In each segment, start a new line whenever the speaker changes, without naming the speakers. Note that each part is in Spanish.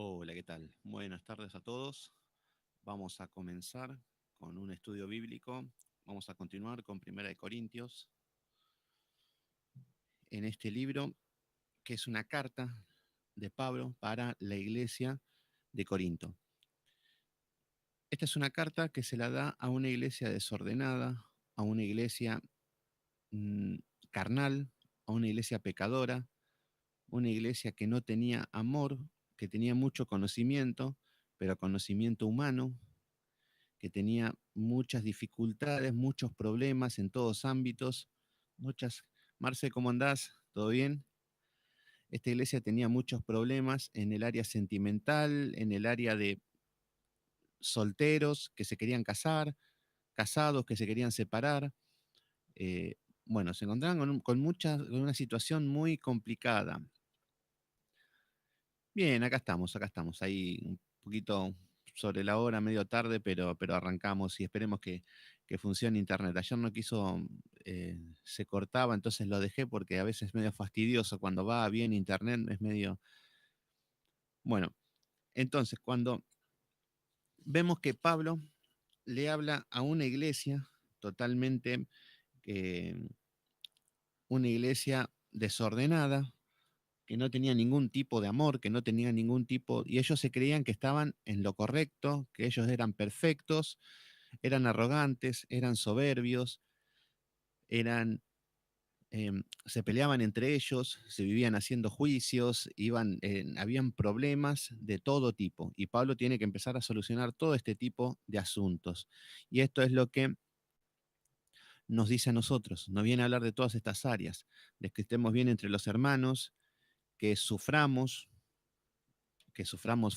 Hola, ¿qué tal? Buenas tardes a todos. Vamos a comenzar con un estudio bíblico. Vamos a continuar con Primera de Corintios en este libro que es una carta de Pablo para la iglesia de Corinto. Esta es una carta que se la da a una iglesia desordenada, a una iglesia mm, carnal, a una iglesia pecadora, una iglesia que no tenía amor, que tenía mucho conocimiento, pero conocimiento humano, que tenía muchas dificultades, muchos problemas en todos ámbitos, muchas... Marce, ¿cómo andás? ¿Todo bien? Esta iglesia tenía muchos problemas en el área sentimental, en el área de solteros que se querían casar, casados que se querían separar. eh, bueno, se encontraban con una situación muy complicada. Bien, acá estamos, ahí un poquito sobre la hora, medio tarde, pero arrancamos y esperemos que funcione internet. Ayer no quiso, se cortaba, entonces lo dejé porque a veces es medio fastidioso cuando va bien internet, es medio... Bueno, entonces cuando vemos que Pablo le habla a una iglesia totalmente, eh, una iglesia desordenada, que no tenía ningún tipo de amor, que no tenía ningún tipo, y ellos se creían que estaban en lo correcto, que ellos eran perfectos, eran arrogantes, eran soberbios, eran, se peleaban entre ellos, se vivían haciendo juicios, habían problemas de todo tipo, y Pablo tiene que empezar a solucionar todo este tipo de asuntos. Y esto es lo que nos dice a nosotros, nos viene a hablar de todas estas áreas, de que estemos bien entre los hermanos, que suframos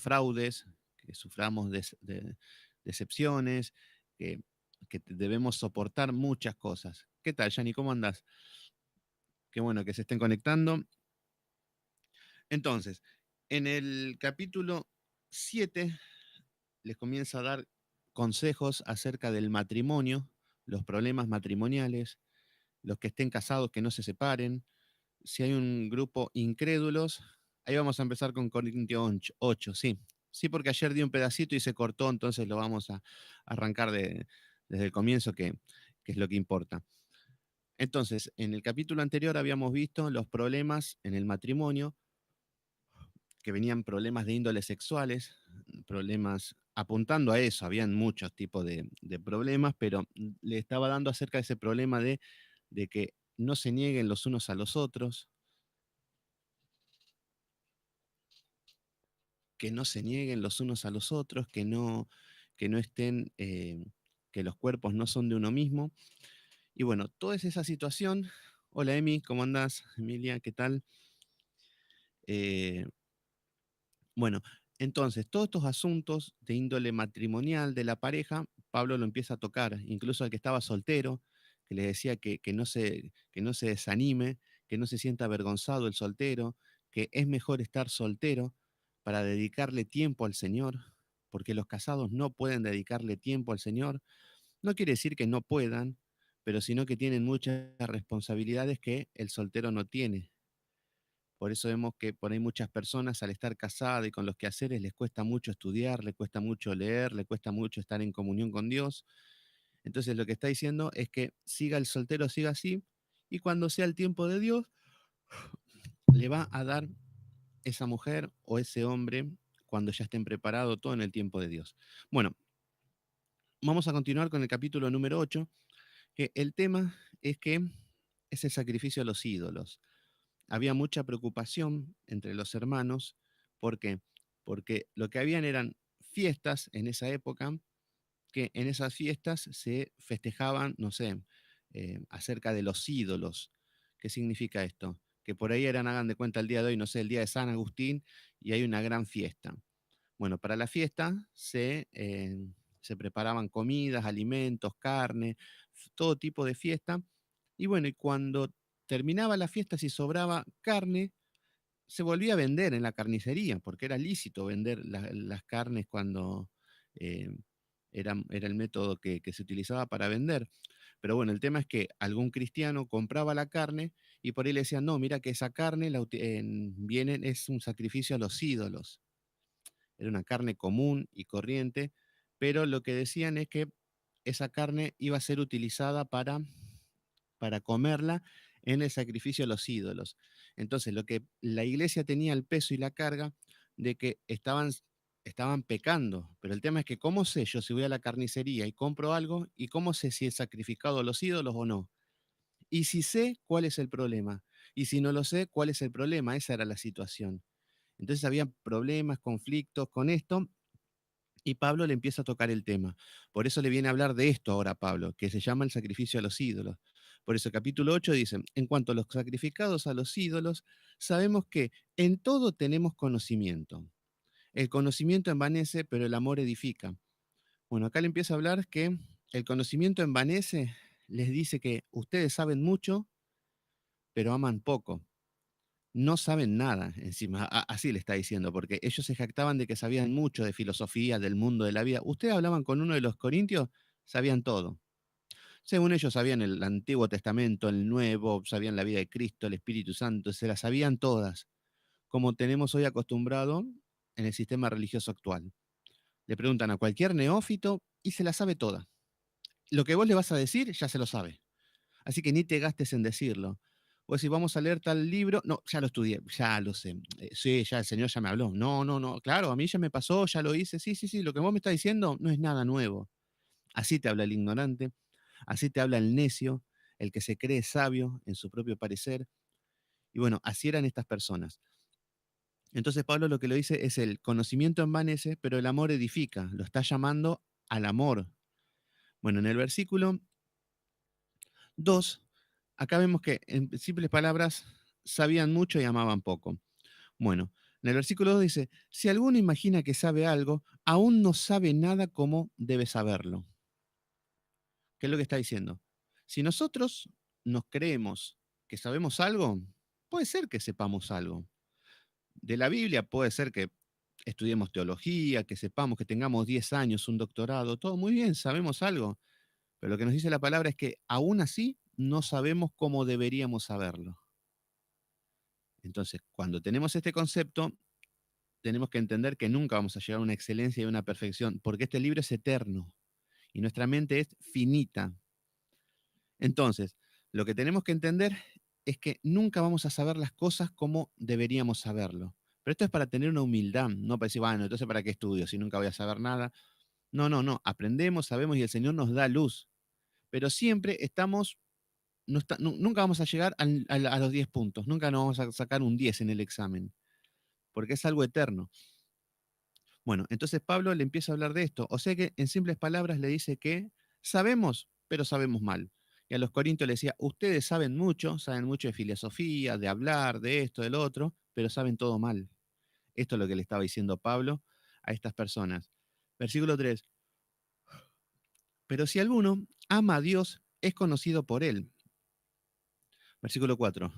fraudes, que suframos decepciones, que, que debemos soportar muchas cosas. ¿Qué tal, Yanni? ¿Cómo andás? Qué bueno que se estén conectando. Entonces, en el capítulo 7 les comienza a dar consejos acerca del matrimonio, los problemas matrimoniales, los que estén casados que no se separen. Si hay un grupo incrédulos, ahí vamos a empezar con Corintios 8, sí. Sí, porque ayer di un pedacito y se cortó, entonces lo vamos a arrancar desde el comienzo, que es lo que importa. Entonces, en el capítulo anterior habíamos visto los problemas en el matrimonio, que venían problemas de índole sexuales, problemas apuntando a eso, habían muchos tipos de problemas, pero le estaba dando acerca de ese problema de que no se nieguen los unos a los otros, que no se nieguen los unos a los otros, que no estén, que los cuerpos no son de uno mismo. Y bueno, toda esa situación. Hola Emi, ¿cómo andás? Emilia, ¿qué tal? Eh, bueno, entonces, todos estos asuntos de índole matrimonial de la pareja, Pablo lo empieza a tocar, incluso al que estaba soltero, que le decía que no se desanime, que no se sienta avergonzado el soltero, que es mejor estar soltero para dedicarle tiempo al Señor, porque los casados no pueden dedicarle tiempo al Señor. No quiere decir que no puedan, pero sino que tienen muchas responsabilidades que el soltero no tiene. Por eso vemos que por ahí muchas personas al estar casadas y con los quehaceres les cuesta mucho estudiar, les cuesta mucho leer, les cuesta mucho estar en comunión con Dios. Entonces lo que está diciendo es que siga el soltero, siga así, y cuando sea el tiempo de Dios, le va a dar esa mujer o ese hombre cuando ya estén preparados todo en el tiempo de Dios. Bueno, vamos a continuar con el capítulo número 8, que el tema es que es el sacrificio a los ídolos. Había mucha preocupación entre los hermanos. ¿Por qué? Porque lo que habían eran fiestas en esa época, que en esas fiestas se festejaban, no sé, acerca de los ídolos. ¿Qué significa esto? Que por ahí eran, hagan de cuenta el día de hoy, no sé, el día de San Agustín, y hay una gran fiesta. Bueno, para la fiesta se preparaban comidas, alimentos, carne, todo tipo de fiesta. Y bueno, y cuando terminaba la fiesta, si sobraba carne, se volvía a vender en la carnicería, porque era lícito vender las carnes cuando eh, era el método que se utilizaba para vender. Pero bueno, el tema es que algún cristiano compraba la carne y por ahí le decían, no, mira que esa carne es un sacrificio a los ídolos. era una carne común y corriente, pero lo que decían es que esa carne iba a ser utilizada para comerla en el sacrificio a los ídolos. Entonces, lo que la iglesia tenía el peso y la carga de que estaban pecando, pero el tema es que ¿cómo sé yo si voy a la carnicería y compro algo y cómo sé si es sacrificado a los ídolos o no? Y si sé, ¿cuál es el problema? Y si no lo sé, ¿cuál es el problema? Esa era la situación. Entonces había problemas, conflictos con esto, y Pablo le empieza a tocar el tema. Por eso le viene a hablar de esto ahora a Pablo, que se llama el sacrificio a los ídolos. Por eso capítulo 8 dice, en cuanto a los sacrificados a los ídolos, sabemos que en todo tenemos conocimiento. El conocimiento envanece, pero el amor edifica. Bueno, acá le empieza a hablar que el conocimiento envanece, les dice que ustedes saben mucho, pero aman poco. No saben nada, encima, así le está diciendo, porque ellos se jactaban de que sabían mucho de filosofía, del mundo, de la vida. Ustedes hablaban con uno de los corintios, sabían todo. Según ellos sabían el Antiguo Testamento, el Nuevo, sabían la vida de Cristo, el Espíritu Santo, se las sabían todas, como tenemos hoy acostumbrado en el sistema religioso actual. Le preguntan a cualquier neófito y se la sabe toda. Lo que vos le vas a decir, ya se lo sabe. Así que ni te gastes en decirlo. O si vamos a leer tal libro, no, ya lo estudié, ya lo sé. Sí, ya el Señor ya me habló. No, no, no, claro, a mí ya me pasó, ya lo hice. Sí, sí, sí, lo que vos me estás diciendo no es nada nuevo. Así te habla el ignorante, así te habla el necio, el que se cree sabio en su propio parecer. Y bueno, así eran estas personas. Entonces Pablo lo que lo dice es el conocimiento envanece, pero el amor edifica. Lo está llamando al amor. Bueno, en el versículo 2 acá vemos que en simples palabras sabían mucho y amaban poco. Bueno, en el versículo 2 dice, si alguno imagina que sabe algo, aún no sabe nada como debe saberlo. ¿Qué es lo que está diciendo? Si nosotros nos creemos que sabemos algo, puede ser que sepamos algo. De la Biblia puede ser que estudiemos teología, que sepamos que tengamos 10 años, un doctorado, todo muy bien, sabemos algo. Pero lo que nos dice la palabra es que aún así no sabemos cómo deberíamos saberlo. Entonces, cuando tenemos este concepto, tenemos que entender que nunca vamos a llegar a una excelencia y a una perfección, porque este libro es eterno y nuestra mente es finita. Entonces, lo que tenemos que entender es que nunca vamos a saber las cosas como deberíamos saberlo. Pero esto es para tener una humildad, no para decir, bueno, entonces ¿para qué estudio si nunca voy a saber nada? No, no, no, aprendemos, sabemos y el Señor nos da luz, pero siempre estamos, nunca vamos a llegar a los 10 puntos, nunca nos vamos a sacar un 10 en el examen, porque es algo eterno. Bueno, entonces Pablo le empieza a hablar de esto. O sea que en simples palabras le dice que sabemos, pero sabemos mal. Y a los corintios le decía, ustedes saben mucho de filosofía, de hablar, de esto, del otro, pero saben todo mal. Esto es lo que le estaba diciendo Pablo a estas personas. Versículo 3. Pero si alguno ama a Dios, es conocido por él. Versículo 4.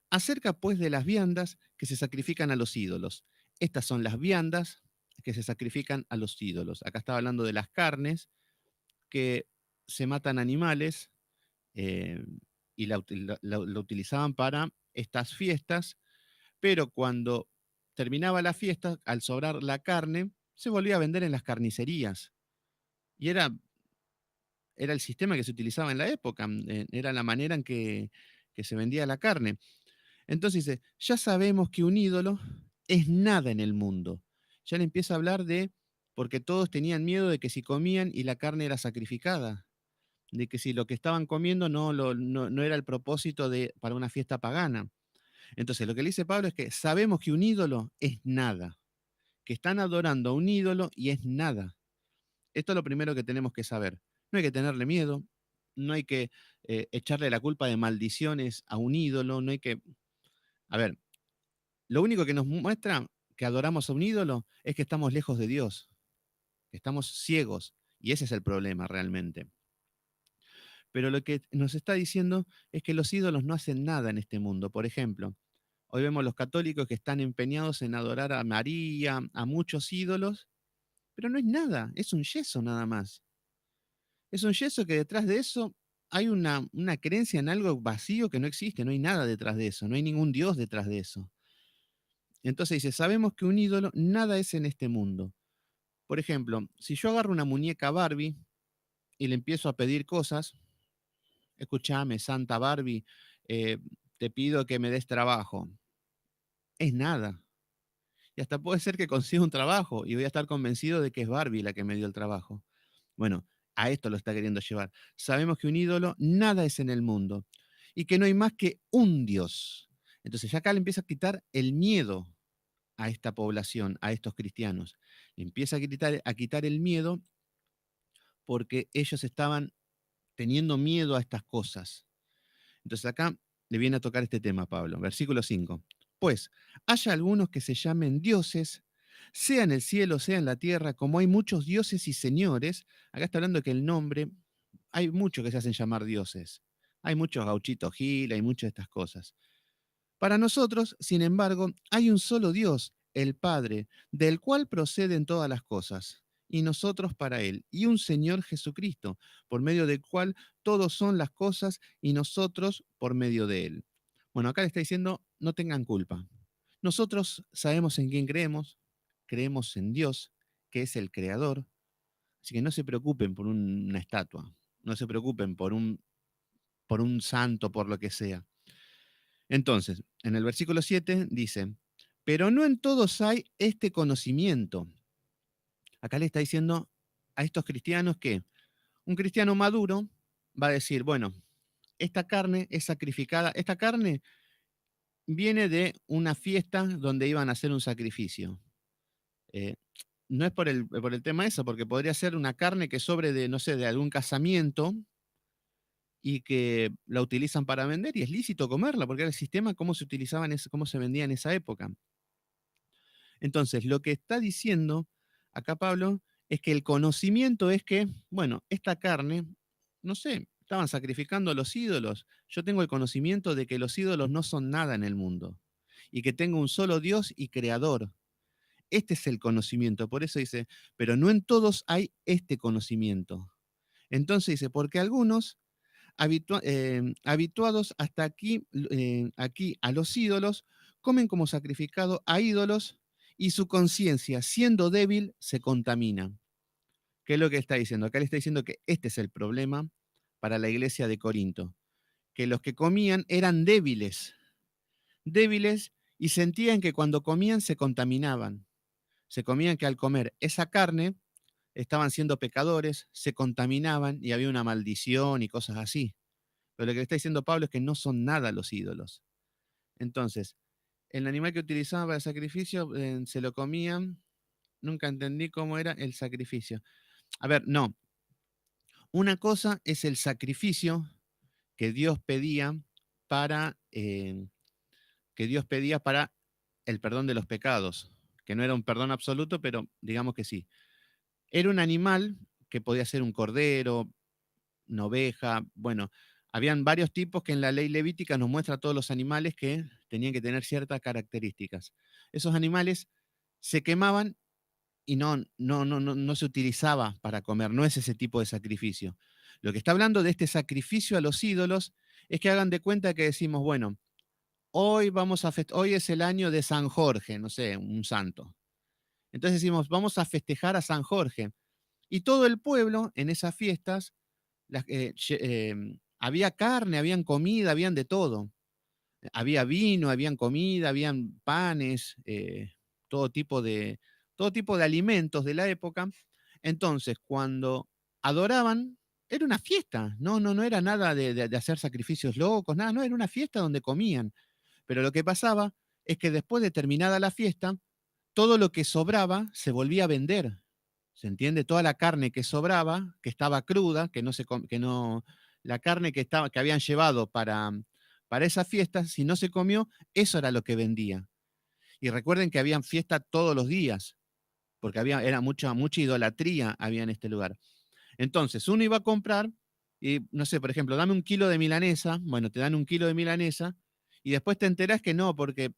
Acerca pues de las viandas que se sacrifican a los ídolos. Estas son las viandas que se sacrifican a los ídolos. Acá estaba hablando de las carnes que se matan animales eh, y la utilizaban para estas fiestas, pero cuando terminaba la fiesta, al sobrar la carne, se volvía a vender en las carnicerías. Y era el sistema que se utilizaba en la época, era la manera en que se vendía la carne. Entonces dice, ya sabemos que un ídolo es nada en el mundo. Ya le empieza a hablar de, porque todos tenían miedo de que si comían y la carne era sacrificada, de que si lo que estaban comiendo no era el propósito para una fiesta pagana. Entonces lo que le dice Pablo es que sabemos que un ídolo es nada, que están adorando a un ídolo y es nada. Esto es lo primero que tenemos que saber. No hay que tenerle miedo, no hay que echarle la culpa de maldiciones a un ídolo, no hay que... A ver, lo único que nos muestra que adoramos a un ídolo es que estamos lejos de Dios, que estamos ciegos, y ese es el problema realmente. Pero lo que nos está diciendo es que los ídolos no hacen nada en este mundo. Por ejemplo, hoy vemos los católicos que están empeñados en adorar a María, a muchos ídolos, pero no es nada, es un yeso nada más. Es un yeso que detrás de eso hay una creencia en algo vacío que no existe, no hay nada detrás de eso, no hay ningún Dios detrás de eso. Entonces dice, sabemos que un ídolo nada es en este mundo. Por ejemplo, si yo agarro una muñeca Barbie y le empiezo a pedir cosas, escúchame, Santa Barbie, eh, te pido que me des trabajo. Es nada. Y hasta puede ser que consiga un trabajo y voy a estar convencido de que es Barbie la que me dio el trabajo. Bueno, a esto lo está queriendo llevar. Sabemos que un ídolo nada es en el mundo y que no hay más que un Dios. Entonces ya acá le empieza a quitar el miedo a esta población, a estos cristianos. Le empieza a quitar el miedo porque ellos estaban teniendo miedo a estas cosas. Entonces acá le viene a tocar este tema, Pablo. Versículo 5. Pues haya algunos que se llamen dioses, sea en el cielo, sea en la tierra, como hay muchos dioses y señores. Acá está hablando que el nombre, hay muchos que se hacen llamar dioses. Hay muchos gauchitos Gil, hay muchas de estas cosas. Para nosotros, sin embargo, hay un solo Dios, el Padre, del cual proceden todas las cosas, y nosotros para Él, y un Señor Jesucristo, por medio del cual todos son las cosas, y nosotros por medio de Él. Bueno, acá le está diciendo, no tengan culpa. Nosotros sabemos en quién creemos, creemos en Dios, que es el Creador, así que no se preocupen por una estatua, no se preocupen por un santo, por lo que sea. Entonces, en el versículo 7 dice, pero no en todos hay este conocimiento. Acá le está diciendo a estos cristianos que un cristiano maduro va a decir, bueno, esta carne es sacrificada, esta carne viene de una fiesta donde iban a hacer un sacrificio. Eh, no es por el tema eso, porque podría ser una carne que sobre de, no sé, de algún casamiento y que la utilizan para vender y es lícito comerla, porque era el sistema cómo se utilizaban, cómo se vendía en esa época. Entonces, lo que está diciendo acá Pablo es que el conocimiento es que, bueno, esta carne, no sé, estaban sacrificando a los ídolos. Yo tengo el conocimiento de que los ídolos no son nada en el mundo y que tengo un solo Dios y creador. Este es el conocimiento. Por eso dice, pero no en todos hay este conocimiento. Entonces dice, porque algunos habituados hasta aquí a los ídolos, comen como sacrificado a ídolos y su conciencia, siendo débil, se contamina. ¿Qué es lo que está diciendo? Acá le está diciendo que este es el problema para la iglesia de Corinto, que los que comían eran débiles, débiles y sentían que cuando comían se contaminaban. Se comían que al comer esa carne estaban siendo pecadores, se contaminaban y había una maldición y cosas así. Pero lo que le está diciendo Pablo es que no son nada los ídolos. Entonces, el animal que utilizaban para el sacrificio se lo comían. Nunca entendí cómo era el sacrificio. A ver, no. Una cosa es el sacrificio que Dios pedía para el perdón de los pecados, que no era un perdón absoluto, pero digamos que sí. Era un animal que podía ser un cordero, una oveja, bueno, habían varios tipos que en la ley levítica nos muestra todos los animales que tenían que tener ciertas características. Esos animales se quemaban y no se utilizaba para comer, no es ese tipo de sacrificio. Lo que está hablando de este sacrificio a los ídolos es que hagan de cuenta que decimos, bueno, hoy es el año de San Jorge, no sé, un santo. Entonces decimos, vamos a festejar a San Jorge. Y todo el pueblo en esas fiestas había carne, habían comida, habían de todo. Había vino, habían comida, habían panes, todo tipo de, todo tipo de alimentos de la época. Entonces, cuando adoraban, era una fiesta, no era nada de hacer sacrificios locos, nada, no, era una fiesta donde comían. Pero lo que pasaba es que después de terminada la fiesta, todo lo que sobraba se volvía a vender. ¿Se entiende? Toda la carne que sobraba, que estaba cruda, que no, la carne que habían llevado para esa fiesta, si no se comió, eso era lo que vendía. Y recuerden que habían fiesta todos los días, porque era mucha idolatría había en este lugar. Entonces, uno iba a comprar y, no sé, por ejemplo, dame un kilo de milanesa, bueno, te dan un kilo de milanesa, y después te enterás que no, porque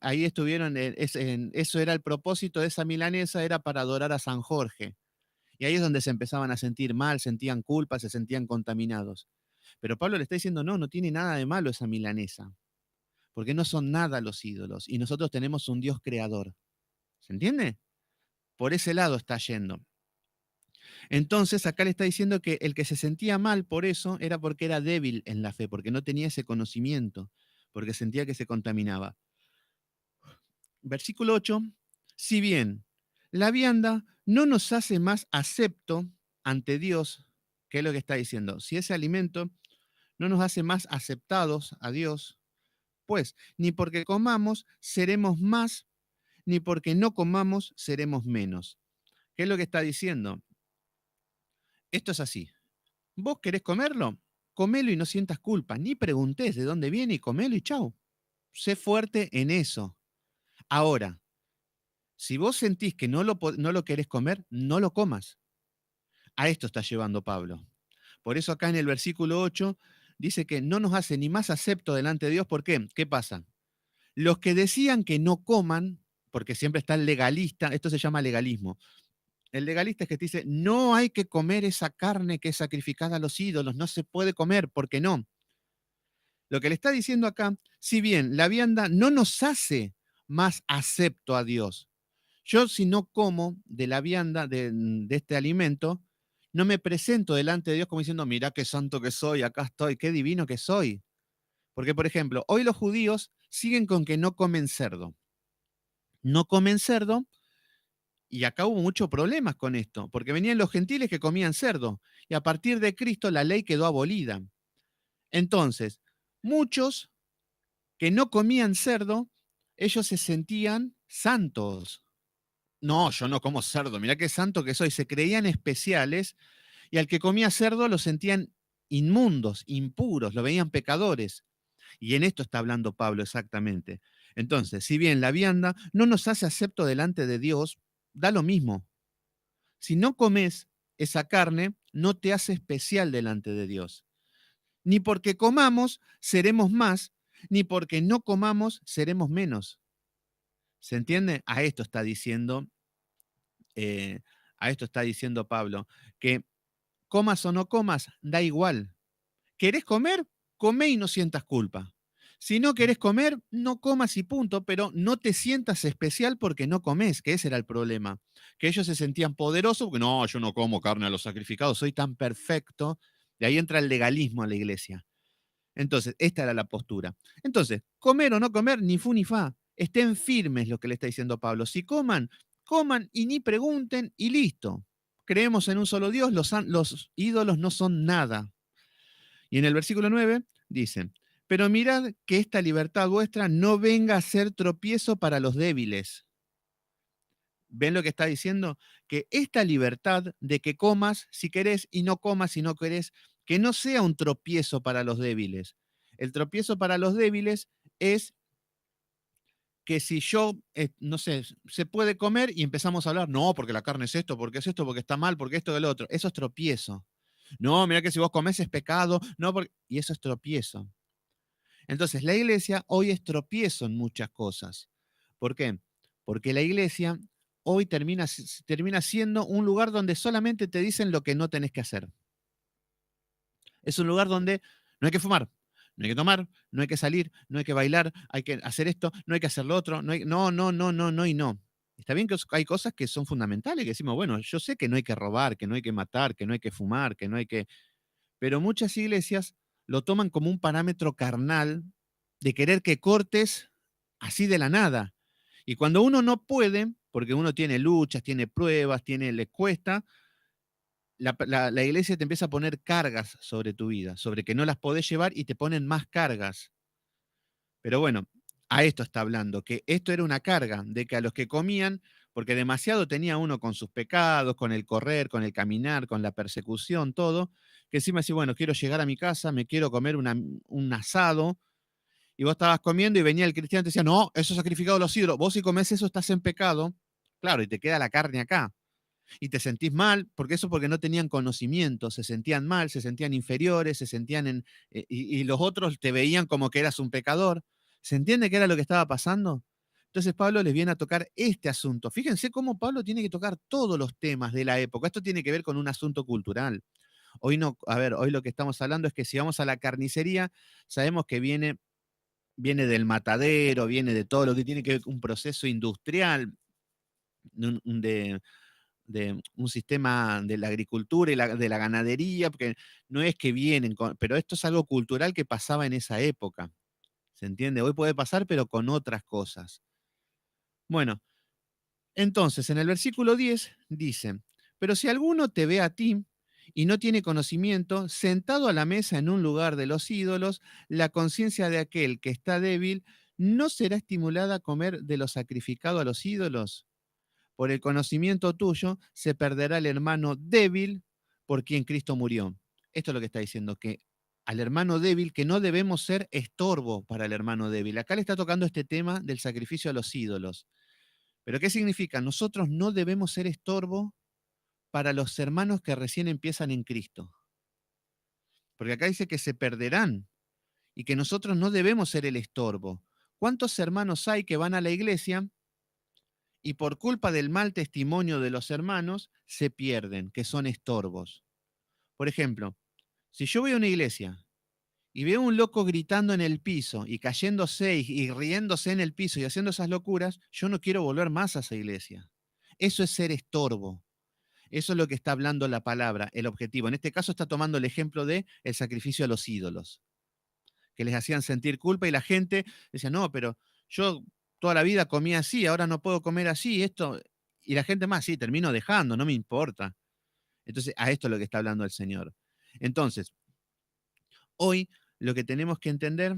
ahí estuvieron, eso era el propósito de esa milanesa, era para adorar a San Jorge. Y ahí es donde se empezaban a sentir mal, sentían culpa, se sentían contaminados. Pero Pablo le está diciendo, no tiene nada de malo esa milanesa. porque no son nada los ídolos y nosotros tenemos un Dios creador. ¿Se entiende? Por ese lado está yendo. Entonces acá le está diciendo que el que se sentía mal por eso era porque era débil en la fe, porque no tenía ese conocimiento, porque sentía que se contaminaba. Versículo 8, si bien la vianda no nos hace más acepto ante Dios, ¿qué es lo que está diciendo? Si ese alimento no nos hace más aceptados a Dios, pues ni porque comamos seremos más, ni porque no comamos seremos menos. ¿Qué es lo que está diciendo? Esto es así. ¿Vos querés comerlo? Comelo y no sientas culpa, ni preguntés de dónde viene y comelo y chau. Sé fuerte en eso. Ahora, si vos sentís que no lo querés comer, no lo comas. A esto está llevando Pablo. Por eso acá en el versículo 8 dice que no nos hace ni más acepto delante de Dios. ¿Por qué? ¿Qué pasa? Los que decían que no coman, porque siempre está el legalista, esto se llama legalismo. El legalista es que te dice, no hay que comer esa carne que es sacrificada a los ídolos, no se puede comer, ¿por qué no? Lo que le está diciendo acá, si bien la vianda no nos hace más acepto a Dios, yo si no como de la vianda, de este alimento, no me presento delante de Dios como diciendo, mirá qué santo que soy, acá estoy, qué divino que soy. Porque, por ejemplo, hoy los judíos siguen con que no comen cerdo. No comen cerdo y acá hubo muchos problemas con esto, porque venían los gentiles que comían cerdo y a partir de Cristo la ley quedó abolida. Entonces, muchos que no comían cerdo, ellos se sentían santos. No, yo no como cerdo, mirá qué santo que soy. Se creían especiales y al que comía cerdo lo sentían inmundos, impuros, lo veían pecadores. Y en esto está hablando Pablo exactamente. Entonces, si bien la vianda no nos hace acepto delante de Dios, da lo mismo. Si no comes esa carne, no te hace especial delante de Dios. Ni porque comamos seremos más, ni porque no comamos seremos menos. ¿Se entiende? Eh, a esto está diciendo Pablo, que comas o no comas, da igual. ¿Querés comer? Come y no sientas culpa. Si no querés comer, no comas y punto, pero no te sientas especial porque no comes, que ese era el problema. Que ellos se sentían poderosos, porque no, yo no como carne a los sacrificados, soy tan perfecto. De ahí entra el legalismo a la iglesia. Entonces, esta era la postura. Entonces, comer o no comer, ni fu ni fa. Estén firmes, lo que le está diciendo Pablo. Si coman, coman y ni pregunten y listo. Creemos en un solo Dios, los ídolos no son nada. Y en el versículo 9 dice, pero mirad que esta libertad vuestra no venga a ser tropiezo para los débiles. ¿Ven lo que está diciendo? Que esta libertad de que comas si querés y no comas si no querés, que no sea un tropiezo para los débiles. El tropiezo para los débiles es que si yo, no sé, se puede comer y empezamos a hablar, no, porque la carne es esto, porque está mal, porque esto y lo otro. Eso es tropiezo. No, mira que si vos comés es pecado, no, y eso es tropiezo. Entonces, la iglesia hoy es tropiezo en muchas cosas. ¿Por qué? Porque la iglesia hoy termina siendo un lugar donde solamente te dicen lo que no tenés que hacer. Es un lugar donde no hay que fumar, no hay que tomar, no hay que salir, no hay que bailar, hay que hacer esto, no hay que hacer lo otro, no, no, no, no, no y no. Está bien que hay cosas que son fundamentales, que decimos, bueno, yo sé que no hay que robar, que no hay que matar, que no hay que fumar, que no hay que... Pero muchas iglesias lo toman como un parámetro carnal de querer que cortes así de la nada. Y cuando uno no puede, porque uno tiene luchas, tiene pruebas, le cuesta, la iglesia te empieza a poner cargas sobre tu vida, sobre que no las podés llevar y te ponen más cargas. Pero bueno, a esto está hablando, que esto era una carga, de que a los que comían, porque demasiado tenía uno con sus pecados, con el correr, con el caminar, con la persecución, todo, que encima decía, bueno, quiero llegar a mi casa, me quiero comer un asado, y vos estabas comiendo y venía el cristiano y te decía, no, eso es sacrificado a los ídolos, vos si comes eso estás en pecado, claro, y te queda la carne acá y te sentís mal, porque no tenían conocimiento, se sentían mal, se sentían inferiores, se sentían y los otros te veían como que eras un pecador. ¿Se entiende qué era lo que estaba pasando? Entonces Pablo les viene a tocar este asunto. Fíjense cómo Pablo tiene que tocar todos los temas de la época. Esto tiene que ver con un asunto cultural. Hoy no, a ver, hoy lo que estamos hablando es que si vamos a la carnicería, sabemos que viene viene del matadero, viene de todo lo que tiene que ver con un proceso industrial, de un sistema de la agricultura y de la ganadería, porque no es que vienen, pero esto es algo cultural que pasaba en esa época, ¿se entiende? Hoy puede pasar, pero con otras cosas. Bueno, entonces en el versículo 10 dice, pero si alguno te ve a ti y no tiene conocimiento, sentado a la mesa en un lugar de los ídolos, la conciencia de aquel que está débil no será estimulada a comer de lo sacrificado a los ídolos. Por el conocimiento tuyo se perderá el hermano débil por quien Cristo murió. Esto es lo que está diciendo, que al hermano débil, que no debemos ser estorbo para el hermano débil. Acá le está tocando este tema del sacrificio a los ídolos. ¿Pero qué significa? Nosotros no debemos ser estorbo para los hermanos que recién empiezan en Cristo. Porque acá dice que se perderán y que nosotros no debemos ser el estorbo. ¿Cuántos hermanos hay que van a la iglesia y por culpa del mal testimonio de los hermanos se pierden, que son estorbos? Por ejemplo, si yo voy a una iglesia y veo un loco gritando en el piso y cayéndose y riéndose en el piso y haciendo esas locuras, yo no quiero volver más a esa iglesia. Eso es ser estorbo. Eso es lo que está hablando la palabra, el objetivo. En este caso está tomando el ejemplo de el sacrificio a los ídolos, que les hacían sentir culpa y la gente decía, no, pero yo toda la vida comía así, ahora no puedo comer así, esto, y la gente más, sí, termino dejando, no me importa. Entonces, a esto es lo que está hablando el Señor. Entonces, hoy lo que tenemos que entender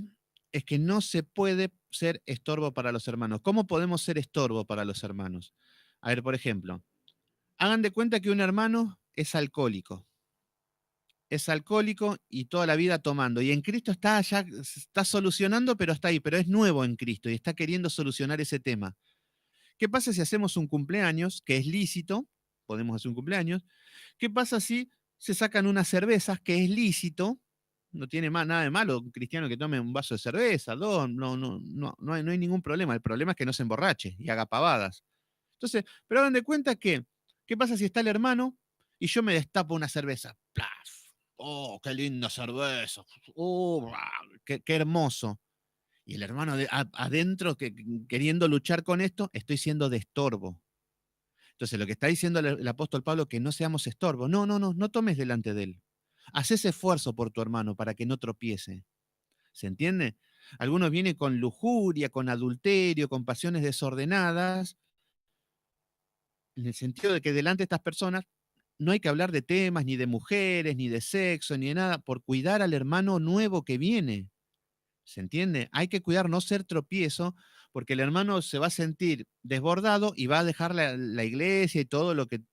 es que no se puede ser estorbo para los hermanos. ¿Cómo podemos ser estorbo para los hermanos? A ver, por ejemplo, hagan de cuenta que un hermano es alcohólico y toda la vida tomando. Y en Cristo está ya, está solucionando, pero está ahí, pero es nuevo en Cristo y está queriendo solucionar ese tema. ¿Qué pasa si hacemos un cumpleaños, que es lícito? Podemos hacer un cumpleaños. ¿Qué pasa si se sacan unas cervezas, que es lícito? No tiene nada de malo un cristiano que tome un vaso de cerveza, dos, no hay ningún problema. El problema es que no se emborrache y haga pavadas. Entonces, pero hagan de cuenta que, ¿qué pasa si está el hermano y yo me destapo una cerveza? ¡Plaf! ¡Oh, qué linda cerveza! ¡Oh, qué hermoso! Y el hermano adentro queriendo luchar con esto, estoy siendo de estorbo. Entonces, lo que está diciendo el apóstol Pablo, que no seamos estorbo. No tomes delante de él. Haz ese esfuerzo por tu hermano para que no tropiece. ¿Se entiende? Algunos vienen con lujuria, con adulterio, con pasiones desordenadas, en el sentido de que delante de estas personas no hay que hablar de temas, ni de mujeres, ni de sexo, ni de nada, por cuidar al hermano nuevo que viene. ¿Se entiende? Hay que cuidar no ser tropiezo, porque el hermano se va a sentir desbordado y va a dejar la iglesia y todo lo que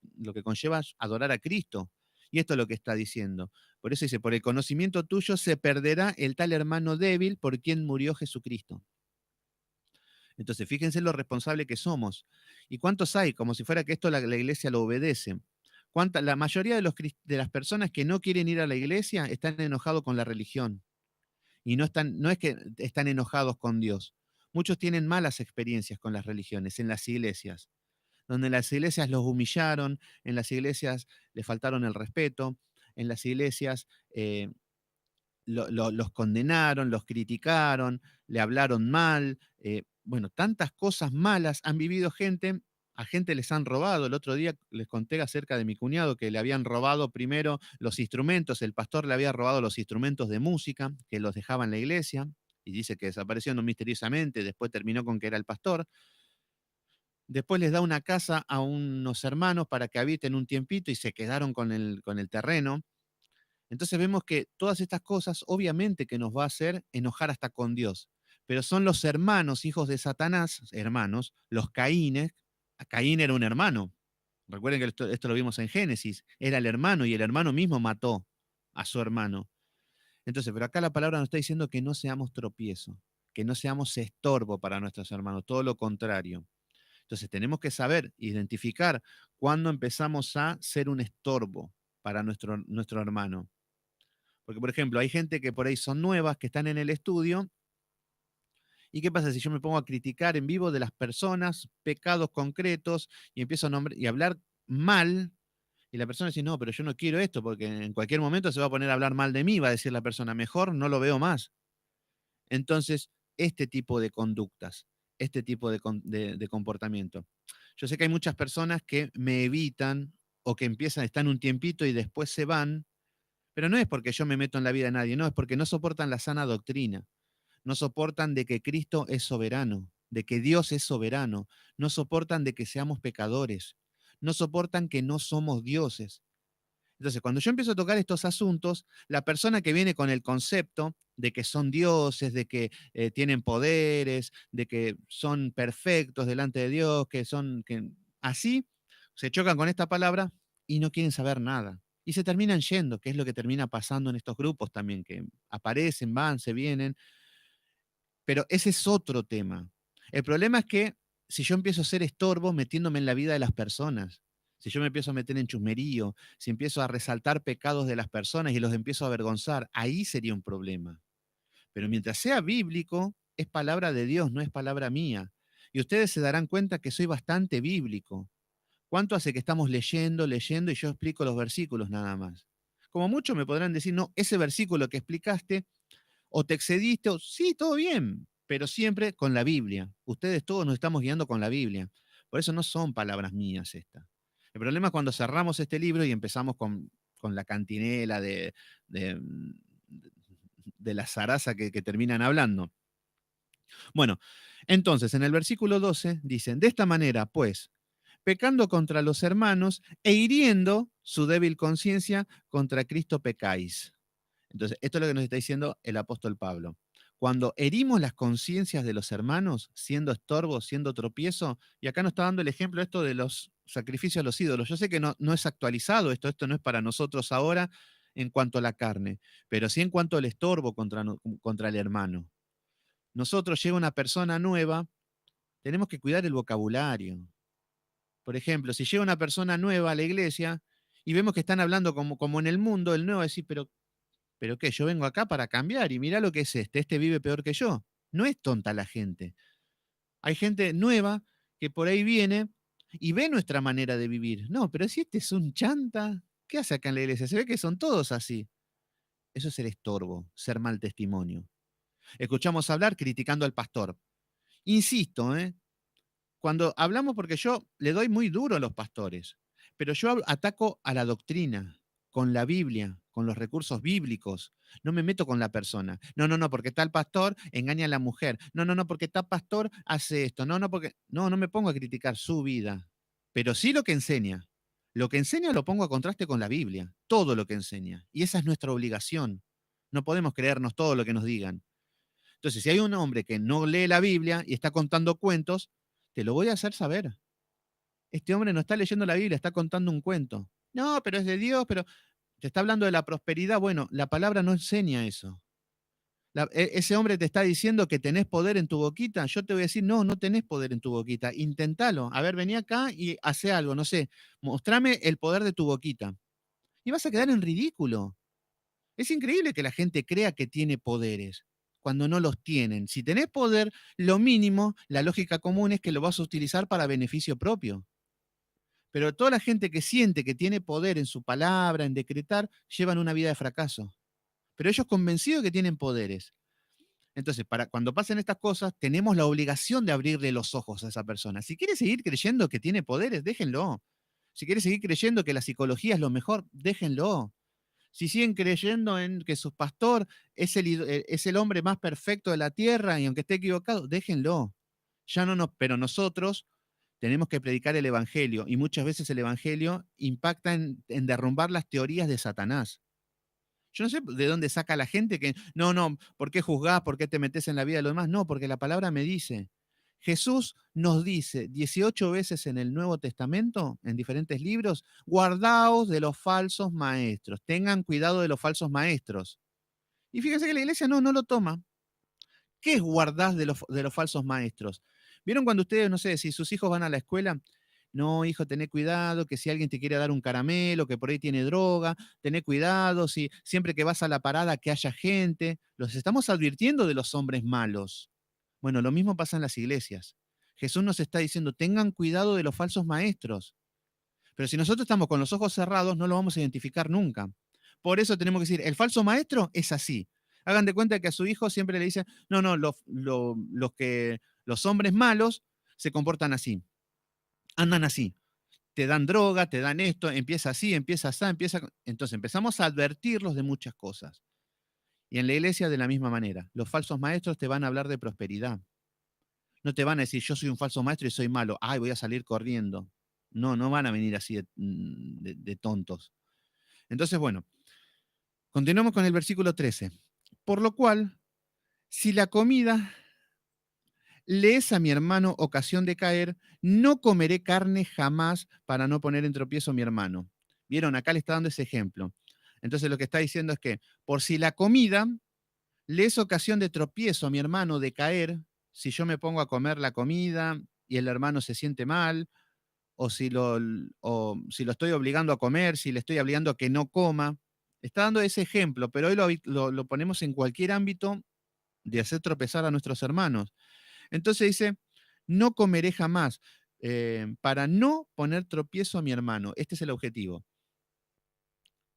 conlleva adorar a Cristo. Y esto es lo que está diciendo. Por eso dice, por el conocimiento tuyo se perderá el tal hermano débil por quien murió Jesucristo. Entonces, fíjense lo responsable que somos. ¿Y cuántos hay? Como si fuera que esto la iglesia lo obedece. La mayoría de las personas que no quieren ir a la iglesia están enojados con la religión. Y no es que están enojados con Dios. Muchos tienen malas experiencias con las religiones, en las iglesias, donde en las iglesias los humillaron, en las iglesias les faltaron el respeto, en las iglesias los condenaron, los criticaron, le hablaron mal. Bueno, tantas cosas malas han vivido gente, a gente les han robado. El otro día les conté acerca de mi cuñado que le habían robado primero los instrumentos, el pastor le había robado los instrumentos de música, que los dejaba en la iglesia, y dice que desaparecieron misteriosamente, después terminó con que era el pastor. Después les da una casa a unos hermanos para que habiten un tiempito y se quedaron con el terreno. Entonces vemos que todas estas cosas obviamente que nos va a hacer enojar hasta con Dios, pero son los hermanos, hijos de Satanás, hermanos, los Caínes. Caín era un hermano. Recuerden que esto lo vimos en Génesis, era el hermano y el hermano mismo mató a su hermano. Entonces, pero acá la palabra nos está diciendo que no seamos tropiezo, que no seamos estorbo para nuestros hermanos, todo lo contrario. Entonces tenemos que saber identificar cuándo empezamos a ser un estorbo para nuestro hermano. Porque, por ejemplo, hay gente que por ahí son nuevas, que están en el estudio, ¿y qué pasa si yo me pongo a criticar en vivo de las personas, pecados concretos, y empiezo a nombrar y hablar mal, y la persona dice, no, pero yo no quiero esto, porque en cualquier momento se va a poner a hablar mal de mí, va a decir la persona, mejor no lo veo más. Entonces, este tipo de conductas, este tipo de comportamiento. Yo sé que hay muchas personas que me evitan o que empiezan, están un tiempito y después se van, pero no es porque yo me meto en la vida de nadie, no, es porque no soportan la sana doctrina, no soportan de que Cristo es soberano, de que Dios es soberano, no soportan de que seamos pecadores, no soportan que no somos dioses. Entonces, cuando yo empiezo a tocar estos asuntos, la persona que viene con el concepto de que son dioses, de que tienen poderes, de que son perfectos delante de Dios, que son que así, se chocan con esta palabra y no quieren saber nada. Y se terminan yendo, que es lo que termina pasando en estos grupos también, que aparecen, van, se vienen, pero ese es otro tema. El problema es que si yo empiezo a ser estorbo metiéndome en la vida de las personas, si yo me empiezo a meter en chusmerío, si empiezo a resaltar pecados de las personas y los empiezo a avergonzar, ahí sería un problema. Pero mientras sea bíblico, es palabra de Dios, no es palabra mía. Y ustedes se darán cuenta que soy bastante bíblico. ¿Cuánto hace que estamos leyendo, leyendo y yo explico los versículos nada más? Como muchos me podrán decir, no, ese versículo que explicaste o te excediste, o sí, todo bien, pero siempre con la Biblia. Ustedes todos nos estamos guiando con la Biblia. Por eso no son palabras mías estas. El problema es cuando cerramos este libro y empezamos con la cantinela de, de la zaraza que terminan hablando. Bueno, entonces en el versículo 12 dicen, de esta manera, pues, pecando contra los hermanos e hiriendo su débil conciencia, contra Cristo pecáis. Entonces, esto es lo que nos está diciendo el apóstol Pablo. Cuando herimos las conciencias de los hermanos, siendo estorbo, siendo tropiezo, y acá nos está dando el ejemplo esto de los sacrificios a los ídolos. Yo sé que no es actualizado esto no es para nosotros ahora en cuanto a la carne, pero sí en cuanto al estorbo contra el hermano. Nosotros llega una persona nueva, tenemos que cuidar el vocabulario. Por ejemplo, si llega una persona nueva a la iglesia y vemos que están hablando como en el mundo, el nuevo va a decir, pero qué, yo vengo acá para cambiar y mirá lo que es este vive peor que yo. No es tonta la gente. Hay gente nueva que por ahí viene y ve nuestra manera de vivir. No, pero si este es un chanta, ¿qué hace acá en la iglesia? Se ve que son todos así. Eso es ser estorbo, ser mal testimonio. Escuchamos hablar criticando al pastor. Insisto, cuando hablamos, porque yo le doy muy duro a los pastores, pero yo ataco a la doctrina, con la Biblia, con los recursos bíblicos. No me meto con la persona. No, no, no, porque tal pastor engaña a la mujer. No, no, no, porque tal pastor hace esto. No, no, porque. No, no me pongo a criticar su vida, pero sí lo que enseña. Lo que enseña lo pongo a contraste con la Biblia, todo lo que enseña. Y esa es nuestra obligación. No podemos creernos todo lo que nos digan. Entonces, si hay un hombre que no lee la Biblia y está contando cuentos, te lo voy a hacer saber. Este hombre no está leyendo la Biblia, está contando un cuento. No, pero es de Dios, pero te está hablando de la prosperidad. Bueno, la palabra no enseña eso. Ese hombre te está diciendo que tenés poder en tu boquita. Yo te voy a decir, no, no tenés poder en tu boquita. Intentalo. A ver, vení acá y hace algo, no sé. Mostrame el poder de tu boquita. Y vas a quedar en ridículo. Es increíble que la gente crea que tiene poderes cuando no los tienen. Si tenés poder, lo mínimo, la lógica común es que lo vas a utilizar para beneficio propio. Pero toda la gente que siente que tiene poder en su palabra, en decretar, llevan una vida de fracaso. Pero ellos convencidos que tienen poderes. Entonces, cuando pasen estas cosas, tenemos la obligación de abrirle los ojos a esa persona. Si quiere seguir creyendo que tiene poderes, déjenlo. Si quiere seguir creyendo que la psicología es lo mejor, déjenlo. Si siguen creyendo en que su pastor es el hombre más perfecto de la tierra y aunque esté equivocado, déjenlo. Ya no nos, pero nosotros tenemos que predicar el evangelio y muchas veces el evangelio impacta en derrumbar las teorías de Satanás. Yo no sé de dónde saca la gente que, no, no, ¿por qué juzgás? ¿Por qué te metes en la vida de los demás? No, porque la palabra me dice. Jesús nos dice 18 veces en el Nuevo Testamento, en diferentes libros, guardaos de los falsos maestros, tengan cuidado de los falsos maestros. Y fíjense que la iglesia no lo toma. ¿Qué es guardar de los falsos maestros? ¿Vieron cuando ustedes, no sé, si sus hijos van a la escuela? No, hijo, tené cuidado, que si alguien te quiere dar un caramelo, que por ahí tiene droga, tené cuidado, si siempre que vas a la parada que haya gente. Los estamos advirtiendo de los hombres malos. Bueno, lo mismo pasa en las iglesias. Jesús nos está diciendo, tengan cuidado de los falsos maestros. Pero si nosotros estamos con los ojos cerrados, no lo vamos a identificar nunca. Por eso tenemos que decir, el falso maestro es así. Hagan de cuenta que a su hijo siempre le dicen, no, no, los hombres malos se comportan así, andan así, te dan droga, te dan esto, empieza así, empieza así, empieza. Entonces empezamos a advertirlos de muchas cosas. Y en la iglesia de la misma manera. Los falsos maestros te van a hablar de prosperidad. No te van a decir, yo soy un falso maestro y soy malo. Ay, voy a salir corriendo. No, no van a venir así de tontos. Entonces, bueno, continuamos con el versículo 13. Por lo cual, si la comida le es a mi hermano ocasión de caer, no comeré carne jamás para no poner en tropiezo a mi hermano. ¿Vieron? Acá le está dando ese ejemplo. Entonces lo que está diciendo es que por si la comida le es ocasión de tropiezo a mi hermano de caer, si yo me pongo a comer la comida y el hermano se siente mal, o si lo estoy obligando a comer, si le estoy obligando a que no coma. Está dando ese ejemplo, pero hoy lo ponemos en cualquier ámbito de hacer tropezar a nuestros hermanos. Entonces dice, no comeré jamás, para no poner tropiezo a mi hermano. Este es el objetivo.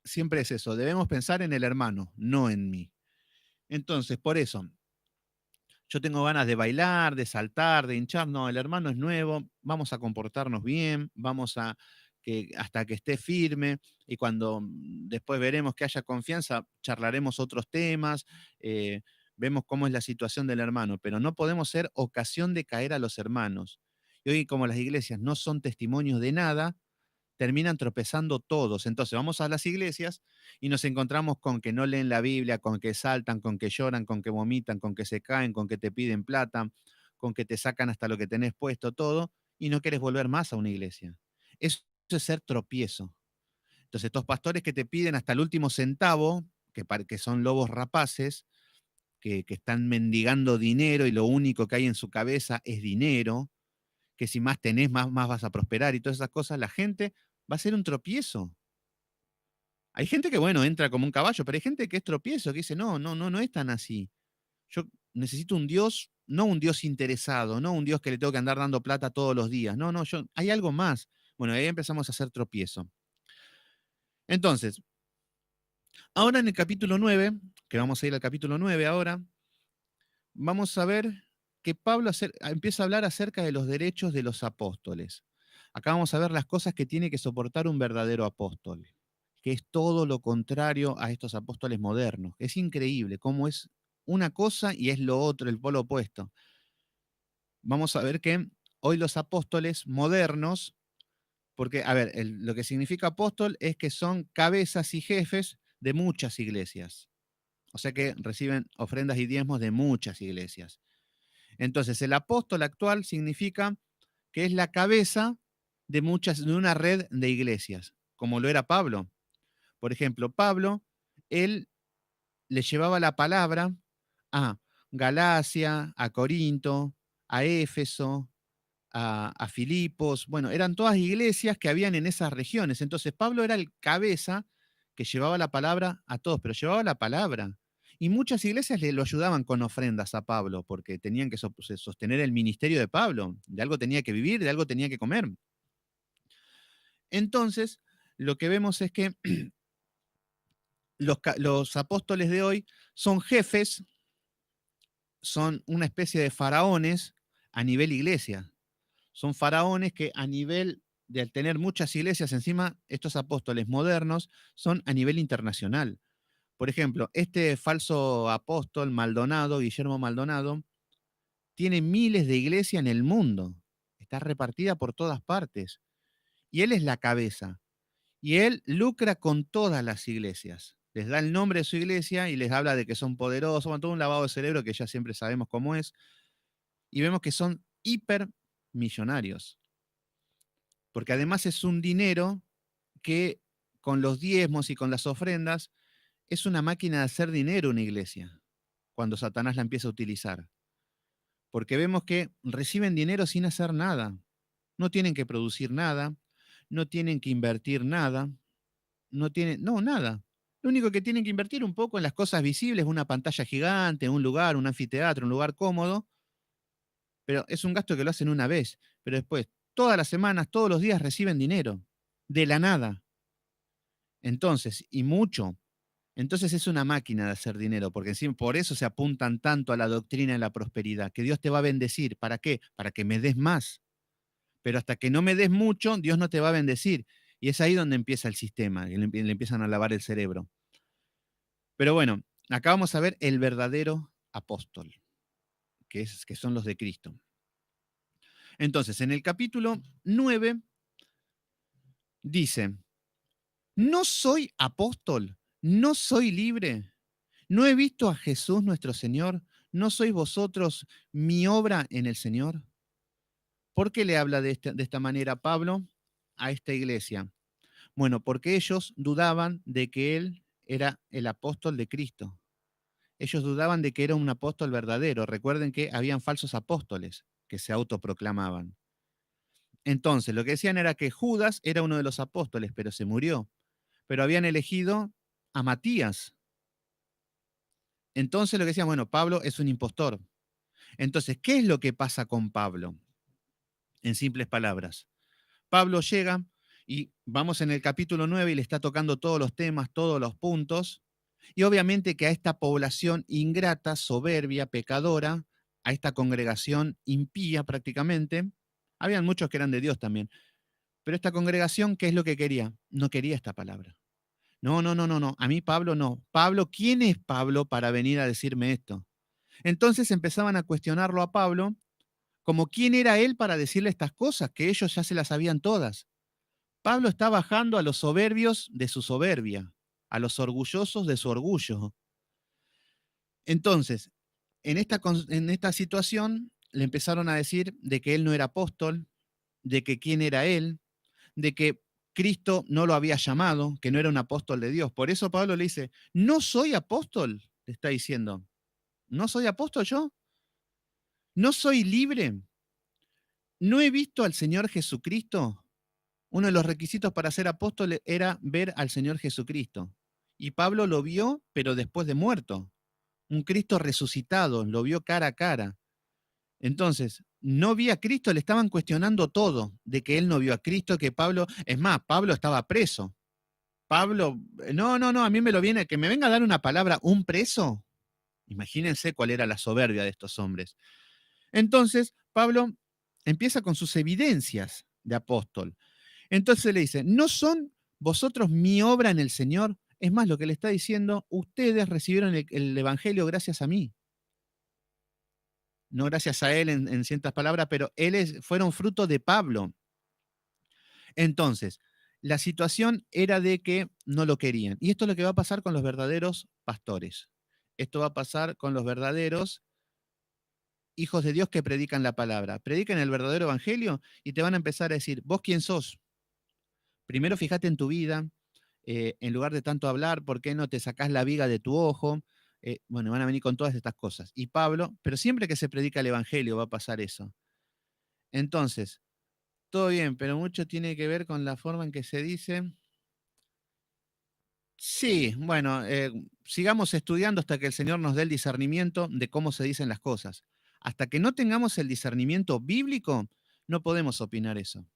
Siempre es eso, debemos pensar en el hermano, no en mí. Entonces, por eso, yo tengo ganas de bailar, de saltar, de hinchar. No, el hermano es nuevo, vamos a comportarnos bien, vamos a que hasta que esté firme y cuando después veremos que haya confianza, charlaremos otros temas, vemos cómo es la situación del hermano, pero no podemos ser ocasión de caer a los hermanos. Y hoy como las iglesias no son testimonios de nada, terminan tropezando todos. Entonces vamos a las iglesias y nos encontramos con que no leen la Biblia, con que saltan, con que lloran, con que vomitan, con que se caen, con que te piden plata, con que te sacan hasta lo que tenés puesto, todo, y no quieres volver más a una iglesia. Eso es ser tropiezo. Entonces estos pastores que te piden hasta el último centavo, que son lobos rapaces, que están mendigando dinero y lo único que hay en su cabeza es dinero, que si más tenés, más vas a prosperar y todas esas cosas, la gente va a ser un tropiezo. Hay gente que, bueno, entra como un caballo, pero hay gente que es tropiezo, que dice, no, no, no, no es tan así. Yo necesito un Dios, no un Dios interesado, no un Dios que le tengo que andar dando plata todos los días. No, no, hay algo más. Bueno, ahí empezamos a hacer tropiezo. Entonces, ahora en el capítulo 9, que vamos a ir al capítulo 9 ahora, vamos a ver que Pablo empieza a hablar acerca de los derechos de los apóstoles. Acá vamos a ver las cosas que tiene que soportar un verdadero apóstol, que es todo lo contrario a estos apóstoles modernos. Es increíble cómo es una cosa y es lo otro, el polo opuesto. Vamos a ver que hoy los apóstoles modernos, porque, a ver, lo que significa apóstol es que son cabezas y jefes de muchas iglesias. O sea que reciben ofrendas y diezmos de muchas iglesias. Entonces, el apóstol actual significa que es la cabeza de una red de iglesias, como lo era Pablo. Por ejemplo, Pablo, él le llevaba la palabra a Galacia, a Corinto, a Éfeso, a Filipos. Bueno, eran todas iglesias que habían en esas regiones. Entonces, Pablo era el cabeza que llevaba la palabra a todos, pero llevaba la palabra. Y muchas iglesias le lo ayudaban con ofrendas a Pablo, porque tenían que sostener el ministerio de Pablo. De algo tenía que vivir, de algo tenía que comer. Entonces, lo que vemos es que los apóstoles de hoy son jefes, son una especie de faraones a nivel iglesia. Son faraones que a nivel de tener muchas iglesias encima, estos apóstoles modernos son a nivel internacional. Por ejemplo, este falso apóstol Maldonado, Guillermo Maldonado, tiene miles de iglesias en el mundo. Está repartida por todas partes. Y él es la cabeza. Y él lucra con todas las iglesias. Les da el nombre de su iglesia y les habla de que son poderosos, bueno, todo un lavado de cerebro que ya siempre sabemos cómo es. Y vemos que son hipermillonarios. Porque además es un dinero que con los diezmos y con las ofrendas es una máquina de hacer dinero una iglesia, cuando Satanás la empieza a utilizar. Porque vemos que reciben dinero sin hacer nada. No tienen que producir nada, no tienen que invertir nada, no, nada. Lo único que tienen que invertir un poco en las cosas visibles, una pantalla gigante, un lugar, un anfiteatro, un lugar cómodo, pero es un gasto que lo hacen una vez, pero después, todas las semanas, todos los días reciben dinero, de la nada. Entonces, y mucho. Entonces es una máquina de hacer dinero, porque encima por eso se apuntan tanto a la doctrina de la prosperidad, que Dios te va a bendecir. ¿Para qué? Para que me des más. Pero hasta que no me des mucho, Dios no te va a bendecir. Y es ahí donde empieza el sistema, y le empiezan a lavar el cerebro. Pero bueno, acá vamos a ver el verdadero apóstol, que son los de Cristo. Entonces, en el capítulo 9 dice, no soy apóstol, no soy libre, no he visto a Jesús nuestro Señor, no sois vosotros mi obra en el Señor. ¿Por qué le habla de esta manera Pablo a esta iglesia? Bueno, porque ellos dudaban de que él era el apóstol de Cristo. Ellos dudaban de que era un apóstol verdadero. Recuerden que habían falsos apóstoles que se autoproclamaban. Entonces, lo que decían era que Judas era uno de los apóstoles, pero se murió. Pero habían elegido a Matías. Entonces lo que decían, bueno, Pablo es un impostor. Entonces, ¿qué es lo que pasa con Pablo? En simples palabras. Pablo llega y vamos en el capítulo 9 y le está tocando todos los temas, todos los puntos. Y obviamente que a esta población ingrata, soberbia, pecadora, a esta congregación impía prácticamente, habían muchos que eran de Dios también, pero esta congregación, ¿qué es lo que quería? No quería esta palabra. No, no, no, no, no, a mí Pablo no. Pablo, ¿quién es Pablo para venir a decirme esto? Entonces empezaban a cuestionarlo a Pablo como quién era él para decirle estas cosas, que ellos ya se las sabían todas. Pablo está bajando a los soberbios de su soberbia, a los orgullosos de su orgullo. Entonces, en esta situación le empezaron a decir de que él no era apóstol, de que quién era él, de que Cristo no lo había llamado, que no era un apóstol de Dios. Por eso Pablo le dice, no soy apóstol, le está diciendo. ¿No soy apóstol yo? ¿No soy libre? ¿No he visto al Señor Jesucristo? Uno de los requisitos para ser apóstol era ver al Señor Jesucristo. Y Pablo lo vio, pero después de muerto. Un Cristo resucitado, lo vio cara a cara. Entonces, no vi a Cristo, le estaban cuestionando todo, de que él no vio a Cristo, que Pablo, es más, Pablo estaba preso. Pablo, no, no, no, a mí me lo viene, que me venga a dar una palabra, un preso. Imagínense cuál era la soberbia de estos hombres. Entonces, Pablo empieza con sus evidencias de apóstol. Entonces le dice, ¿no son vosotros mi obra en el Señor? Es más, lo que le está diciendo, ustedes recibieron el Evangelio gracias a mí. No gracias a él en ciertas palabras, pero fueron fruto de Pablo. Entonces, la situación era de que no lo querían. Y esto es lo que va a pasar con los verdaderos pastores. Esto va a pasar con los verdaderos hijos de Dios que predican la palabra. Predican el verdadero evangelio y te van a empezar a decir, ¿vos quién sos? Primero fíjate en tu vida, en lugar de tanto hablar, ¿por qué no te sacás la viga de tu ojo? Bueno, van a venir con todas estas cosas. Y Pablo, pero siempre que se predica el evangelio va a pasar eso. Entonces, todo bien, pero mucho tiene que ver con la forma en que se dice. Sí, bueno, sigamos estudiando hasta que el Señor nos dé el discernimiento de cómo se dicen las cosas. Hasta que no tengamos el discernimiento bíblico, no podemos opinar eso.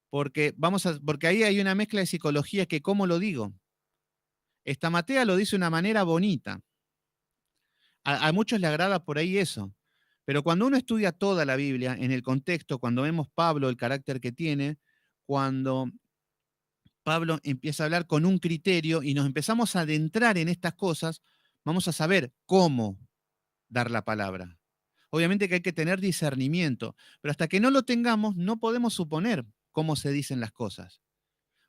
Porque ahí hay una mezcla de psicología que, ¿cómo lo digo? Esta Matea lo dice de una manera bonita. A muchos le agrada por ahí eso. Pero cuando uno estudia toda la Biblia, en el contexto, cuando vemos Pablo, el carácter que tiene, cuando Pablo empieza a hablar con un criterio y nos empezamos a adentrar en estas cosas, vamos a saber cómo dar la palabra. Obviamente que hay que tener discernimiento, pero hasta que no lo tengamos, no podemos suponer cómo se dicen las cosas.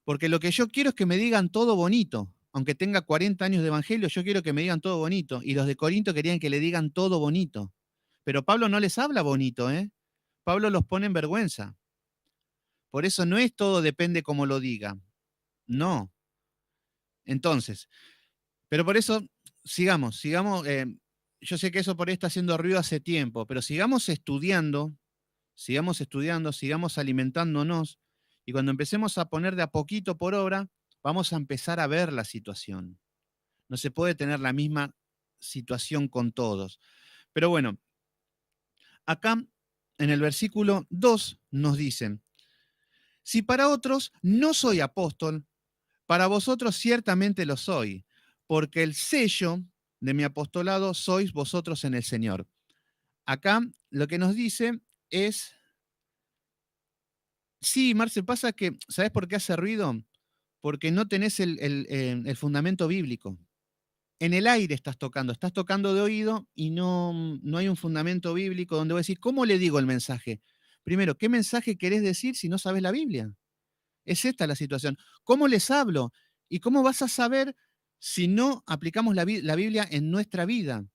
Porque lo que yo quiero es que me digan todo bonito. Aunque tenga 40 años de evangelio, yo quiero que me digan todo bonito. Y los de Corinto querían que le digan todo bonito. Pero Pablo no les habla bonito, ¿eh? Pablo los pone en vergüenza. Por eso no es todo depende cómo lo diga. No. Entonces, pero por eso, sigamos. Yo sé que eso por ahí está haciendo ruido hace tiempo, pero sigamos alimentándonos, y cuando empecemos a poner de a poquito por obra, vamos a empezar a ver la situación. No se puede tener la misma situación con todos. Pero bueno, acá en el versículo 2 nos dicen, si para otros no soy apóstol, para vosotros ciertamente lo soy, porque el sello de mi apostolado sois vosotros en el Señor. Acá lo que nos dice es, sí, Marce, pasa que, ¿sabes por qué hace ruido? Porque no tenés el fundamento bíblico. En el aire estás tocando de oído y no hay un fundamento bíblico donde vos decís, ¿cómo le digo el mensaje? Primero, ¿qué mensaje querés decir si no sabes la Biblia? Es esta la situación. ¿Cómo les hablo? ¿Y cómo vas a saber si no aplicamos la Biblia en nuestra vida?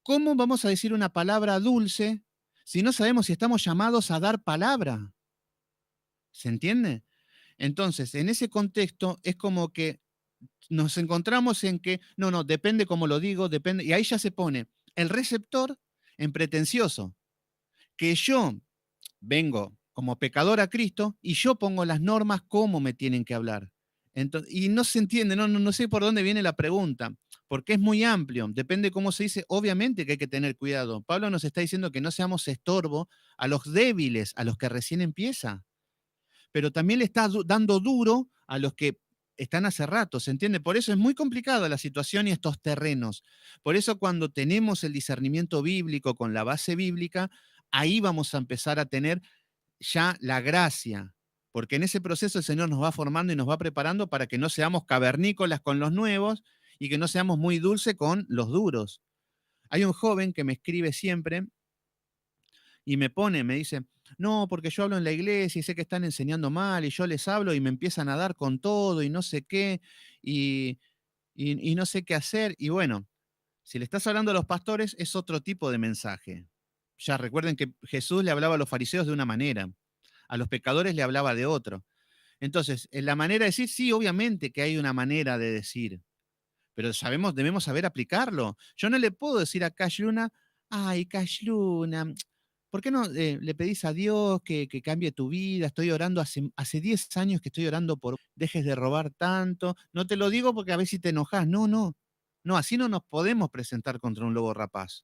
¿Cómo vamos a decir una palabra dulce si no sabemos si estamos llamados a dar palabra? ¿Se entiende? Entonces, en ese contexto es como que nos encontramos en que, no, depende cómo lo digo, depende, y ahí ya se pone el receptor en pretencioso, que yo vengo como pecador a Cristo y yo pongo las normas cómo me tienen que hablar. Entonces, y no se entiende, no sé por dónde viene la pregunta, porque es muy amplio, depende cómo se dice, obviamente que hay que tener cuidado. Pablo nos está diciendo que no seamos estorbo a los débiles, a los que recién empieza, pero también le está dando duro a los que están hace rato, ¿se entiende? Por eso es muy complicada la situación y estos terrenos. Por eso cuando tenemos el discernimiento bíblico con la base bíblica, ahí vamos a empezar a tener ya la gracia, porque en ese proceso el Señor nos va formando y nos va preparando para que no seamos cavernícolas con los nuevos y que no seamos muy dulces con los duros. Hay un joven que me escribe siempre y me dice, no, porque yo hablo en la iglesia y sé que están enseñando mal y yo les hablo y me empiezan a dar con todo y no sé qué y, y no sé qué hacer. Y bueno, si le estás hablando a los pastores es otro tipo de mensaje. Ya recuerden que Jesús le hablaba a los fariseos de una manera, a los pecadores le hablaba de otro. Entonces, en la manera de decir, sí, obviamente que hay una manera de decir, pero debemos saber aplicarlo. Yo no le puedo decir a Cash Luna, ay, Cash Luna, ¿por qué no le pedís a Dios que cambie tu vida? Estoy orando hace 10 años que estoy orando por dejes de robar tanto. No te lo digo porque a ver si te enojas. No, así no nos podemos presentar contra un lobo rapaz.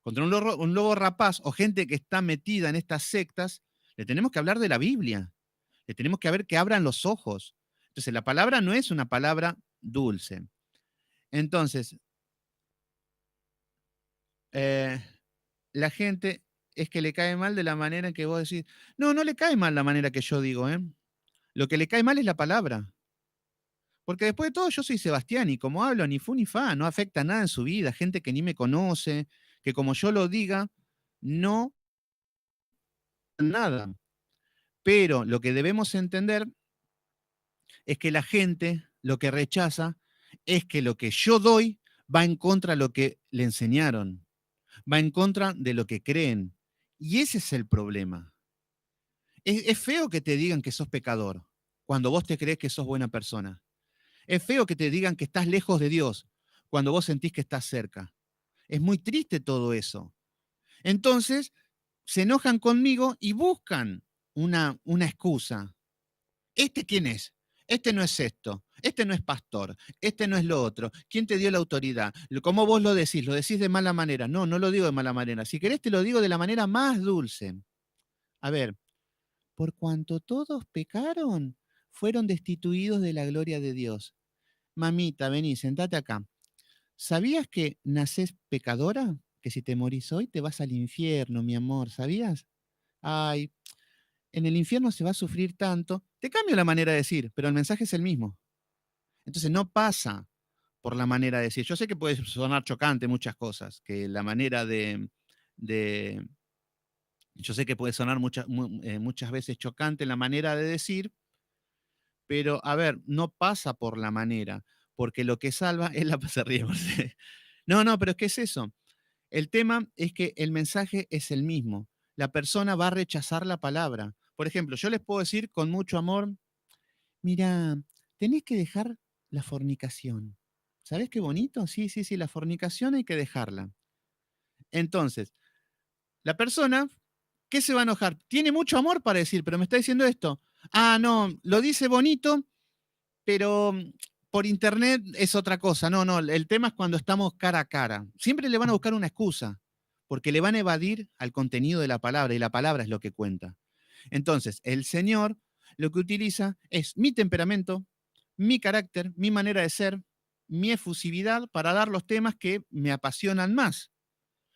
Contra un lobo rapaz o gente que está metida en estas sectas, le tenemos que hablar de la Biblia. Le tenemos que ver que abran los ojos. Entonces, la palabra no es una palabra dulce. Entonces, eh, la gente es que le cae mal de la manera en que vos decís, no le cae mal la manera que yo digo, ¿eh? Lo que le cae mal es la palabra. Porque después de todo, yo soy Sebastián y como hablo, ni fu ni fa, no afecta nada en su vida. Gente que ni me conoce, que como yo lo diga, no nada. Pero lo que debemos entender es que la gente lo que rechaza es que lo que yo doy va en contra de lo que le enseñaron, va en contra de lo que creen. Y ese es el problema. Es feo que te digan que sos pecador cuando vos te crees que sos buena persona. Es feo que te digan que estás lejos de Dios cuando vos sentís que estás cerca. Es muy triste todo eso. Entonces, se enojan conmigo y buscan una excusa. ¿Este quién es? Este no es esto, este no es pastor, este no es lo otro. ¿Quién te dio la autoridad? ¿Cómo vos lo decís? ¿Lo decís de mala manera? No lo digo de mala manera. Si querés te lo digo de la manera más dulce. A ver, por cuanto todos pecaron, fueron destituidos de la gloria de Dios. Mamita, vení, sentate acá. ¿Sabías que nacés pecadora? Que si te morís hoy te vas al infierno, mi amor, ¿sabías? Ay, en el infierno se va a sufrir tanto. Te cambio la manera de decir, pero el mensaje es el mismo. Entonces no pasa por la manera de decir. Yo sé que puede sonar chocante muchas cosas, que la manera de yo sé que puede sonar muchas veces chocante la manera de decir, pero a ver, no pasa por la manera, porque lo que salva es la se ríe, Marce. No, pero es que es eso. El tema es que el mensaje es el mismo. La persona va a rechazar la palabra. Por ejemplo, yo les puedo decir con mucho amor, mira, tenés que dejar la fornicación. ¿Sabés qué bonito? Sí, la fornicación hay que dejarla. Entonces, la persona, ¿qué se va a enojar? Tiene mucho amor para decir, pero me está diciendo esto. Ah, no, lo dice bonito, pero por internet es otra cosa. No, el tema es cuando estamos cara a cara. Siempre le van a buscar una excusa, porque le van a evadir al contenido de la palabra y la palabra es lo que cuenta. Entonces, el Señor lo que utiliza es mi temperamento, mi carácter, mi manera de ser, mi efusividad para dar los temas que me apasionan más.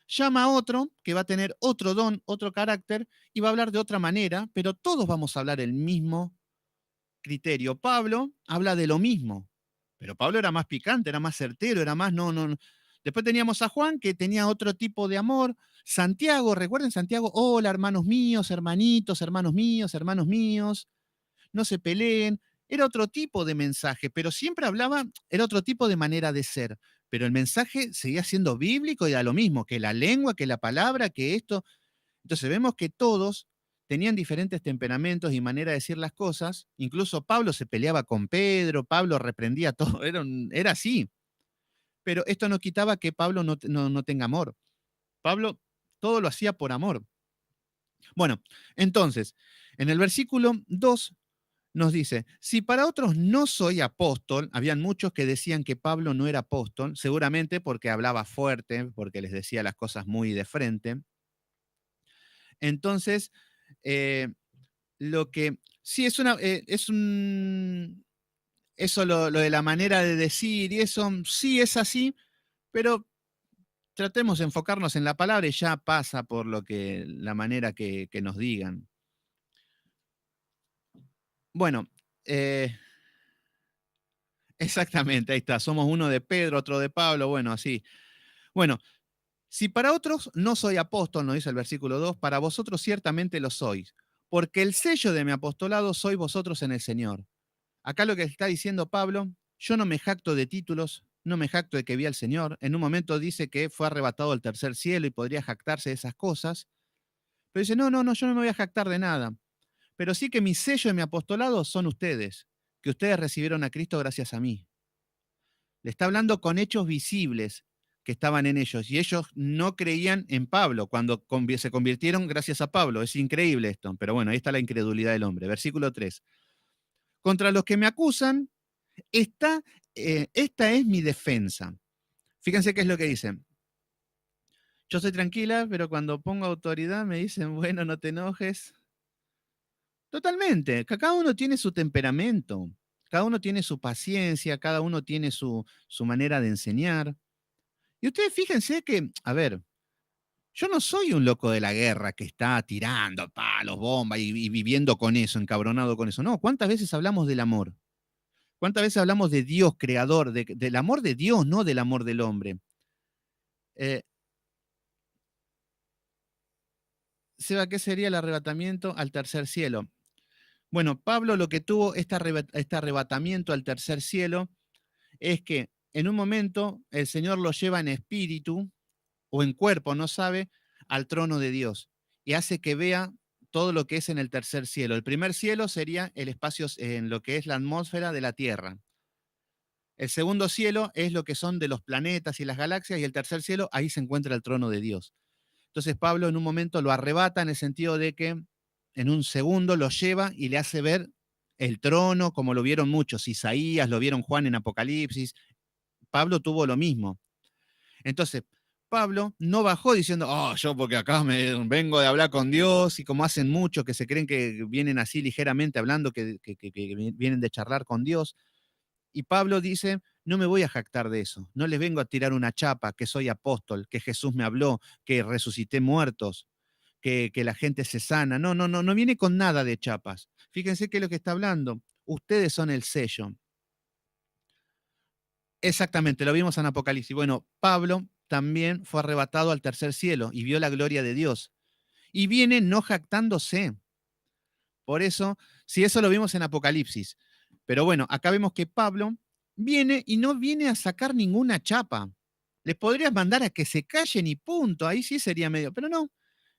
Llama a otro que va a tener otro don, otro carácter y va a hablar de otra manera, pero todos vamos a hablar el mismo criterio. Pablo habla de lo mismo, pero Pablo era más picante, era más certero, era más, no, no, no. Después teníamos a Juan que tenía otro tipo de amor. Santiago, recuerden Santiago, hola hermanos míos, hermanitos, hermanos míos, no se peleen. Era otro tipo de mensaje, pero siempre hablaba, era otro tipo de manera de ser. Pero el mensaje seguía siendo bíblico y era lo mismo, que la lengua, que la palabra, que esto. Entonces vemos que todos tenían diferentes temperamentos y manera de decir las cosas. Incluso Pablo se peleaba con Pedro, Pablo reprendía todo, era así. Pero esto no quitaba que Pablo no tenga amor. Pablo todo lo hacía por amor. Bueno, entonces, en el versículo 2 nos dice, si para otros no soy apóstol, habían muchos que decían que Pablo no era apóstol, seguramente porque hablaba fuerte, porque les decía las cosas muy de frente. Entonces, eh, lo que sí es es un, eso lo de la manera de decir y eso sí es así, pero tratemos de enfocarnos en la palabra y ya pasa por lo que la manera que nos digan. Bueno, exactamente, ahí está. Somos uno de Pedro, otro de Pablo, bueno, así. Bueno, si para otros no soy apóstol, nos dice el versículo 2, para vosotros ciertamente lo sois, porque el sello de mi apostolado sois vosotros en el Señor. Acá lo que está diciendo Pablo, yo no me jacto de títulos, no me jacto de que vi al Señor. En un momento dice que fue arrebatado al tercer cielo y podría jactarse de esas cosas. Pero dice, no, no, no, yo no me voy a jactar de nada. Pero sí que mi sello y mi apostolado son ustedes, que ustedes recibieron a Cristo gracias a mí. Le está hablando con hechos visibles que estaban en ellos y ellos no creían en Pablo cuando se convirtieron gracias a Pablo. Es increíble esto, pero bueno, ahí está la incredulidad del hombre. Versículo 3. Contra los que me acusan, esta, esta es mi defensa. Fíjense qué es lo que dicen. Yo soy tranquila, pero cuando pongo autoridad me dicen, bueno, no te enojes. Totalmente, cada uno tiene su temperamento, cada uno tiene su paciencia, cada uno tiene su manera de enseñar. Y ustedes fíjense que, a ver, yo no soy un loco de la guerra que está tirando palos, bombas y viviendo con eso, encabronado con eso. No, ¿cuántas veces hablamos del amor? ¿Cuántas veces hablamos de Dios creador, del amor de Dios, no del amor del hombre? Eh, Seba, ¿qué sería el arrebatamiento al tercer cielo? Bueno, Pablo lo que tuvo este arrebatamiento al tercer cielo es que en un momento el Señor lo lleva en espíritu o en cuerpo, no sabe, al trono de Dios y hace que vea todo lo que es en el tercer cielo. El primer cielo sería el espacio en lo que es la atmósfera de la Tierra. El segundo cielo es lo que son de los planetas y las galaxias y el tercer cielo, ahí se encuentra el trono de Dios. Entonces Pablo en un momento lo arrebata en el sentido de que en un segundo lo lleva y le hace ver el trono, como lo vieron muchos, Isaías, lo vieron Juan en Apocalipsis. Pablo tuvo lo mismo. Entonces, Pablo no bajó diciendo, oh, yo porque acá me vengo de hablar con Dios, y como hacen muchos que se creen que vienen así ligeramente hablando, que vienen de charlar con Dios. Y Pablo dice, no me voy a jactar de eso, no les vengo a tirar una chapa, que soy apóstol, que Jesús me habló, que resucité muertos, que la gente se sana. No, no, no, no viene con nada de chapas. Fíjense qué es lo que está hablando. Ustedes son el sello. Exactamente, lo vimos en Apocalipsis. Bueno, Pablo también fue arrebatado al tercer cielo y vio la gloria de Dios. Y viene no jactándose. Por eso, si eso lo vimos en Apocalipsis. Pero bueno, acá vemos que Pablo viene y no viene a sacar ninguna chapa. Les podrías mandar a que se callen y punto. Ahí sí sería medio. Pero no,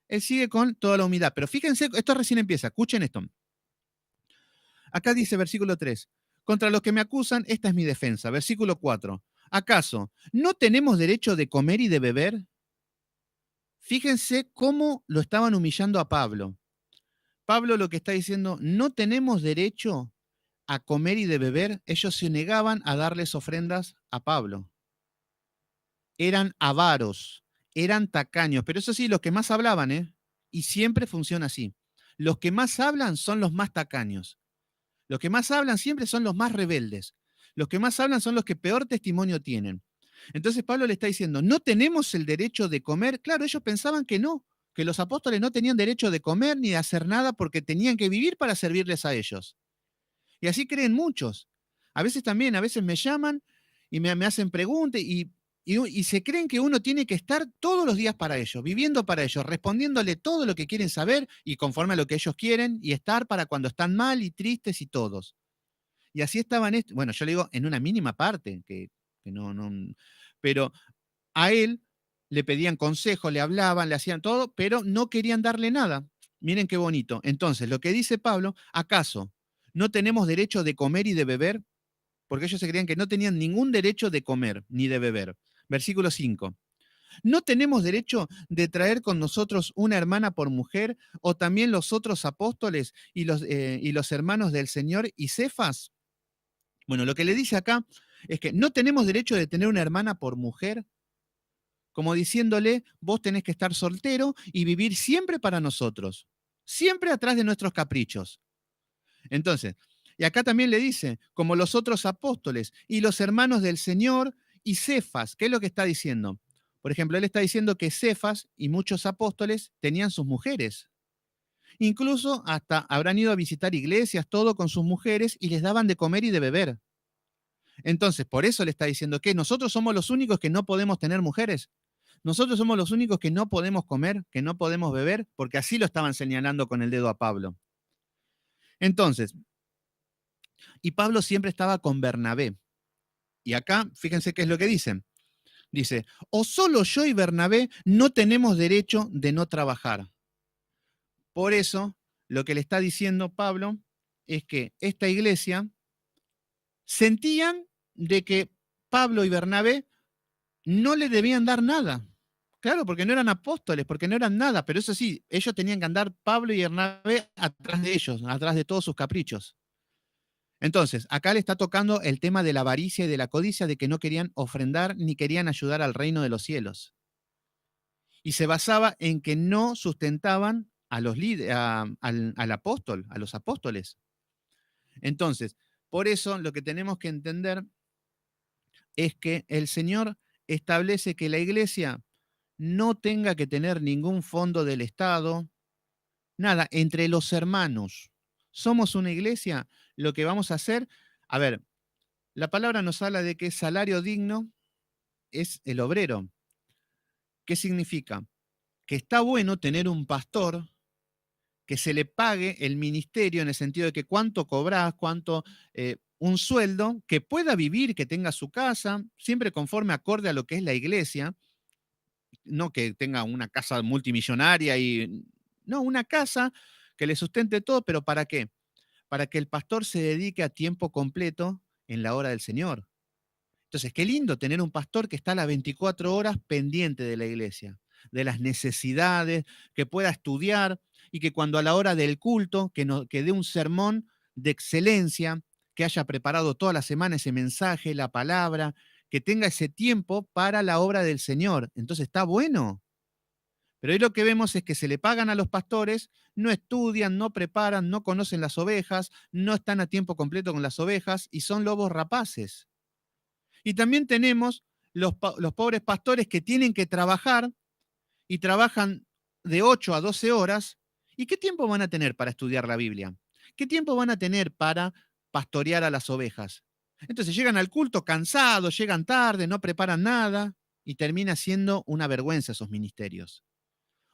él sigue con toda la humildad. Pero fíjense, esto recién empieza. Escuchen esto. Acá dice versículo 3, contra los que me acusan, esta es mi defensa. Versículo 4, ¿acaso no tenemos derecho de comer y de beber? Fíjense cómo lo estaban humillando a Pablo. Pablo lo que está diciendo, no tenemos derecho a comer y de beber. Ellos se negaban a darles ofrendas a Pablo. Eran avaros, eran tacaños, pero eso sí, los que más hablaban, ¿eh? Y siempre funciona así. Los que más hablan son los más tacaños. Los que más hablan siempre son los más rebeldes. Los que más hablan son los que peor testimonio tienen. Entonces Pablo le está diciendo, ¿no tenemos el derecho de comer? Claro, ellos pensaban que no, que los apóstoles no tenían derecho de comer ni de hacer nada porque tenían que vivir para servirles a ellos. Y así creen muchos. A veces también, a veces me llaman y me hacen preguntas y se creen que uno tiene que estar todos los días para ellos, viviendo para ellos, respondiéndole todo lo que quieren saber y conforme a lo que ellos quieren y estar para cuando están mal y tristes y todos. Y así estaban, bueno, yo le digo en una mínima parte, que no, pero a él le pedían consejo, le hablaban, le hacían todo, pero no querían darle nada. Miren qué bonito. Entonces, lo que dice Pablo, ¿acaso no tenemos derecho de comer y de beber? Porque ellos se creían que no tenían ningún derecho de comer ni de beber. Versículo 5. ¿No tenemos derecho de traer con nosotros una hermana por mujer o también los otros apóstoles y los hermanos del Señor y Cefas? Bueno, lo que le dice acá es que no tenemos derecho de tener una hermana por mujer, como diciéndole, vos tenés que estar soltero y vivir siempre para nosotros, siempre atrás de nuestros caprichos. Entonces, y acá también le dice, como los otros apóstoles y los hermanos del Señor y Cefas, ¿qué es lo que está diciendo? Por ejemplo, él está diciendo que Cefas y muchos apóstoles tenían sus mujeres. Incluso hasta habrán ido a visitar iglesias, todo con sus mujeres y les daban de comer y de beber. Entonces, por eso le está diciendo que nosotros somos los únicos que no podemos tener mujeres. Nosotros somos los únicos que no podemos comer, que no podemos beber, porque así lo estaban señalando con el dedo a Pablo. Entonces, y Pablo siempre estaba con Bernabé. Y acá, fíjense qué es lo que dicen. Dice, o solo yo y Bernabé no tenemos derecho de no trabajar. Por eso, lo que le está diciendo Pablo es que esta iglesia sentían de que Pablo y Bernabé no le debían dar nada. Claro, porque no eran apóstoles, porque no eran nada, pero eso sí, ellos tenían que andar Pablo y Bernabé atrás de ellos, atrás de todos sus caprichos. Entonces, acá le está tocando el tema de la avaricia y de la codicia, de que no querían ofrendar ni querían ayudar al reino de los cielos. Y se basaba en que no sustentaban a los al apóstol, a los apóstoles. Entonces, por eso lo que tenemos que entender es que el Señor establece que la iglesia no tenga que tener ningún fondo del Estado, nada, entre los hermanos. Somos una iglesia, lo que vamos a hacer, a ver, la palabra nos habla de que salario digno es el obrero. ¿Qué significa? Que está bueno tener un pastor que se le pague el ministerio en el sentido de que cuánto cobrás, un sueldo, que pueda vivir, que tenga su casa, siempre conforme acorde a lo que es la iglesia, no que tenga una casa multimillonaria y no, una casa que le sustente todo, pero ¿para qué? Para que el pastor se dedique a tiempo completo en la hora del Señor. Entonces, qué lindo tener un pastor que está a las 24 horas pendiente de la iglesia, de las necesidades, que pueda estudiar y que cuando a la hora del culto, que dé un sermón de excelencia, que haya preparado toda la semana ese mensaje, la palabra, que tenga ese tiempo para la obra del Señor. Entonces, está bueno. Pero hoy lo que vemos es que se le pagan a los pastores, no estudian, no preparan, no conocen las ovejas, no están a tiempo completo con las ovejas y son lobos rapaces. Y también tenemos los pobres pastores que tienen que trabajar y trabajan de 8 a 12 horas. ¿Y qué tiempo van a tener para estudiar la Biblia? ¿Qué tiempo van a tener para pastorear a las ovejas? Entonces llegan al culto cansados, llegan tarde, no preparan nada y termina siendo una vergüenza esos ministerios.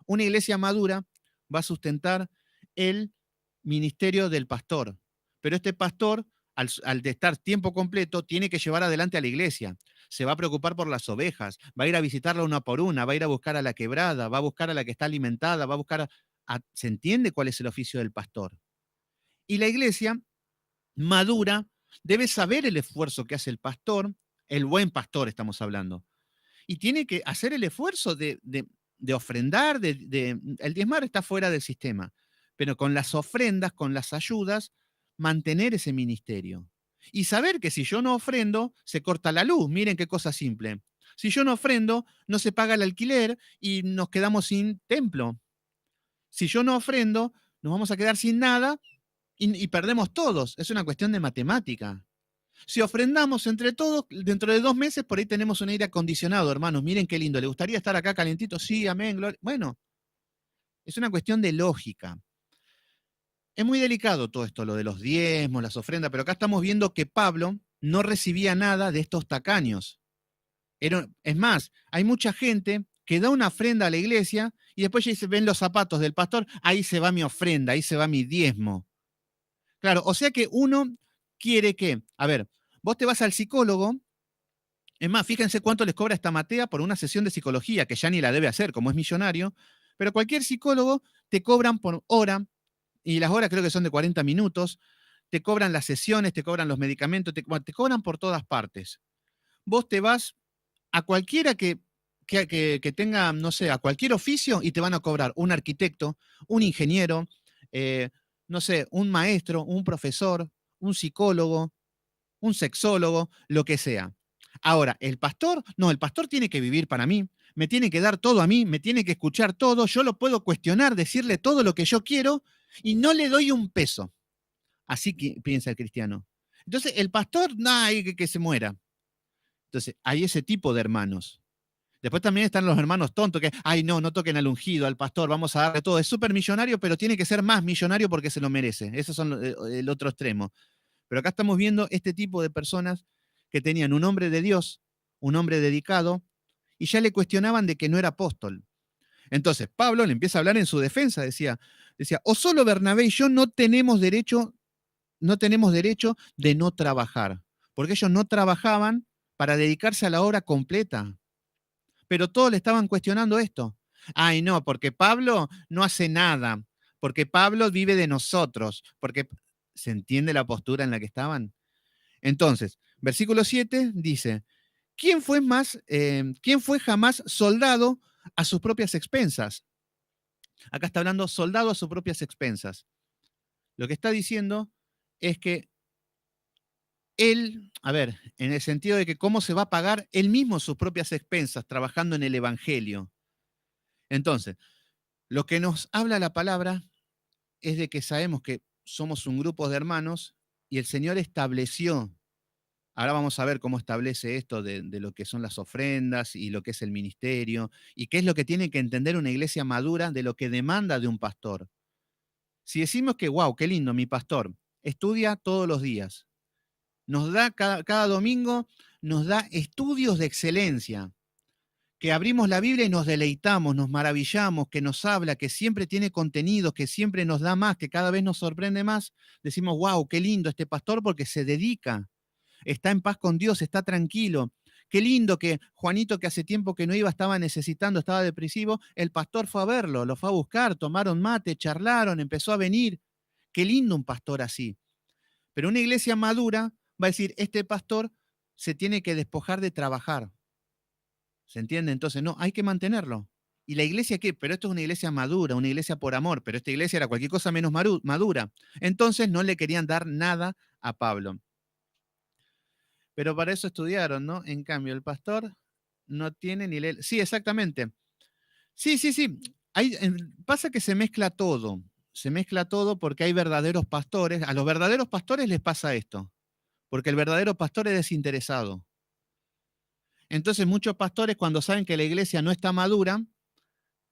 Una iglesia madura va a sustentar el ministerio del pastor, pero este pastor, al de estar tiempo completo, tiene que llevar adelante a la iglesia. Se va a preocupar por las ovejas, va a ir a visitarla una por una, va a ir a buscar a la quebrada, va a buscar a la que está alimentada, va a buscar ¿se entiende cuál es el oficio del pastor? Y la iglesia madura debe saber el esfuerzo que hace el pastor, el buen pastor estamos hablando, y tiene que hacer el esfuerzo de ofrendar, el diezmar está fuera del sistema, pero con las ofrendas, con las ayudas, mantener ese ministerio. Y saber que si yo no ofrendo, se corta la luz. Miren qué cosa simple. Si yo no ofrendo, no se paga el alquiler y nos quedamos sin templo. Si yo no ofrendo, nos vamos a quedar sin nada y perdemos todos. Es una cuestión de matemática. Si ofrendamos entre todos, dentro de 2 meses por ahí tenemos un aire acondicionado, hermanos. Miren qué lindo. ¿Le gustaría estar acá calentito? Sí, amén, gloria. Bueno, es una cuestión de lógica. Es muy delicado todo esto, lo de los diezmos, las ofrendas, pero acá estamos viendo que Pablo no recibía nada de estos tacaños. Es más, hay mucha gente que da una ofrenda a la iglesia y después ya dice, ven los zapatos del pastor, ahí se va mi ofrenda, ahí se va mi diezmo. Claro, o sea que uno quiere que, a ver, vos te vas al psicólogo, es más, fíjense cuánto les cobra esta Matea por una sesión de psicología, que ya ni la debe hacer, como es millonario, pero cualquier psicólogo te cobran por hora, y las horas creo que son de 40 minutos, te cobran las sesiones, te cobran los medicamentos, te cobran por todas partes. Vos te vas a cualquiera que tenga, no sé, a cualquier oficio y te van a cobrar un arquitecto, un ingeniero, eh, no sé, un maestro, un profesor, un psicólogo, un sexólogo, lo que sea. Ahora, el pastor, no, el pastor tiene que vivir para mí, me tiene que dar todo a mí, me tiene que escuchar todo, yo lo puedo cuestionar, decirle todo lo que yo quiero y no le doy un peso. Así que piensa el cristiano. Entonces, el pastor, no, que se muera. Entonces, hay ese tipo de hermanos. Después también están los hermanos tontos que, ay, no, no toquen al ungido, al pastor, vamos a darle todo. Es súper millonario, pero tiene que ser más millonario porque se lo merece. Esos son el otro extremo. Pero acá estamos viendo este tipo de personas que tenían un hombre de Dios, un hombre dedicado, y ya le cuestionaban de que no era apóstol. Entonces, Pablo le empieza a hablar en su defensa, decía, o solo Bernabé y yo no tenemos derecho de no trabajar, porque ellos no trabajaban para dedicarse a la obra completa. Pero todos le estaban cuestionando esto. Ay, no, porque Pablo no hace nada, porque Pablo vive de nosotros, porque ¿se entiende la postura en la que estaban? Entonces, versículo 7 dice, ¿quién fue jamás soldado a sus propias expensas? Acá está hablando soldado a sus propias expensas. Lo que está diciendo es que él, a ver, en el sentido de que cómo se va a pagar él mismo sus propias expensas trabajando en el Evangelio. Entonces, lo que nos habla la palabra es de que sabemos que somos un grupo de hermanos y el Señor estableció. Ahora vamos a ver cómo establece esto de lo que son las ofrendas y lo que es el ministerio y qué es lo que tiene que entender una iglesia madura de lo que demanda de un pastor. Si decimos que, wow, qué lindo, mi pastor estudia todos los días, nos da cada domingo, nos da estudios de excelencia, que abrimos la Biblia y nos deleitamos, nos maravillamos, que nos habla, que siempre tiene contenidos, que siempre nos da más, que cada vez nos sorprende más, decimos, wow, qué lindo este pastor porque se dedica, está en paz con Dios, está tranquilo. Qué lindo que Juanito, que hace tiempo que no iba, estaba necesitando, estaba depresivo, el pastor fue a verlo, lo fue a buscar, tomaron mate, charlaron, empezó a venir. Qué lindo un pastor así. Pero una iglesia madura va a decir, este pastor se tiene que despojar de trabajar. ¿Se entiende? Entonces, no, hay que mantenerlo. ¿Y la iglesia qué? Pero esto es una iglesia madura, una iglesia por amor, pero esta iglesia era cualquier cosa menos madura. Entonces no le querían dar nada a Pablo. Pero para eso estudiaron, ¿no? En cambio, el pastor no tiene ni lee. Sí, exactamente. Sí, sí, sí. Pasa que se mezcla todo. Se mezcla todo porque hay verdaderos pastores. A los verdaderos pastores les pasa esto, porque el verdadero pastor es desinteresado. Entonces muchos pastores cuando saben que la iglesia no está madura,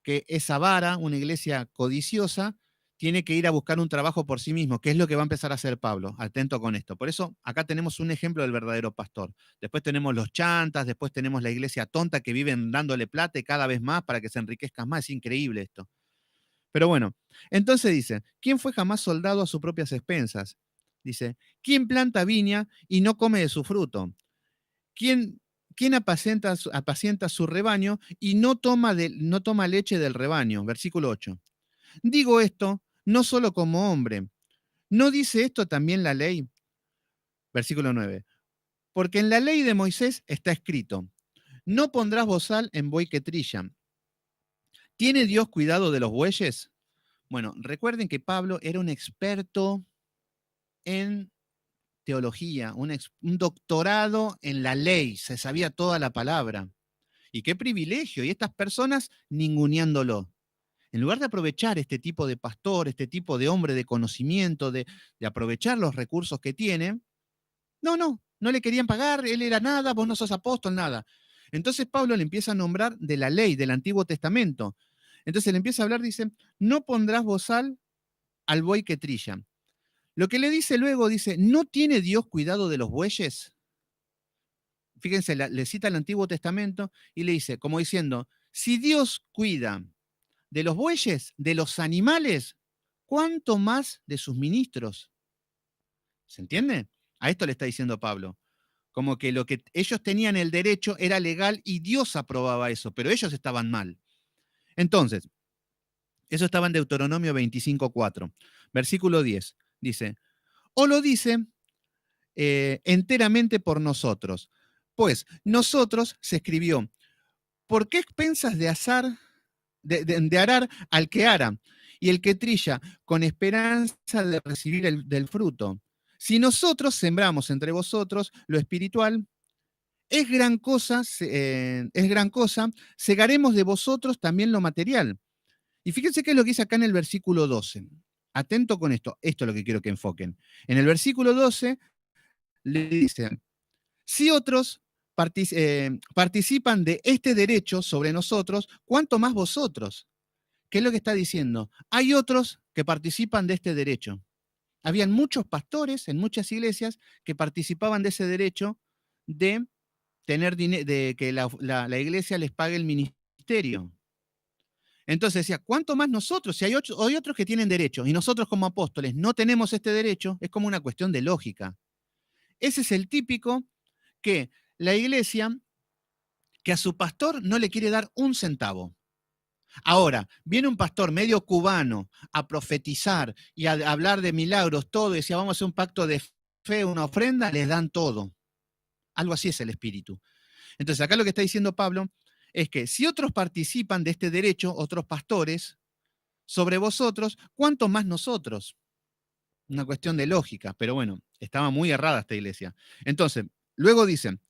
que es avara, una iglesia codiciosa, tiene que ir a buscar un trabajo por sí mismo, que es lo que va a empezar a hacer Pablo. Atento con esto. Por eso acá tenemos un ejemplo del verdadero pastor. Después tenemos los chantas, después tenemos la iglesia tonta que viven dándole plata y cada vez más para que se enriquezcan más. Es increíble esto. Pero bueno, entonces dice, ¿quién fue jamás soldado a sus propias expensas? Dice, ¿quién planta viña y no come de su fruto? ¿Quién, quién apacienta su rebaño y no toma leche del rebaño? Versículo 8. Digo esto no solo como hombre. ¿No dice esto también la ley? Versículo 9. Porque en la ley de Moisés está escrito, no pondrás bozal en buey que trilla. ¿Tiene Dios cuidado de los bueyes? Bueno, recuerden que Pablo era un experto en teología, un doctorado en la ley, se sabía toda la palabra. Y qué privilegio, y estas personas ninguneándolo. En lugar de aprovechar este tipo de pastor, este tipo de hombre de conocimiento, de aprovechar los recursos que tiene, no, no, No le querían pagar, él era nada, vos no sos apóstol, nada. Entonces Pablo le empieza a nombrar de la ley, del Antiguo Testamento. Entonces le empieza a hablar, dice, no pondrás bozal al buey que trilla. Lo que le dice luego, dice, ¿no tiene Dios cuidado de los bueyes? Fíjense, le cita el Antiguo Testamento y le dice, como diciendo, si Dios cuida de los bueyes, de los animales, ¿cuánto más de sus ministros? ¿Se entiende? A esto le está diciendo Pablo. Como que lo que ellos tenían el derecho era legal y Dios aprobaba eso, pero ellos estaban mal. Entonces, eso estaba en Deuteronomio 25:4. Versículo 10. Dice, o lo dice enteramente por nosotros. Pues nosotros, se escribió, ¿por qué expensas de arar al que ara y el que trilla con esperanza de recibir del fruto? Si nosotros sembramos entre vosotros lo espiritual, es gran cosa, segaremos de vosotros también lo material. Y fíjense qué es lo que dice acá en el versículo 12. Atento con esto es lo que quiero que enfoquen. En el versículo 12 le dice, si otros participan de este derecho sobre nosotros, ¿cuánto más vosotros? ¿Qué es lo que está diciendo? Hay otros que participan de este derecho. Habían muchos pastores en muchas iglesias que participaban de ese derecho de tener dinero, de que la iglesia les pague el ministerio. Entonces decía, ¿cuánto más nosotros? Si hay otros que tienen derecho y nosotros como apóstoles no tenemos este derecho, es como una cuestión de lógica. Ese es el típico que la iglesia, que a su pastor no le quiere dar un centavo. Ahora, viene un pastor medio cubano a profetizar y a hablar de milagros, todo, y decía, vamos a hacer un pacto de fe, una ofrenda, les dan todo. Algo así es el espíritu. Entonces, acá lo que está diciendo Pablo es que si otros participan de este derecho, otros pastores, sobre vosotros, ¿cuánto más nosotros? Una cuestión de lógica, pero bueno, estaba muy errada esta iglesia. Entonces, luego dicen,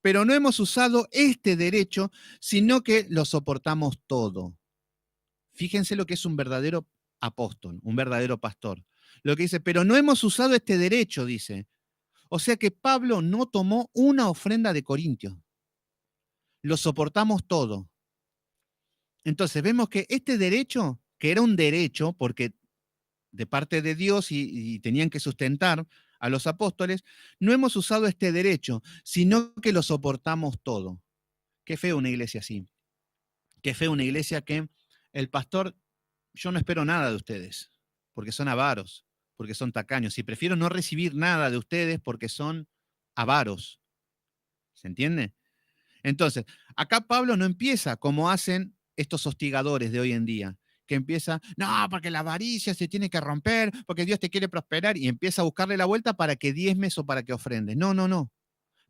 pero no hemos usado este derecho, sino que lo soportamos todo. Fíjense lo que es un verdadero apóstol, un verdadero pastor. Lo que dice, pero no hemos usado este derecho, dice. O sea que Pablo no tomó una ofrenda de Corintios. Lo soportamos todo. Entonces vemos que este derecho, que era un derecho, porque de parte de Dios y tenían que sustentar a los apóstoles, no hemos usado este derecho, sino que lo soportamos todo. Qué feo una iglesia así. Qué feo una iglesia que el pastor, yo no espero nada de ustedes, porque son avaros, porque son tacaños, y prefiero no recibir nada de ustedes porque son avaros. ¿Se entiende? Entonces, acá Pablo no empieza como hacen estos hostigadores de hoy en día, que empieza, no, porque la avaricia se tiene que romper, porque Dios te quiere prosperar, y empieza a buscarle la vuelta para que diezmes o para que ofrendes. No, no, no.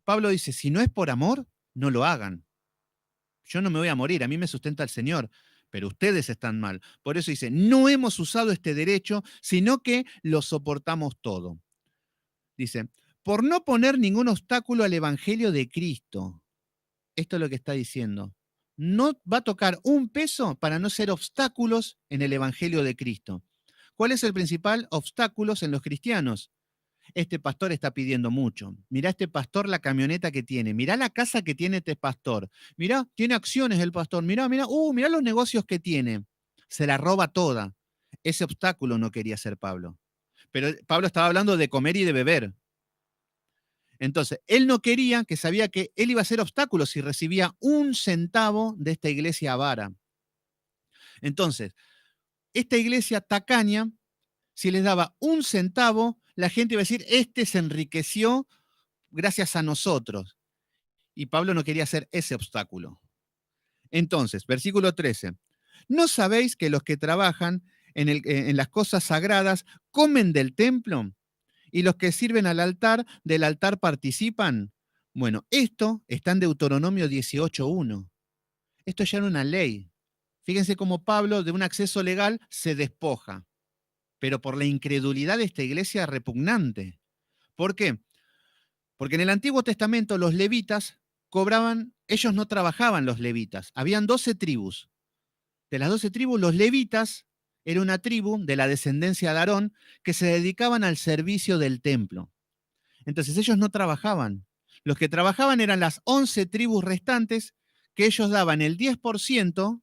Pablo dice, si no es por amor, no lo hagan. Yo no me voy a morir, a mí me sustenta el Señor, pero ustedes están mal. Por eso dice, no hemos usado este derecho, sino que lo soportamos todo. Dice, por no poner ningún obstáculo al Evangelio de Cristo. Esto es lo que está diciendo. No va a tocar un peso para no ser obstáculos en el Evangelio de Cristo. ¿Cuál es el principal obstáculo en los cristianos? Este pastor está pidiendo mucho. Mirá este pastor la camioneta que tiene. Mirá la casa que tiene este pastor. Mirá, tiene acciones el pastor. Mirá los negocios que tiene. Se la roba toda. Ese obstáculo no quería ser Pablo. Pero Pablo estaba hablando de comer y de beber. Entonces, él no quería, que sabía que él iba a ser obstáculo si recibía un centavo de esta iglesia avara. Entonces, esta iglesia tacaña, si les daba un centavo, la gente iba a decir, este se enriqueció gracias a nosotros. Y Pablo no quería ser ese obstáculo. Entonces, versículo 13. ¿No sabéis que los que trabajan en las cosas sagradas comen del templo? ¿Y los que sirven al altar, del altar participan? Bueno, esto está en Deuteronomio 18:1. Esto ya era una ley. Fíjense cómo Pablo de un acceso legal se despoja, pero por la incredulidad de esta iglesia repugnante. ¿Por qué? Porque en el Antiguo Testamento los levitas cobraban, ellos no trabajaban los levitas, habían 12 tribus. De las 12 tribus, los levitas era una tribu de la descendencia de Aarón que se dedicaban al servicio del templo. Entonces ellos no trabajaban. Los que trabajaban eran las 11 tribus restantes, que ellos daban el 10%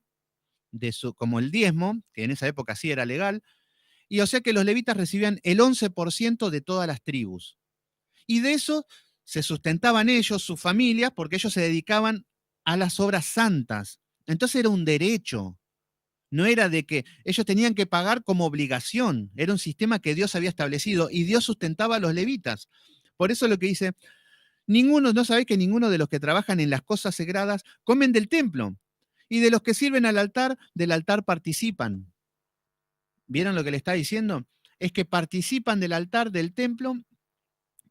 de su, como el diezmo, que en esa época sí era legal, y o sea que los levitas recibían el 11% de todas las tribus. Y de eso se sustentaban ellos, sus familias, porque ellos se dedicaban a las obras santas. Entonces era un derecho. No era de que ellos tenían que pagar como obligación. Era un sistema que Dios había establecido y Dios sustentaba a los levitas. Por eso lo que dice, ninguno, no sabéis que ninguno de los que trabajan en las cosas sagradas comen del templo. Y de los que sirven al altar, del altar participan. ¿Vieron lo que le está diciendo? Es que participan del altar del templo.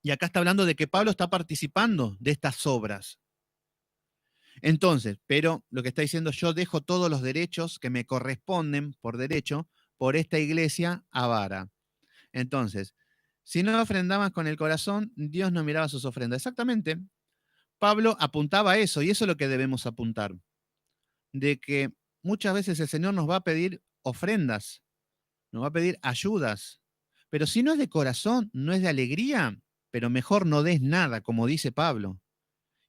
Y acá está hablando de que Pablo está participando de estas obras. Entonces, pero lo que está diciendo, yo dejo todos los derechos que me corresponden por derecho por esta iglesia avara. Entonces, si no ofrendaban con el corazón, Dios no miraba sus ofrendas. Exactamente. Pablo apuntaba a eso y eso es lo que debemos apuntar. De que muchas veces el Señor nos va a pedir ofrendas, nos va a pedir ayudas. Pero si no es de corazón, no es de alegría, pero mejor no des nada, como dice Pablo.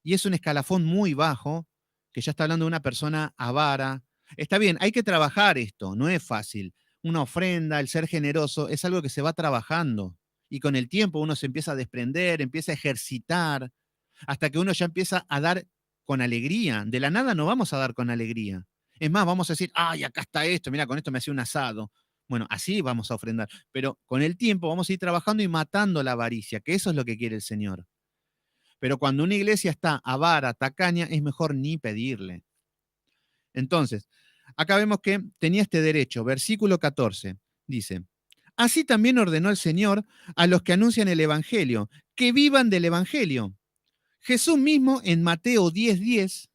Y es un escalafón muy bajo, que ya está hablando de una persona avara. Está bien, hay que trabajar esto, no es fácil. Una ofrenda, el ser generoso, es algo que se va trabajando. Y con el tiempo uno se empieza a desprender, empieza a ejercitar, hasta que uno ya empieza a dar con alegría. De la nada no vamos a dar con alegría. Es más, vamos a decir, ay, acá está esto, mira, con esto me hacía un asado. Bueno, así vamos a ofrendar. Pero con el tiempo vamos a ir trabajando y matando la avaricia, que eso es lo que quiere el Señor. Pero cuando una iglesia está avara, tacaña, es mejor ni pedirle. Entonces, acá vemos que tenía este derecho. Versículo 14 dice, así también ordenó el Señor a los que anuncian el Evangelio, que vivan del Evangelio. Jesús mismo en Mateo 10:10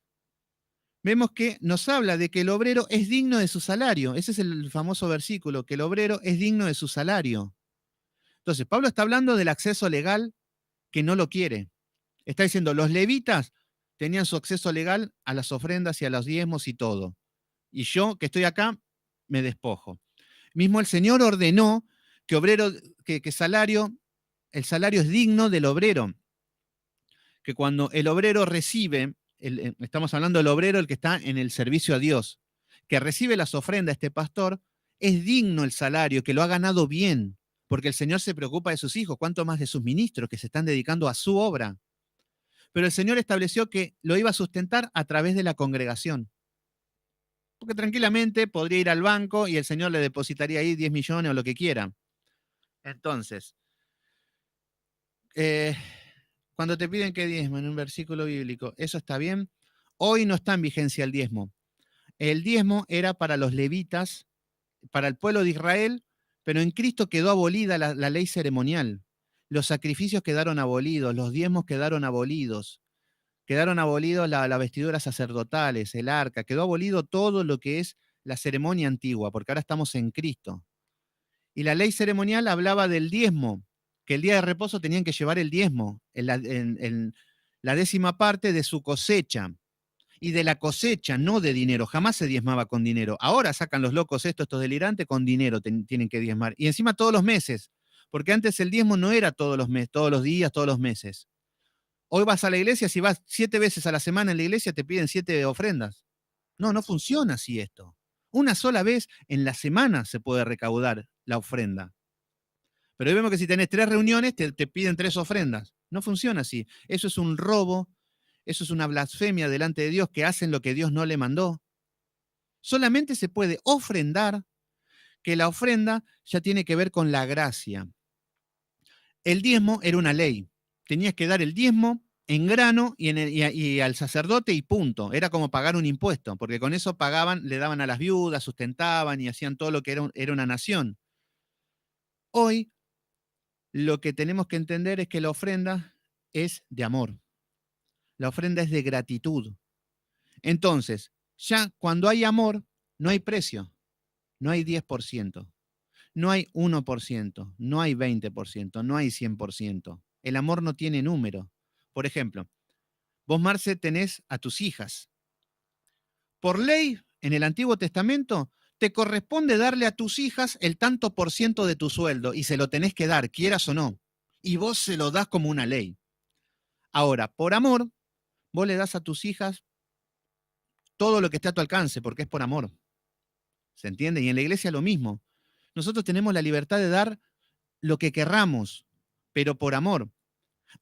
vemos que nos habla de que el obrero es digno de su salario. Ese es el famoso versículo, que el obrero es digno de su salario. Entonces, Pablo está hablando del acceso legal que no lo quiere. Está diciendo, los levitas tenían su acceso legal a las ofrendas y a los diezmos y todo. Y yo, que estoy acá, me despojo. Mismo el Señor ordenó que obrero, que salario, el salario es digno del obrero. Que cuando el obrero recibe, estamos hablando del obrero, el que está en el servicio a Dios, que recibe las ofrendas, este pastor, es digno el salario, que lo ha ganado bien, porque el Señor se preocupa de sus hijos, cuanto más de sus ministros que se están dedicando a su obra. Pero el Señor estableció que lo iba a sustentar a través de la congregación. Porque tranquilamente podría ir al banco y el Señor le depositaría ahí 10 millones o lo que quiera. Entonces, eh, cuando te piden que diezmo en un versículo bíblico, ¿eso está bien? Hoy no está en vigencia el diezmo. El diezmo era para los levitas, para el pueblo de Israel, pero en Cristo quedó abolida la ley ceremonial. Los sacrificios quedaron abolidos, los diezmos quedaron abolidos. Quedaron abolidos las vestiduras sacerdotales, el arca, quedó abolido todo lo que es la ceremonia antigua, porque ahora estamos en Cristo. Y la ley ceremonial hablaba del diezmo, que el día de reposo tenían que llevar el diezmo, en la décima parte de su cosecha. Y de la cosecha, no de dinero, jamás se diezmaba con dinero. Ahora sacan los locos estos delirantes, con dinero tienen que diezmar. Y encima todos los meses, porque antes el diezmo no era todos los meses, todos los días, todos los meses. Hoy vas a la iglesia, si vas 7 veces a la semana en la iglesia, te piden 7 ofrendas. No, no funciona así esto. Una sola vez en la semana se puede recaudar la ofrenda. Pero hoy vemos que si tenés 3 reuniones, te piden 3 ofrendas. No funciona así. Eso es un robo, eso es una blasfemia delante de Dios, que hacen lo que Dios no le mandó. Solamente se puede ofrendar, que la ofrenda ya tiene que ver con la gracia. El diezmo era una ley. Tenías que dar el diezmo en grano y al sacerdote y punto. Era como pagar un impuesto, porque con eso pagaban, le daban a las viudas, sustentaban y hacían todo lo que era una nación. Hoy lo que tenemos que entender es que la ofrenda es de amor. La ofrenda es de gratitud. Entonces, ya cuando hay amor, no hay precio, no hay 10%, no hay 1%, no hay 20%, no hay 100%. El amor no tiene número. Por ejemplo, vos, Marce, tenés a tus hijas. Por ley, en el Antiguo Testamento, te corresponde darle a tus hijas el tanto por ciento de tu sueldo y se lo tenés que dar, quieras o no. y vos se lo das como una ley. Ahora, por amor, vos le das a tus hijas todo lo que esté a tu alcance, porque es por amor. ¿Se entiende? Y en la iglesia lo mismo. Nosotros tenemos la libertad de dar lo que querramos, pero por amor.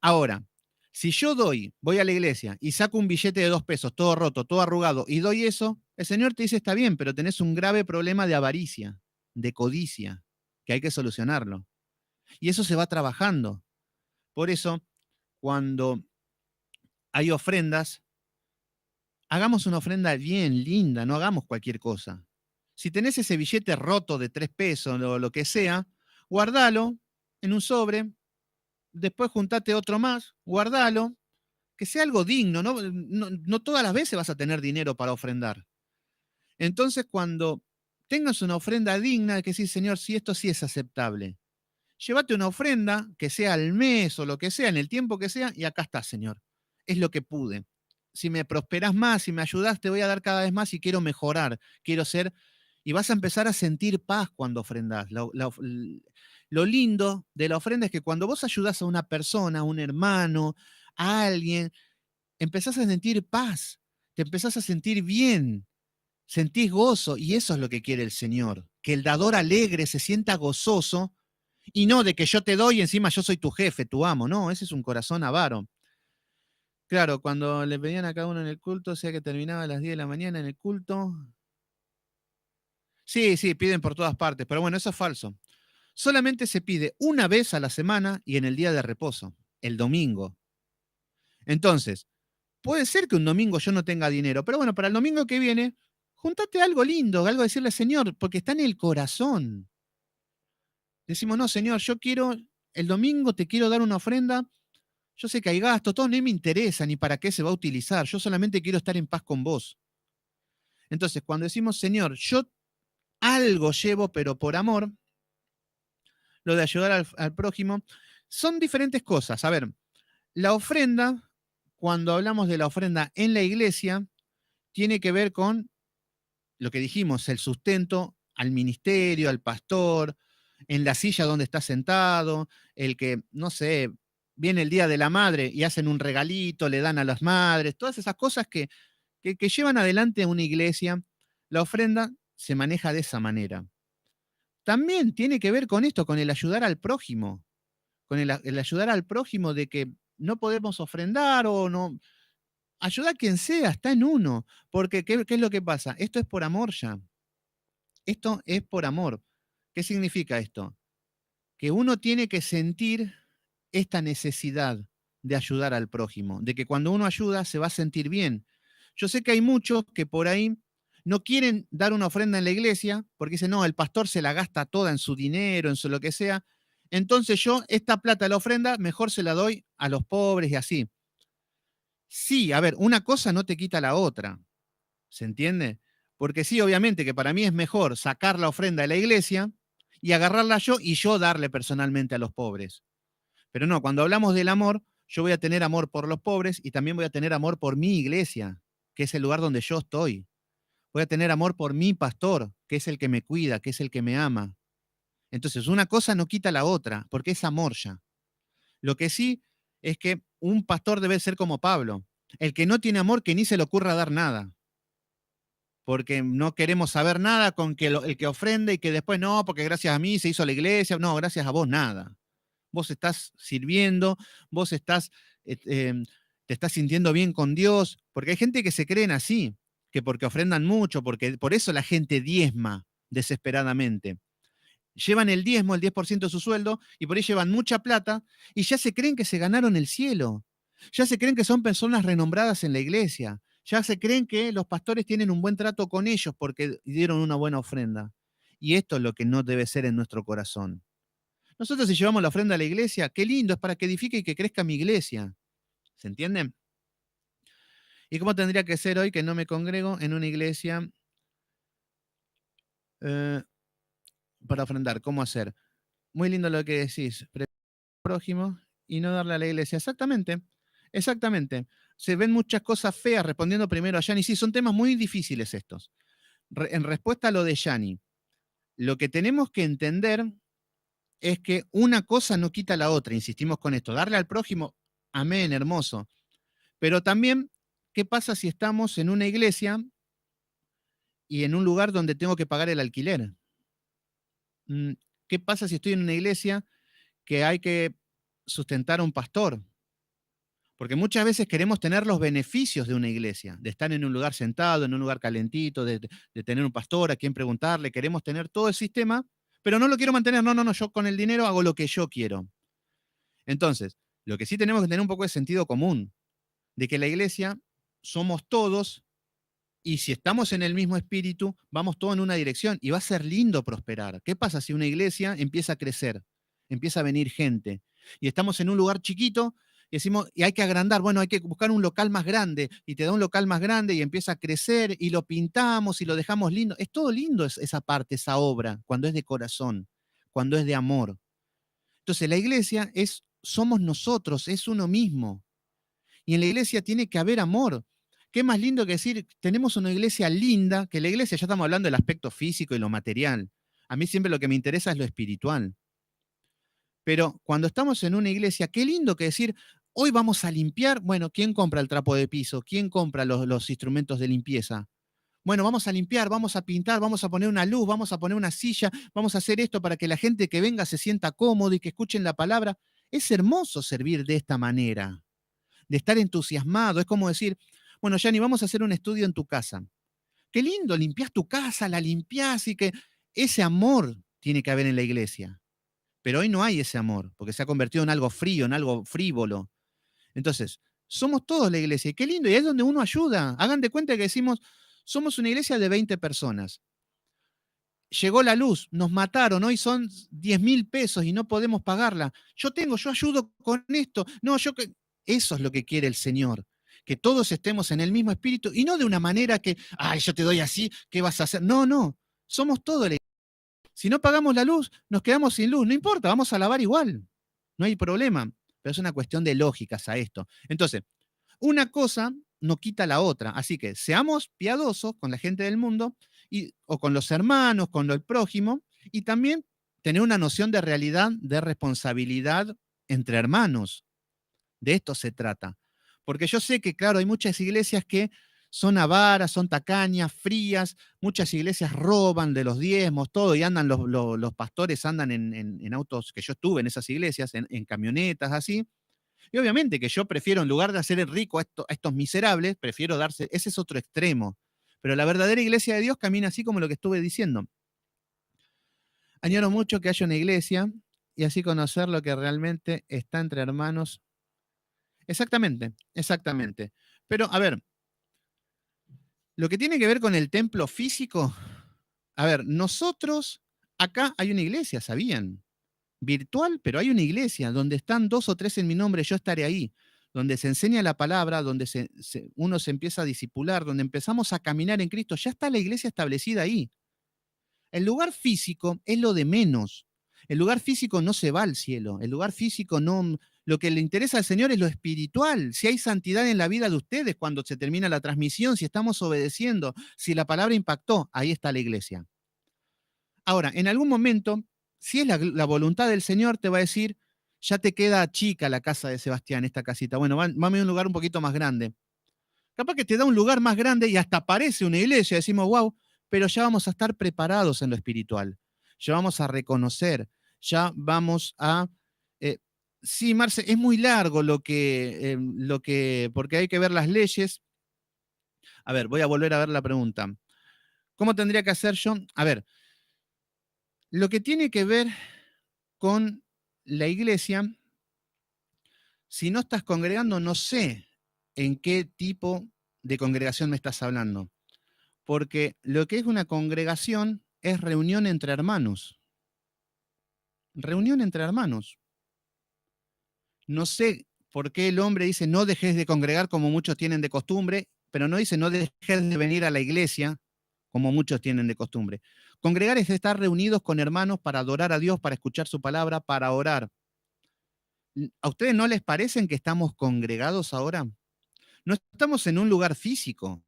Ahora, si yo voy a la iglesia y saco un billete de 2 pesos, todo roto, todo arrugado, y doy eso, el Señor te dice, está bien, pero tenés un grave problema de avaricia, de codicia, que hay que solucionarlo. Y eso se va trabajando. Por eso, cuando hay ofrendas, hagamos una ofrenda bien linda, no hagamos cualquier cosa. Si tenés ese billete roto de 3 pesos o lo que sea, guardalo en un sobre, después juntate otro más, guardalo, que sea algo digno, ¿no? No todas las veces vas a tener dinero para ofrendar. Entonces, cuando tengas una ofrenda digna, hay que decir, Señor, si esto sí es aceptable, llévate una ofrenda que sea al mes o lo que sea, en el tiempo que sea, y acá está, Señor. Es lo que pude. Si me prosperás más, si me ayudás, te voy a dar cada vez más y quiero mejorar, quiero ser. Y vas a empezar a sentir paz cuando ofrendás. Lo lindo de la ofrenda es que cuando vos ayudás a una persona, a un hermano, a alguien, empezás a sentir paz, te empezás a sentir bien, sentís gozo, y eso es lo que quiere el Señor, que el dador alegre se sienta gozoso, y no de que yo te doy y encima yo soy tu jefe, tu amo, no, ese es un corazón avaro. Claro, cuando le pedían a cada uno en el culto, o sea que terminaba a las 10 de la mañana en el culto. Sí, sí, piden por todas partes, pero bueno, eso es falso. Solamente se pide una vez a la semana y en el día de reposo, el domingo. Entonces, puede ser que un domingo yo no tenga dinero, pero bueno, para el domingo que viene, juntate algo lindo, algo a decirle, Señor, porque está en el corazón. Decimos, no, Señor, yo quiero, el domingo te quiero dar una ofrenda. Yo sé que hay gasto, todo, no me interesa ni para qué se va a utilizar. Yo solamente quiero estar en paz con vos. Entonces, cuando decimos, Señor, yo algo llevo, pero por amor, lo de ayudar al prójimo, son diferentes cosas. A ver, la ofrenda, cuando hablamos de la ofrenda en la iglesia, tiene que ver con lo que dijimos, el sustento al ministerio, al pastor, en la silla donde está sentado, el que, no sé, viene el Día de la Madre y hacen un regalito, le dan a las madres, todas esas cosas que llevan adelante a una iglesia, la ofrenda se maneja de esa manera. También tiene que ver con esto, con el ayudar al prójimo, con el ayudar al prójimo de que no podemos ofrendar o no. Ayuda a quien sea, está en uno, porque ¿qué es lo que pasa? Esto es por amor ya. Esto es por amor. ¿Qué significa esto? Que uno tiene que sentir esta necesidad de ayudar al prójimo, de que cuando uno ayuda se va a sentir bien. Yo sé que hay muchos que por ahí no quieren dar una ofrenda en la iglesia porque dicen, no, el pastor se la gasta toda en su dinero, en su lo que sea. Entonces yo esta plata de la ofrenda mejor se la doy a los pobres y así. Sí, a ver, una cosa no te quita la otra. ¿Se entiende? Porque sí, obviamente que para mí es mejor sacar la ofrenda de la iglesia y agarrarla yo y yo darle personalmente a los pobres. Pero no, cuando hablamos del amor, yo voy a tener amor por los pobres y también voy a tener amor por mi iglesia, que es el lugar donde yo estoy. Voy a tener amor por mi pastor, que es el que me cuida, que es el que me ama. Entonces, una cosa no quita la otra, porque es amor ya. Lo que sí es que un pastor debe ser como Pablo. El que no tiene amor, que ni se le ocurra dar nada, porque no queremos saber nada con que el que ofrende y que después no, porque gracias a mí se hizo la iglesia, no, gracias a vos nada. Vos estás sirviendo, vos estás, te estás sintiendo bien con Dios, porque hay gente que se creen así, que porque ofrendan mucho, porque por eso la gente diezma desesperadamente. Llevan el diezmo, el 10% de su sueldo, y por ahí llevan mucha plata, y ya se creen que se ganaron el cielo. Ya se creen que son personas renombradas en la iglesia. Ya se creen que los pastores tienen un buen trato con ellos porque dieron una buena ofrenda. Y esto es lo que no debe ser en nuestro corazón. Nosotros si llevamos la ofrenda a la iglesia, qué lindo, es para que edifique y que crezca mi iglesia. ¿Se entiende? ¿Y cómo tendría que ser hoy que no me congrego en una iglesia eh, para ofrendar? ¿Cómo hacer? Muy lindo lo que decís. Prójimo y no darle a la iglesia. Exactamente, exactamente. Se ven muchas cosas feas respondiendo primero a Yanni. Sí, son temas muy difíciles estos. En respuesta a lo de Yanni, lo que tenemos que entender
es que una cosa no quita la otra, insistimos con esto, darle al prójimo, amén, hermoso. Pero también, ¿qué pasa si estamos en una iglesia y en un lugar donde tengo que pagar el alquiler? Mm, ¿Qué pasa si estoy en una iglesia que hay que sustentar a un pastor? Porque muchas veces queremos tener los beneficios de una iglesia, de estar en un lugar sentado, en un lugar calentito, de tener un pastor a quien preguntarle, queremos tener todo el sistema, pero no lo quiero mantener, no, no, no, yo con el dinero hago lo que yo quiero. Entonces, lo que sí tenemos que tener un poco de sentido común, de que la iglesia somos todos y si estamos en el mismo espíritu, vamos todos en una dirección y va a ser lindo prosperar. ¿Qué pasa si una iglesia empieza a crecer, empieza a venir gente y estamos en un lugar chiquito y decimos, y hay que agrandar, bueno, hay que buscar un local más grande y te da un local más grande y empieza a crecer y lo pintamos y lo dejamos lindo? Es todo lindo esa parte, esa obra, cuando es de corazón, cuando es de amor. Entonces la iglesia somos nosotros, es uno mismo. Y en la iglesia tiene que haber amor. Qué más lindo que decir, tenemos una iglesia linda, que la iglesia ya estamos hablando del aspecto físico y lo material. A mí siempre lo que me interesa es lo espiritual. Pero cuando estamos en una iglesia, qué lindo que decir, hoy vamos a limpiar. Bueno, ¿quién compra el trapo de piso? ¿Quién compra los instrumentos de limpieza? Bueno, vamos a limpiar, vamos a pintar, vamos a poner una luz, vamos a poner una silla, vamos a hacer esto para que la gente que venga se sienta cómodo y que escuchen la palabra. Es hermoso servir de esta manera, de estar entusiasmado. Es como decir, bueno, Yanni, vamos a hacer un estudio en tu casa. Qué lindo, limpias tu casa, la limpias y que ese amor tiene que haber en la iglesia. Pero hoy no hay ese amor, porque se ha convertido en algo frío, en algo frívolo. Entonces, somos todos la iglesia. Y qué lindo, y es donde uno ayuda. Hagan de cuenta que decimos, somos una iglesia de 20 personas. Llegó la luz, nos mataron, hoy son 10.000 pesos y no podemos pagarla. Yo ayudo con esto. No, eso es lo que quiere el Señor, que todos estemos en el mismo espíritu y no de una manera que, ay, yo te doy así, ¿qué vas a hacer? No, no, somos todos. Si no pagamos la luz, nos quedamos sin luz, no importa, vamos a lavar igual, no hay problema, pero es una cuestión de lógicas a esto. Entonces, una cosa no quita la otra. Así que seamos piadosos con la gente del mundo o con los hermanos, con el prójimo, y también tener una noción de realidad, de responsabilidad entre hermanos. De esto se trata. Porque yo sé que, claro, hay muchas iglesias que son avaras, son tacañas, frías, muchas iglesias roban de los diezmos, todo, y andan los pastores andan en autos, que yo estuve en esas iglesias, en camionetas, así, y obviamente que yo prefiero, en lugar de hacer el rico a estos miserables, prefiero darse, ese es otro extremo. Pero la verdadera iglesia de Dios camina así como lo que estuve diciendo. Añoro mucho que haya una iglesia y así conocer lo que realmente está entre hermanos. Exactamente, exactamente. Pero a ver, lo que tiene que ver con el templo físico, a ver, nosotros, acá hay una iglesia, ¿sabían? Virtual, pero hay una iglesia donde están 2 o 3 en mi nombre, yo estaré ahí, donde se enseña la palabra, donde uno se empieza a discipular, donde empezamos a caminar en Cristo, ya está la iglesia establecida ahí. El lugar físico es lo de menos. El lugar físico no se va al cielo, el lugar físico no. Lo que le interesa al Señor es lo espiritual, si hay santidad en la vida de ustedes cuando se termina la transmisión, si estamos obedeciendo, si la palabra impactó, ahí está la iglesia. Ahora, en algún momento, si es la voluntad del Señor, te va a decir, ya te queda chica la casa de Sebastián, esta casita. Bueno, vamos a un lugar un poquito más grande. Capaz que te da un lugar más grande y hasta parece una iglesia, decimos, wow, pero ya vamos a estar preparados en lo espiritual. Ya vamos a reconocer, ya vamos a... eh, sí, Marce, es muy largo porque hay que ver las leyes. A ver, voy a volver a ver la pregunta. ¿Cómo tendría que hacer yo? A ver, lo que tiene que ver con la iglesia, si no estás congregando, no sé en qué tipo de congregación me estás hablando, porque lo que es una congregación es reunión entre hermanos. Reunión entre hermanos. No sé por qué el hombre dice no dejes de congregar como muchos tienen de costumbre, pero no dice no dejes de venir a la iglesia como muchos tienen de costumbre. Congregar es estar reunidos con hermanos para adorar a Dios, para escuchar su palabra, para orar. ¿A ustedes no les parecen que estamos congregados ahora? No estamos en un lugar físico.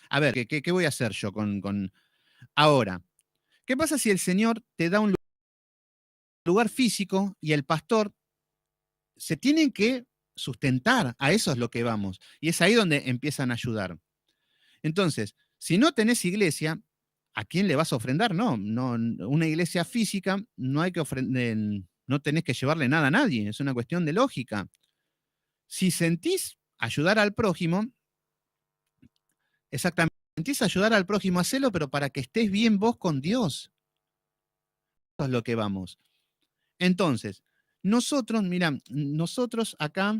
A ver, ¿qué voy a hacer yo con ahora? ¿Qué pasa si el Señor te da un lugar? lugar físico y el pastor se tienen que sustentar, a eso es lo que vamos. Y es ahí donde empiezan a ayudar. Entonces, si no tenés iglesia, ¿a quién le vas a ofrendar? No, no, una iglesia física no hay que ofrendar, no tenés que llevarle nada a nadie, es una cuestión de lógica. Si sentís ayudar al prójimo, exactamente, sentís ayudar al prójimo, hacelo, pero para que estés bien vos con Dios. Eso es lo que vamos. Entonces, nosotros, mira, nosotros acá,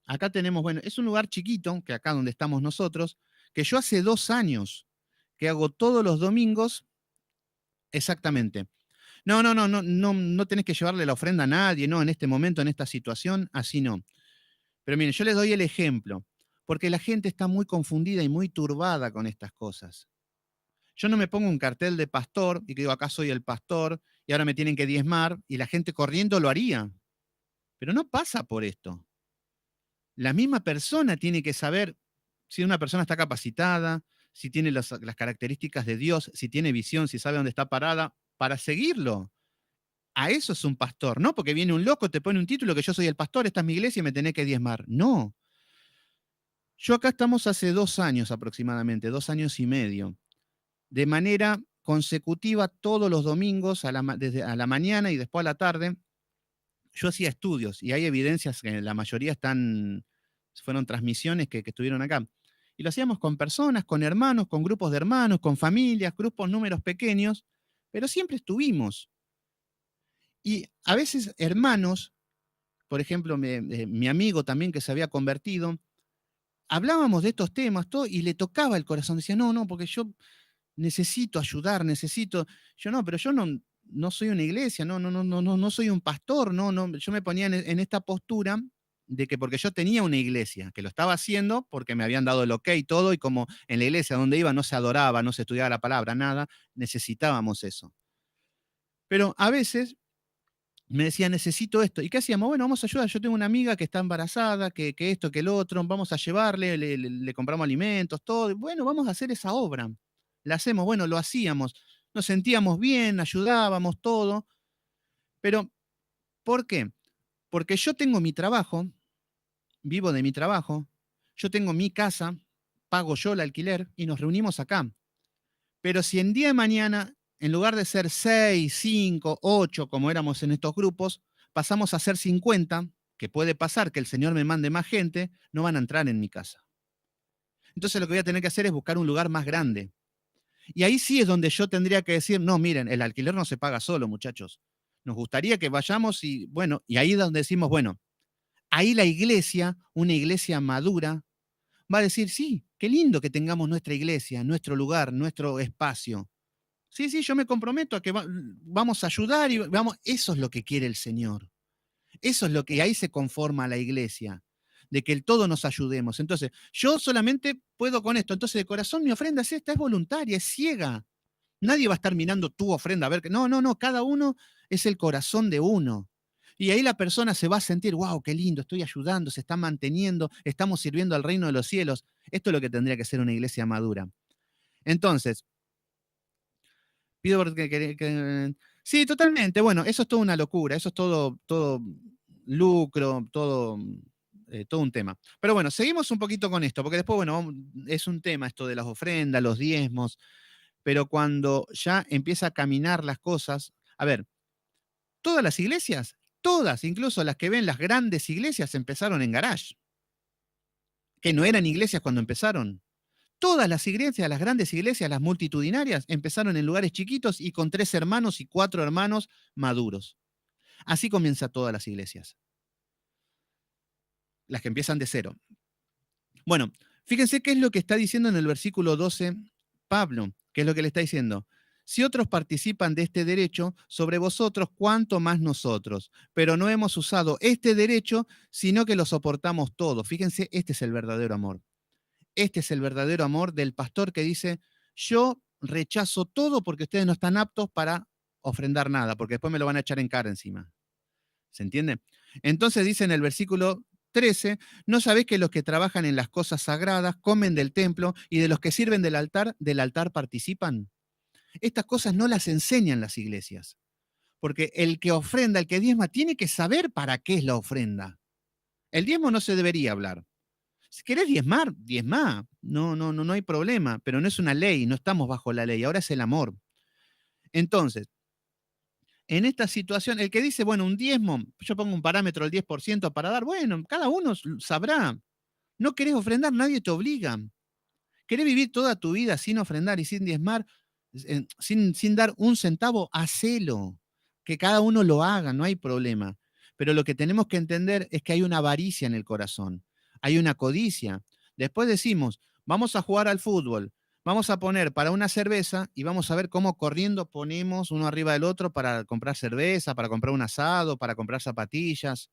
acá tenemos, bueno, es un lugar chiquito, que acá donde estamos nosotros, que yo hace 2 años que hago todos los domingos, exactamente. No, no, no, no, no, no tenés que llevarle la ofrenda a nadie, no, en este momento, en esta situación, así no. Pero miren, yo les doy el ejemplo, porque la gente está muy confundida y muy turbada con estas cosas. Yo no me pongo un cartel de pastor y que digo, acá soy el pastor y ahora me tienen que diezmar y la gente corriendo lo haría. Pero no pasa por esto. La misma persona tiene que saber si una persona está capacitada, si tiene las características de Dios, si tiene visión, si sabe dónde está parada, para seguirlo. A eso es un pastor, no porque viene un loco, te pone un título que yo soy el pastor, esta es mi iglesia y me tenés que diezmar. No. Yo acá estamos hace 2 años aproximadamente, 2 años y medio, de manera consecutiva todos los domingos, desde a la mañana y después a la tarde. Yo hacía estudios y hay evidencias que la mayoría fueron transmisiones que estuvieron acá. Y lo hacíamos con personas, con hermanos, con grupos de hermanos, con familias, grupos, números pequeños, pero siempre estuvimos. Y a veces hermanos, por ejemplo, mi amigo también que se había convertido, hablábamos de estos temas todo, y le tocaba el corazón. Decía, no, no, porque yo necesito ayudar, necesito. Yo no, pero yo no soy una iglesia, no, no, no, no, no, no soy un pastor, no, no. Yo me ponía en esta postura de que porque yo tenía una iglesia, que lo estaba haciendo porque me habían dado el ok y todo, y como en la iglesia donde iba no se adoraba, no se estudiaba la palabra, nada, necesitábamos eso. Pero a veces me decía, necesito esto. ¿Y qué hacíamos? Bueno, vamos a ayudar. Yo tengo una amiga que está embarazada, que esto, que el otro, vamos a llevarle, le compramos alimentos, todo. Bueno, vamos a hacer esa obra. La hacemos, bueno, lo hacíamos. Nos sentíamos bien, ayudábamos, todo. Pero, ¿por qué? Porque yo tengo mi trabajo, vivo de mi trabajo, yo tengo mi casa, pago yo el alquiler y nos reunimos acá. Pero si en día de mañana, en lugar de ser 6, 5, 8, como éramos en estos grupos, pasamos a ser 50, que puede pasar que el Señor me mande más gente, no van a entrar en mi casa. Entonces lo que voy a tener que hacer es buscar un lugar más grande. Y ahí sí es donde yo tendría que decir, no, miren, el alquiler no se paga solo, muchachos. Nos gustaría que vayamos y, bueno, y ahí es donde decimos, bueno, ahí la iglesia, una iglesia madura, va a decir, sí, qué lindo que tengamos nuestra iglesia, nuestro lugar, nuestro espacio. Sí, sí, yo me comprometo a que vamos a ayudar y vamos, eso es lo que quiere el Señor. Eso es lo que ahí se conforma la iglesia, de que el todo nos ayudemos. Entonces, yo solamente puedo con esto. Entonces, de corazón, mi ofrenda es esta, es voluntaria, es ciega. Nadie va a estar mirando tu ofrenda a ver que. No, no, no, cada uno es el corazón de uno. Y ahí la persona se va a sentir, wow, qué lindo, estoy ayudando, se está manteniendo, estamos sirviendo al reino de los cielos. Esto es lo que tendría que ser una iglesia madura. Entonces, pido sí, totalmente. Bueno, eso es toda una locura, eso es todo lucro, todo un tema. Pero bueno, seguimos un poquito con esto, porque después, bueno, es un tema esto de las ofrendas, los diezmos, pero cuando ya empieza a caminar las cosas, a ver, todas las iglesias, todas, incluso las que ven las grandes iglesias, empezaron en garage, que no eran iglesias cuando empezaron. Todas las iglesias, las grandes iglesias, las multitudinarias, empezaron en lugares chiquitos y con 3 hermanos y 4 hermanos maduros. Así comienza todas las iglesias, las que empiezan de cero. Bueno, fíjense qué es lo que está diciendo en el versículo 12 Pablo, qué es lo que le está diciendo. Si otros participan de este derecho, sobre vosotros, cuánto más nosotros. Pero no hemos usado este derecho, sino que lo soportamos todo. Fíjense, este es el verdadero amor. Este es el verdadero amor del pastor que dice, yo rechazo todo porque ustedes no están aptos para ofrendar nada, porque después me lo van a echar en cara encima. ¿Se entiende? Entonces dice en el versículo 13, ¿no sabéis que los que trabajan en las cosas sagradas comen del templo y de los que sirven del altar participan? Estas cosas no las enseñan las iglesias. Porque el que ofrenda, el que diezma, tiene que saber para qué es la ofrenda. El diezmo no se debería hablar. Si querés diezmar, diezmá. No hay problema, pero no es una ley, no estamos bajo la ley, ahora es el amor. Entonces, en esta situación, el que dice, bueno, un diezmo, yo pongo un parámetro del 10% para dar, bueno, cada uno sabrá. No querés ofrendar, nadie te obliga. ¿Querés vivir toda tu vida sin ofrendar y sin diezmar, sin dar un centavo? Hacelo. Que cada uno lo haga, no hay problema. Pero lo que tenemos que entender es que hay una avaricia en el corazón, hay una codicia. Después decimos, vamos a jugar al fútbol, vamos a poner para una cerveza y vamos a ver cómo corriendo ponemos uno arriba del otro para comprar cerveza, para comprar un asado, para comprar zapatillas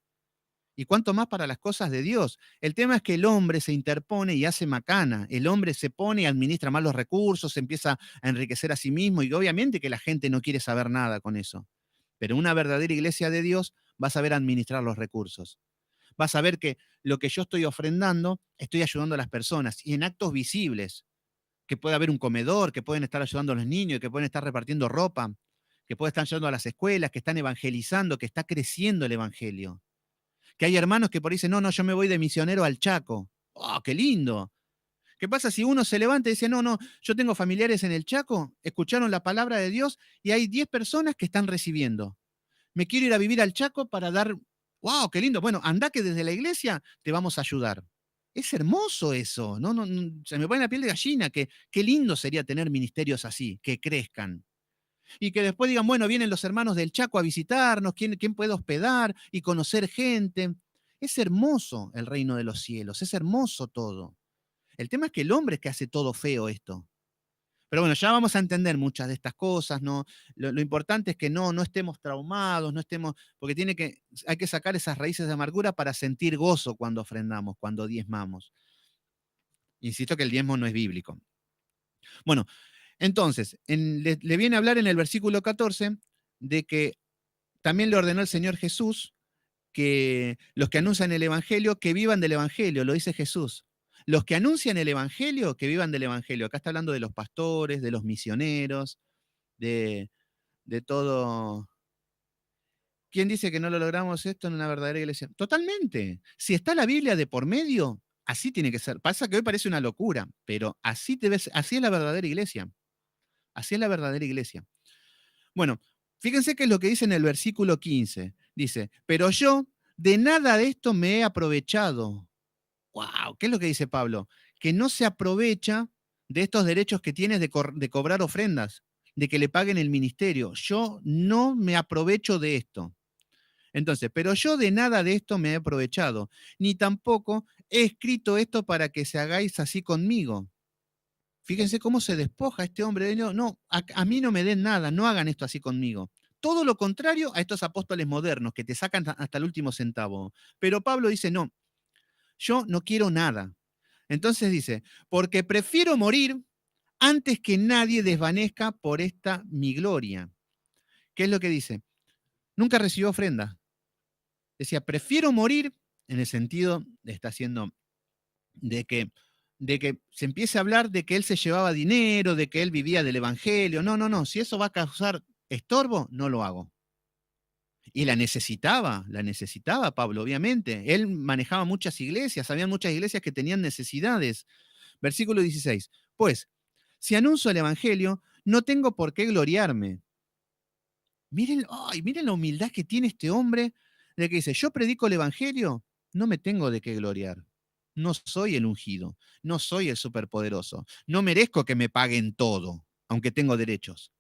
y cuánto más para las cosas de Dios. El tema es que el hombre se interpone y hace macana. El hombre se pone y administra mal los recursos, se empieza a enriquecer a sí mismo y obviamente que la gente no quiere saber nada con eso. Pero una verdadera iglesia de Dios va a saber administrar los recursos. Va a saber que lo que yo estoy ofrendando, estoy ayudando a las personas y en actos visibles, que puede haber un comedor, que pueden estar ayudando a los niños, que pueden estar repartiendo ropa, que pueden estar ayudando a las escuelas, que están evangelizando, que está creciendo el evangelio. Que hay hermanos que por ahí dicen, no, yo me voy de misionero al Chaco. ¡Oh, qué lindo! ¿Qué pasa si uno se levanta y dice, no, yo tengo familiares en el Chaco, escucharon la palabra de Dios y hay 10 personas que están recibiendo? Me quiero ir a vivir al Chaco para dar, ¡wow, qué lindo! Bueno, anda que desde la iglesia te vamos a ayudar. Es hermoso eso, no, se me pone la piel de gallina, que qué lindo sería tener ministerios así, que crezcan y que después digan, bueno, vienen los hermanos del Chaco a visitarnos, ¿quién puede hospedar y conocer gente? Es hermoso el reino de los cielos, es hermoso todo. El tema es que el hombre es que hace todo feo esto. Pero bueno, ya vamos a entender muchas de estas cosas, ¿no? Lo importante es que no estemos traumados, no estemos, porque hay que sacar esas raíces de amargura para sentir gozo cuando ofrendamos, cuando diezmamos. Insisto que el diezmo no es bíblico. Bueno, entonces, le viene a hablar en el versículo 14 de que también le ordenó el Señor Jesús que los que anuncian el Evangelio, que vivan del Evangelio, lo dice Jesús. Los que anuncian el Evangelio, que vivan del Evangelio. Acá está hablando de los pastores, de los misioneros, de, de todo. ¿Quién dice que no lo logramos esto en una verdadera iglesia? Totalmente. Si está la Biblia de por medio, así tiene que ser. Pasa que hoy parece una locura, pero así es la verdadera iglesia. Así es la verdadera iglesia. Bueno, fíjense qué es lo que dice en el versículo 15. Dice, pero yo de nada de esto me he aprovechado. ¡Wow! ¿Qué es lo que dice Pablo? Que no se aprovecha de estos derechos que tienes de cobrar ofrendas, de que le paguen el ministerio. Yo no me aprovecho de esto. Entonces, pero yo de nada de esto me he aprovechado, ni tampoco he escrito esto para que se hagáis así conmigo. Fíjense cómo se despoja este hombre. No, a mí no me den nada, no hagan esto así conmigo. Todo lo contrario a estos apóstoles modernos que te sacan hasta el último centavo. Pero Pablo dice, no, yo no quiero nada. Entonces dice, porque prefiero morir antes que nadie desvanezca por esta mi gloria. ¿Qué es lo que dice? Nunca recibió ofrenda. Decía, prefiero morir en el sentido, está haciendo de que se empiece a hablar de que él se llevaba dinero, de que él vivía del evangelio. No. Si eso va a causar estorbo, no lo hago. Y la necesitaba Pablo, obviamente. Él manejaba muchas iglesias, había muchas iglesias que tenían necesidades. Versículo 16. Pues, si anuncio el evangelio, no tengo por qué gloriarme. Miren la humildad que tiene este hombre, de que dice, yo predico el evangelio, no me tengo de qué gloriar. No soy el ungido, no soy el superpoderoso, no merezco que me paguen todo, aunque tengo derechos.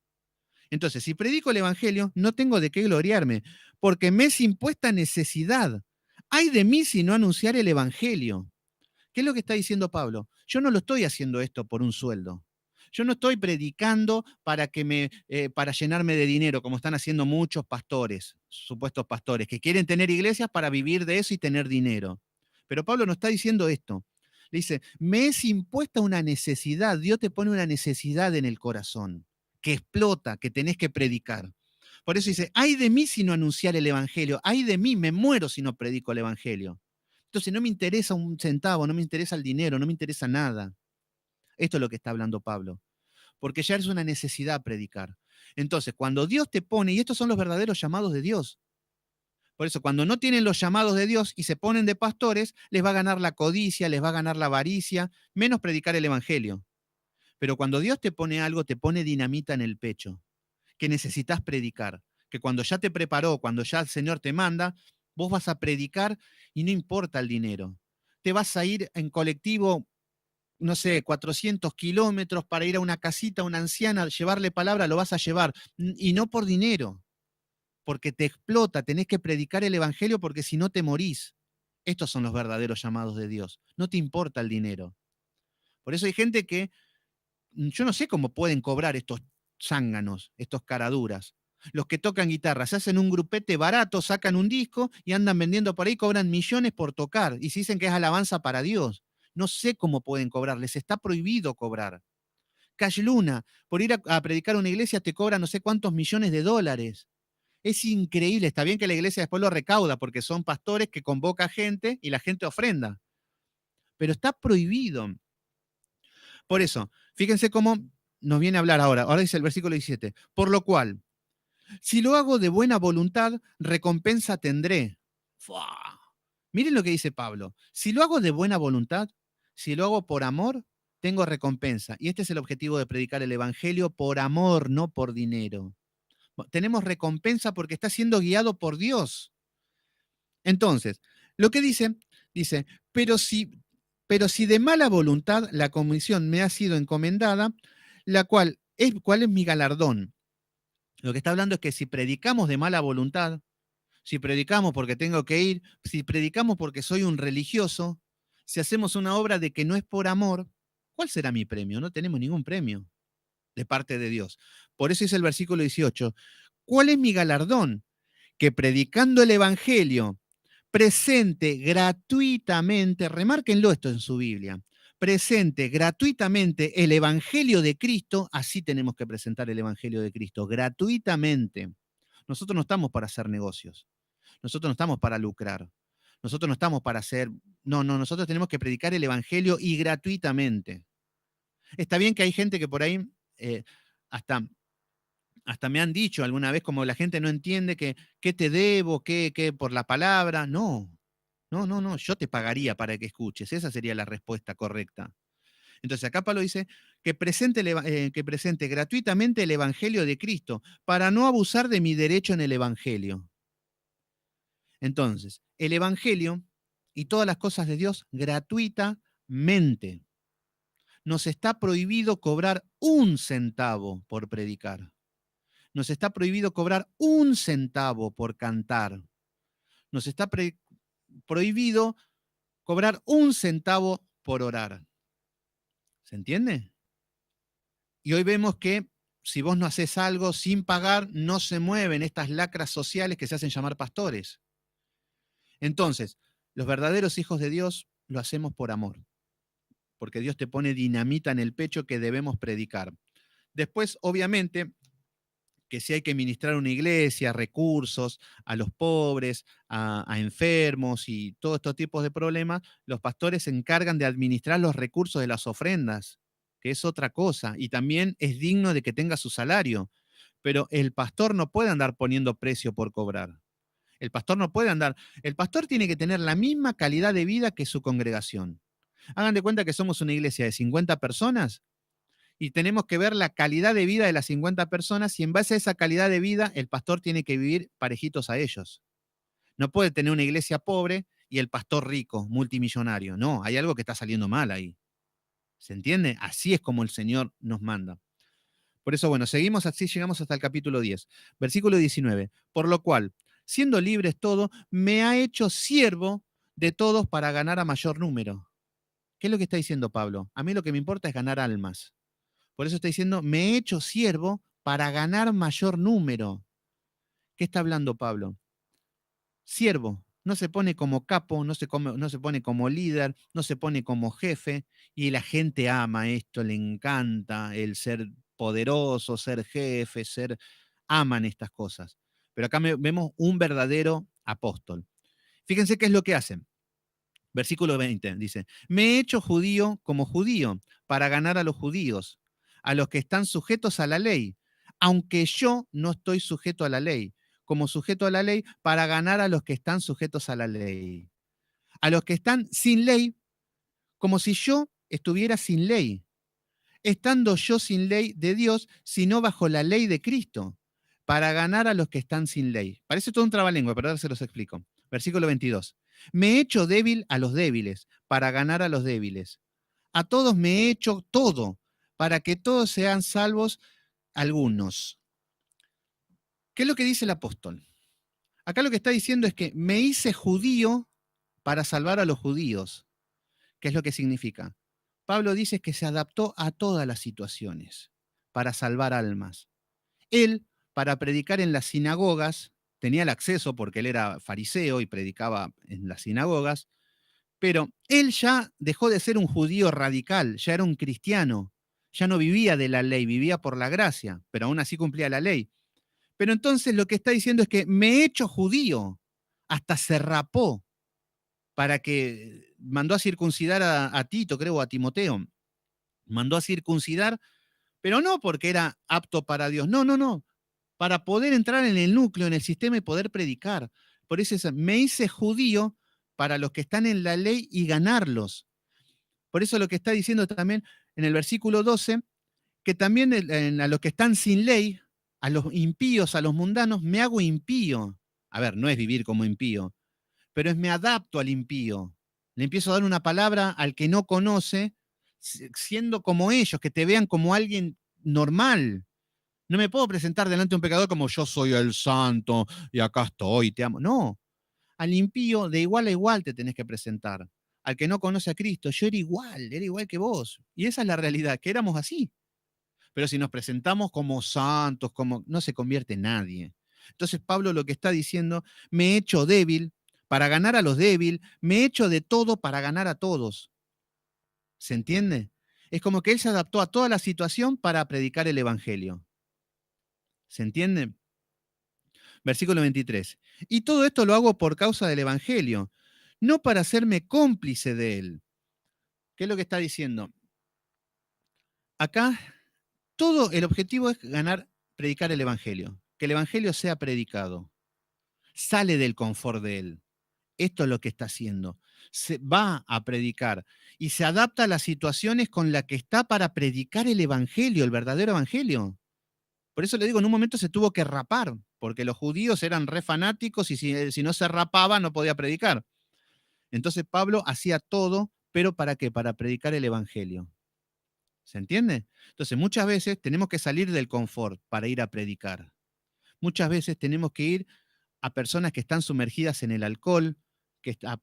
Entonces, si predico el evangelio, no tengo de qué gloriarme, porque me es impuesta necesidad. Ay de mí si no anunciar el evangelio. ¿Qué es lo que está diciendo Pablo? Yo no lo estoy haciendo esto por un sueldo. Yo no estoy predicando para llenarme de dinero, como están haciendo muchos pastores, supuestos pastores, que quieren tener iglesias para vivir de eso y tener dinero. Pero Pablo no está diciendo esto. Le dice, me es impuesta una necesidad. Dios te pone una necesidad en el corazón, que explota, que tenés que predicar. Por eso dice, ay de mí si no anunciar el evangelio, ay de mí, me muero si no predico el evangelio. Entonces no me interesa un centavo, no me interesa el dinero, no me interesa nada. Esto es lo que está hablando Pablo, porque ya es una necesidad predicar. Entonces, cuando Dios te pone, y estos son los verdaderos llamados de Dios, por eso, cuando no tienen los llamados de Dios y se ponen de pastores, les va a ganar la codicia, les va a ganar la avaricia, menos predicar el evangelio. Pero cuando Dios te pone algo, te pone dinamita en el pecho, que necesitas predicar, que cuando ya te preparó, cuando ya el Señor te manda, vos vas a predicar y no importa el dinero. Te vas a ir en colectivo, no sé, 400 kilómetros para ir a una casita, a una anciana, llevarle palabra, lo vas a llevar, y no por dinero, porque te explota, tenés que predicar el evangelio porque si no te morís. Estos son los verdaderos llamados de Dios. No te importa el dinero. Por eso hay gente que, yo no sé cómo pueden cobrar estos zánganos, estos caraduras. Los que tocan guitarra, se hacen un grupete barato, sacan un disco y andan vendiendo por ahí, cobran millones por tocar. Y se dicen que es alabanza para Dios. No sé cómo pueden cobrar, les está prohibido cobrar. Cash Luna, por ir a predicar a una iglesia te cobra no sé cuántos millones de dólares. Es increíble, está bien que la iglesia después lo recauda porque son pastores que convoca gente y la gente ofrenda, pero está prohibido. Por eso, fíjense cómo nos viene a hablar ahora. Ahora dice el versículo 17, por lo cual, si lo hago de buena voluntad, recompensa tendré. ¡Fua! Miren lo que dice Pablo. Si lo hago de buena voluntad, si lo hago por amor, tengo recompensa. Y este es el objetivo de predicar el Evangelio por amor, no por dinero. Tenemos recompensa porque está siendo guiado por Dios. Entonces, lo que dice, pero si de mala voluntad la comisión me ha sido encomendada, ¿cuál es mi galardón? Lo que está hablando es que si predicamos de mala voluntad, si predicamos porque tengo que ir, si predicamos porque soy un religioso, si hacemos una obra de que no es por amor, ¿cuál será mi premio? No tenemos ningún premio de parte de Dios. Por eso dice el versículo 18, ¿cuál es mi galardón? Que predicando el Evangelio presente gratuitamente, remárquenlo esto en su Biblia, presente gratuitamente el Evangelio de Cristo, así tenemos que presentar el Evangelio de Cristo, gratuitamente. Nosotros no estamos para hacer negocios, nosotros no estamos para lucrar, nosotros no estamos para hacer, no, nosotros tenemos que predicar el Evangelio y gratuitamente. Está bien que hay gente que por ahí hasta hasta me han dicho alguna vez, como la gente no entiende que, ¿qué te debo? ¿Qué por la palabra? No, yo te pagaría para que escuches. Esa sería la respuesta correcta. Entonces acá Pablo dice que presente gratuitamente el Evangelio de Cristo para no abusar de mi derecho en el Evangelio. Entonces, el Evangelio y todas las cosas de Dios gratuitamente. Nos está prohibido cobrar un centavo por predicar. Nos está prohibido cobrar un centavo por cantar. Nos está prohibido cobrar un centavo por orar. ¿Se entiende? Y hoy vemos que si vos no haces algo sin pagar, no se mueven estas lacras sociales que se hacen llamar pastores. Entonces, los verdaderos hijos de Dios lo hacemos por amor, porque Dios te pone dinamita en el pecho que debemos predicar. Después, obviamente, que si hay que ministrar una iglesia, recursos a los pobres, a enfermos y todos estos tipos de problemas, los pastores se encargan de administrar los recursos de las ofrendas, que es otra cosa, y también es digno de que tenga su salario. Pero el pastor no puede andar poniendo precio por cobrar. El pastor no puede andar. El pastor tiene que tener la misma calidad de vida que su congregación. Hagan de cuenta que somos una iglesia de 50 personas y tenemos que ver la calidad de vida de las 50 personas y en base a esa calidad de vida el pastor tiene que vivir parejitos a ellos. No puede tener una iglesia pobre y el pastor rico, multimillonario. No, hay algo que está saliendo mal ahí. ¿Se entiende? Así es como el Señor nos manda. Por eso, bueno, seguimos así, llegamos hasta el capítulo 10, versículo 19. Por lo cual, siendo libres todo, me ha hecho siervo de todos para ganar a mayor número. ¿Qué es lo que está diciendo Pablo? A mí lo que me importa es ganar almas. Por eso está diciendo, me he hecho siervo para ganar mayor número. ¿Qué está hablando Pablo? Siervo. No se pone como capo, no se pone como líder, no se pone como jefe. Y la gente ama esto, le encanta el ser poderoso, ser jefe, aman estas cosas. Pero acá vemos un verdadero apóstol. Fíjense qué es lo que hacen. Versículo 20 dice, me he hecho judío como judío para ganar a los judíos, a los que están sujetos a la ley, aunque yo no estoy sujeto a la ley, como sujeto a la ley para ganar a los que están sujetos a la ley. A los que están sin ley, como si yo estuviera sin ley, estando yo sin ley de Dios, sino bajo la ley de Cristo, para ganar a los que están sin ley. Parece todo un trabalengua, pero ahora se los explico. Versículo 22. Me he hecho débil a los débiles, para ganar a los débiles. A todos me he hecho todo, para que todos sean salvos algunos. ¿Qué es lo que dice el apóstol? Acá lo que está diciendo es que me hice judío para salvar a los judíos. ¿Qué es lo que significa? Pablo dice que se adaptó a todas las situaciones para salvar almas. Él, para predicar en las sinagogas, tenía el acceso porque él era fariseo y predicaba en las sinagogas, pero él ya dejó de ser un judío radical, ya era un cristiano, ya no vivía de la ley, vivía por la gracia, pero aún así cumplía la ley. Pero entonces lo que está diciendo es que me he hecho judío, hasta se rapó para que mandó a circuncidar a Tito, creo, a Timoteo. Mandó a circuncidar, pero no porque era apto para Dios, no, no, no, para poder entrar en el núcleo, en el sistema y poder predicar. Por eso me hice judío para los que están en la ley y ganarlos. Por eso lo que está diciendo también en el versículo 12, que también a los que están sin ley, a los impíos, a los mundanos, me hago impío. A ver, no es vivir como impío, pero es me adapto al impío. Le empiezo a dar una palabra al que no conoce, siendo como ellos, que te vean como alguien normal. No me puedo presentar delante de un pecador como yo soy el santo y acá estoy, te amo. No, al impío de igual a igual te tenés que presentar. Al que no conoce a Cristo, yo era igual que vos. Y esa es la realidad, que éramos así. Pero si nos presentamos como santos, como no se convierte en nadie. Entonces Pablo lo que está diciendo, me he hecho débil para ganar a los débiles, me he hecho de todo para ganar a todos. ¿Se entiende? Es como que él se adaptó a toda la situación para predicar el evangelio. ¿Se entiende? Versículo 23. Y todo esto lo hago por causa del evangelio, no para hacerme cómplice de él. ¿Qué es lo que está diciendo? Acá todo el objetivo es ganar, predicar el evangelio, que el evangelio sea predicado. Sale del confort de él. Esto es lo que está haciendo. Se va a predicar y se adapta a las situaciones con las que está para predicar el evangelio, el verdadero evangelio. Por eso le digo, en un momento se tuvo que rapar, porque los judíos eran re fanáticos y si no se rapaba no podía predicar. Entonces Pablo hacía todo, pero ¿para qué? Para predicar el evangelio. ¿Se entiende? Entonces muchas veces tenemos que salir del confort para ir a predicar. Muchas veces tenemos que ir a personas que están sumergidas en el alcohol,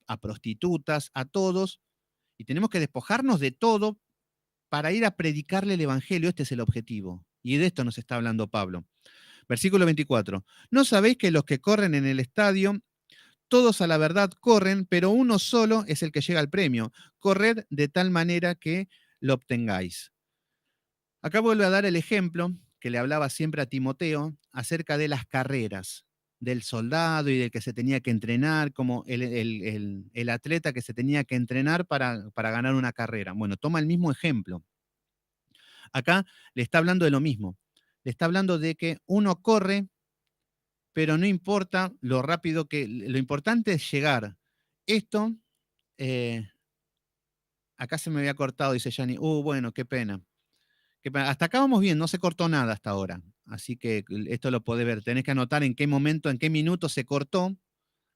a prostitutas, a todos, y tenemos que despojarnos de todo para ir a predicarle el evangelio. Este es el objetivo. Y de esto nos está hablando Pablo. Versículo 24. ¿No sabéis que los que corren en el estadio, todos a la verdad corren, pero uno solo es el que llega al premio? Corred de tal manera que lo obtengáis. Acá vuelve a dar el ejemplo que le hablaba siempre a Timoteo acerca de las carreras, del soldado y del que se tenía que entrenar, como el atleta que se tenía que entrenar para ganar una carrera. Bueno, toma el mismo ejemplo. Acá le está hablando de lo mismo. Le está hablando de que uno corre, pero no importa lo rápido que, lo importante es llegar. Esto, eh, acá se me había cortado, dice Yanni. Bueno, qué pena. Hasta acá vamos bien, no se cortó nada hasta ahora. Así que esto lo podés ver. Tenés que anotar en qué momento, en qué minuto se cortó,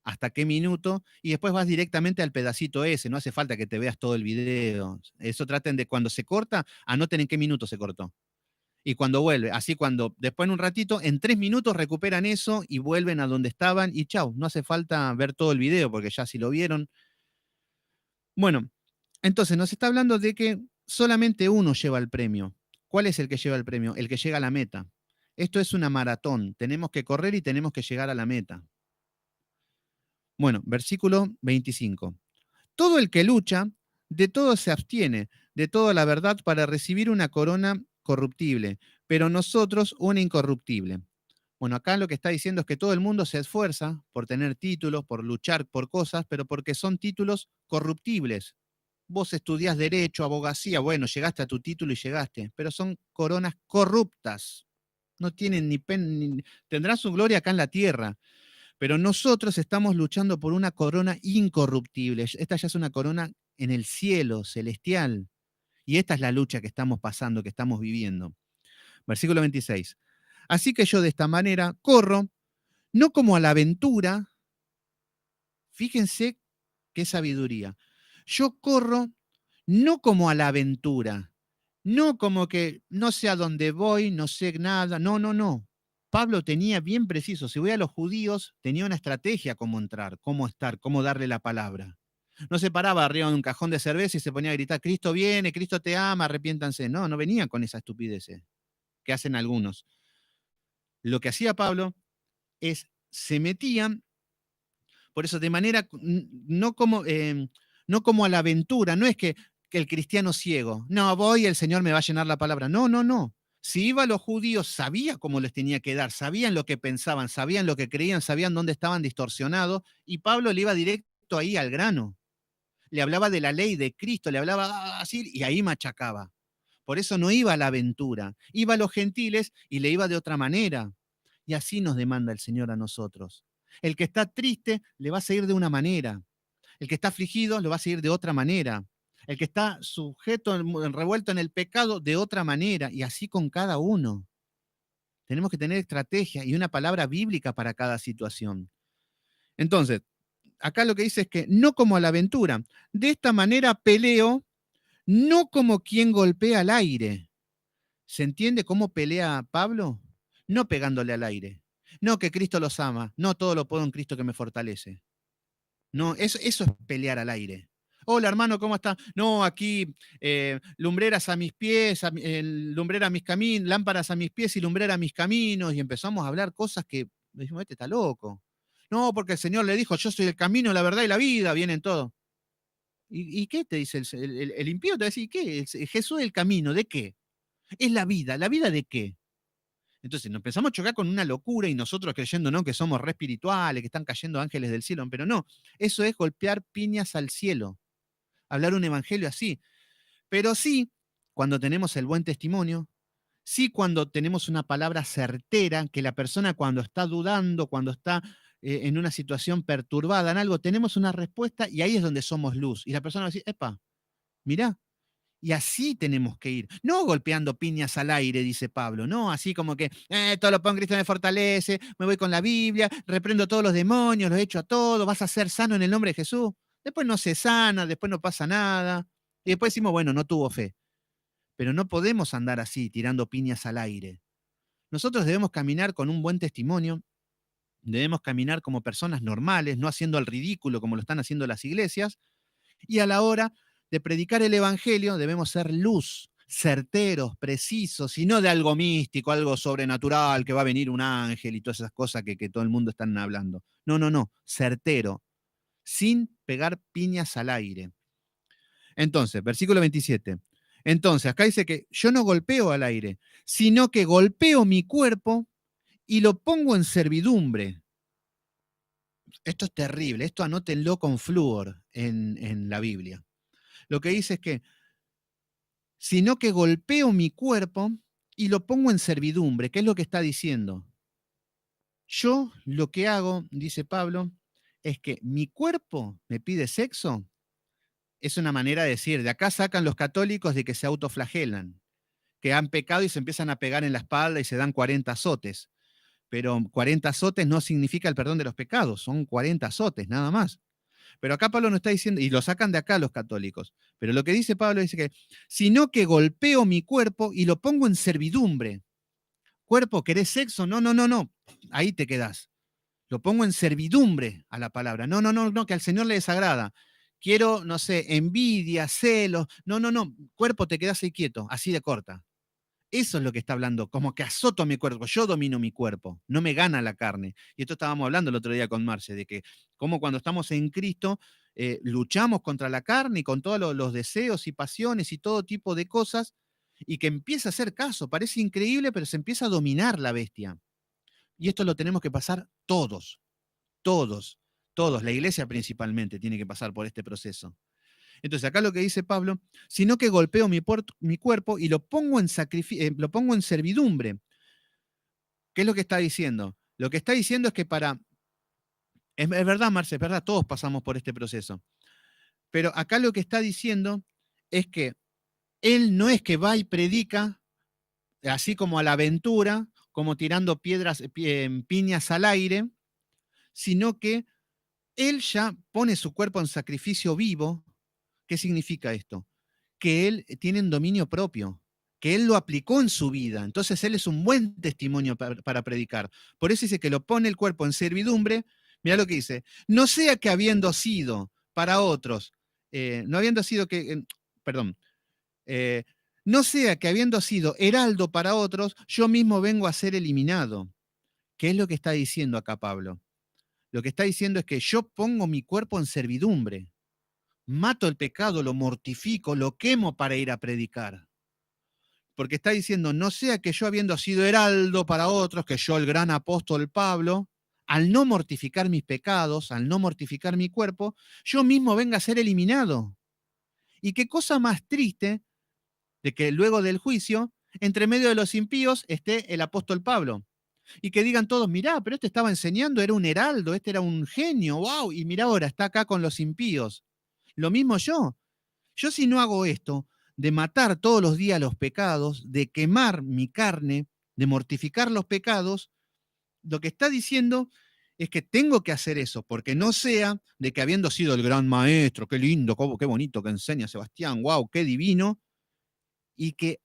hasta qué minuto, y después vas directamente al pedacito ese. No hace falta que te veas todo el video. Eso traten de cuando se corta, anoten en qué minuto se cortó. Y cuando vuelve, así cuando después en un ratito, en 3 minutos recuperan eso y vuelven a donde estaban y chau, no hace falta ver todo el video porque ya si lo vieron. Bueno, entonces nos está hablando de que solamente uno lleva el premio. ¿Cuál es el que lleva el premio? El que llega a la meta. Esto es una maratón. Tenemos que correr y tenemos que llegar a la meta. Bueno, versículo 25. Todo el que lucha, de todo se abstiene, de toda la verdad para recibir una corona corruptible, pero nosotros una incorruptible. Bueno, acá lo que está diciendo es que todo el mundo se esfuerza por tener títulos, por luchar por cosas, pero porque son títulos corruptibles. Vos estudiás derecho, abogacía, bueno, llegaste a tu título y llegaste, pero son coronas corruptas. no tienen tendrán su gloria acá en la tierra, pero nosotros estamos luchando por una corona incorruptible. Esta ya es una corona en el cielo, celestial. Y esta es la lucha que estamos pasando, que estamos viviendo. Versículo 26. Así que yo de esta manera corro, no como a la aventura, fíjense qué sabiduría. Yo corro no como a la aventura, no como que no sé a dónde voy, no sé nada, no, no, no. Pablo tenía bien preciso, si voy a los judíos, tenía una estrategia cómo entrar, cómo estar, cómo darle la palabra. No se paraba arriba de un cajón de cerveza y se ponía a gritar, Cristo viene, Cristo te ama, arrepiéntanse. No, no venía con esa estupidez que hacen algunos. Lo que hacía Pablo es, se metían, por eso de manera, no como a la aventura, no es que el cristiano ciego, no, voy, el Señor me va a llenar la palabra. No, no, no. Si iba a los judíos, sabía cómo les tenía que dar, sabían lo que pensaban, sabían lo que creían, sabían dónde estaban distorsionados, y Pablo le iba directo ahí al grano. Le hablaba de la ley de Cristo, le hablaba así, y ahí machacaba. Por eso no iba a la aventura, iba a los gentiles y le iba de otra manera. Y así nos demanda el Señor a nosotros. El que está triste le va a seguir de una manera. El que está afligido lo va a seguir de otra manera. El que está sujeto, revuelto en el pecado, de otra manera. Y así con cada uno. Tenemos que tener estrategia y una palabra bíblica para cada situación. Entonces, acá lo que dice es que no como a la aventura. De esta manera peleo, no como quien golpea al aire. ¿Se entiende cómo pelea Pablo? No pegándole al aire. No que Cristo los ama. No todo lo puedo en Cristo que me fortalece. No, eso es pelear al aire. Hola hermano, ¿cómo está? No, aquí lumbreras a mis pies, lumbrera a mis caminos, lámparas a mis pies y lumbrera a mis caminos. Y empezamos a hablar cosas que dijimos, este está loco. No, porque el Señor le dijo, yo soy el camino, la verdad y la vida, vienen todos. ¿Y qué te dice el impío? Te va a decir, ¿qué? Jesús es el camino, ¿de qué? Es la vida de qué? Entonces nos empezamos a chocar con una locura y nosotros creyendo, ¿no? Que somos re espirituales, que están cayendo ángeles del cielo, pero no, eso es golpear piñas al cielo, hablar un evangelio así. Pero sí, cuando tenemos el buen testimonio, sí cuando tenemos una palabra certera, que la persona cuando está dudando, cuando está en una situación perturbada en algo, tenemos una respuesta y ahí es donde somos luz. Y la persona va a decir, epa, mirá, y así tenemos que ir. No golpeando piñas al aire, dice Pablo. No, así como que todo lo pongo en Cristo me fortalece, me voy con la Biblia, reprendo a todos los demonios, los echo a todos, vas a ser sano en el nombre de Jesús. Después no se sana, después no pasa nada. Y después decimos, bueno, no tuvo fe. Pero no podemos andar así, tirando piñas al aire. Nosotros debemos caminar con un buen testimonio, debemos caminar como personas normales, no haciendo el ridículo como lo están haciendo las iglesias, y a la hora de predicar el Evangelio debemos ser luz, certeros, precisos, y no de algo místico, algo sobrenatural, que va a venir un ángel y todas esas cosas que todo el mundo está hablando. No, no, no, certero, sin pegar piñas al aire. Entonces, versículo 27. Entonces, acá dice que yo no golpeo al aire, sino que golpeo mi cuerpo y lo pongo en servidumbre. Esto es terrible, esto anótenlo con flúor en la Biblia. Lo que dice es que sino que golpeo mi cuerpo y lo pongo en servidumbre. ¿Qué es lo que está diciendo? Yo lo que hago, dice Pablo, es que mi cuerpo me pide sexo. Es una manera de decir, de acá sacan los católicos de que se autoflagelan, que han pecado y se empiezan a pegar en la espalda y se dan 40 azotes. Pero 40 azotes no significa el perdón de los pecados, son 40 azotes, nada más. Pero acá Pablo no está diciendo, y lo sacan de acá los católicos, pero lo que dice Pablo dice que, sino que golpeo mi cuerpo y lo pongo en servidumbre. Cuerpo, ¿querés sexo? No, no, no, no. Ahí te quedás. Lo pongo en servidumbre a la palabra. No, no, no, no, que al Señor le desagrada. Quiero, no sé, envidia, celos. No, no, no. Cuerpo, te quedás ahí quieto, así de corta. Eso es lo que está hablando, como que azoto a mi cuerpo, yo domino mi cuerpo, no me gana la carne. Y esto estábamos hablando el otro día con Marce, de que como cuando estamos en Cristo, luchamos contra la carne y con todos los deseos y pasiones y todo tipo de cosas, y que empieza a hacer caso, parece increíble, pero se empieza a dominar la bestia. Y esto lo tenemos que pasar todos, todos, todos, la iglesia principalmente tiene que pasar por este proceso. Entonces, acá lo que dice Pablo, sino que golpeo mi cuerpo y lo pongo en servidumbre. ¿Qué es lo que está diciendo? Lo que está diciendo es que es verdad, Marce, es verdad, todos pasamos por este proceso. Pero acá lo que está diciendo es que él no es que va y predica así como a la aventura, como tirando piedras, piñas al aire, sino que él ya pone su cuerpo en sacrificio vivo. ¿Qué significa esto? Que él tiene un dominio propio, que él lo aplicó en su vida. Entonces él es un buen testimonio para predicar. Por eso dice que lo pone el cuerpo en servidumbre. Mira lo que dice, no sea que habiendo sido para otros, no habiendo sido que, perdón, eh, no sea que habiendo sido heraldo para otros, yo mismo vengo a ser eliminado. ¿Qué es lo que está diciendo acá Pablo? Lo que está diciendo es que yo pongo mi cuerpo en servidumbre, mato el pecado, lo mortifico, lo quemo para ir a predicar. Porque está diciendo, no sea que yo habiendo sido heraldo para otros, que yo el gran apóstol Pablo, al no mortificar mis pecados, al no mortificar mi cuerpo, yo mismo venga a ser eliminado. Y qué cosa más triste de que luego del juicio, entre medio de los impíos, esté el apóstol Pablo. Y que digan todos, mirá, pero este estaba enseñando, era un heraldo, este era un genio, wow, y mirá ahora, está acá con los impíos. Lo mismo yo. Yo si no hago esto, de matar todos los días los pecados, de quemar mi carne, de mortificar los pecados, lo que está diciendo es que tengo que hacer eso, porque no sea de que habiendo sido el gran maestro, qué lindo, qué bonito que enseña Sebastián, wow, qué divino, y que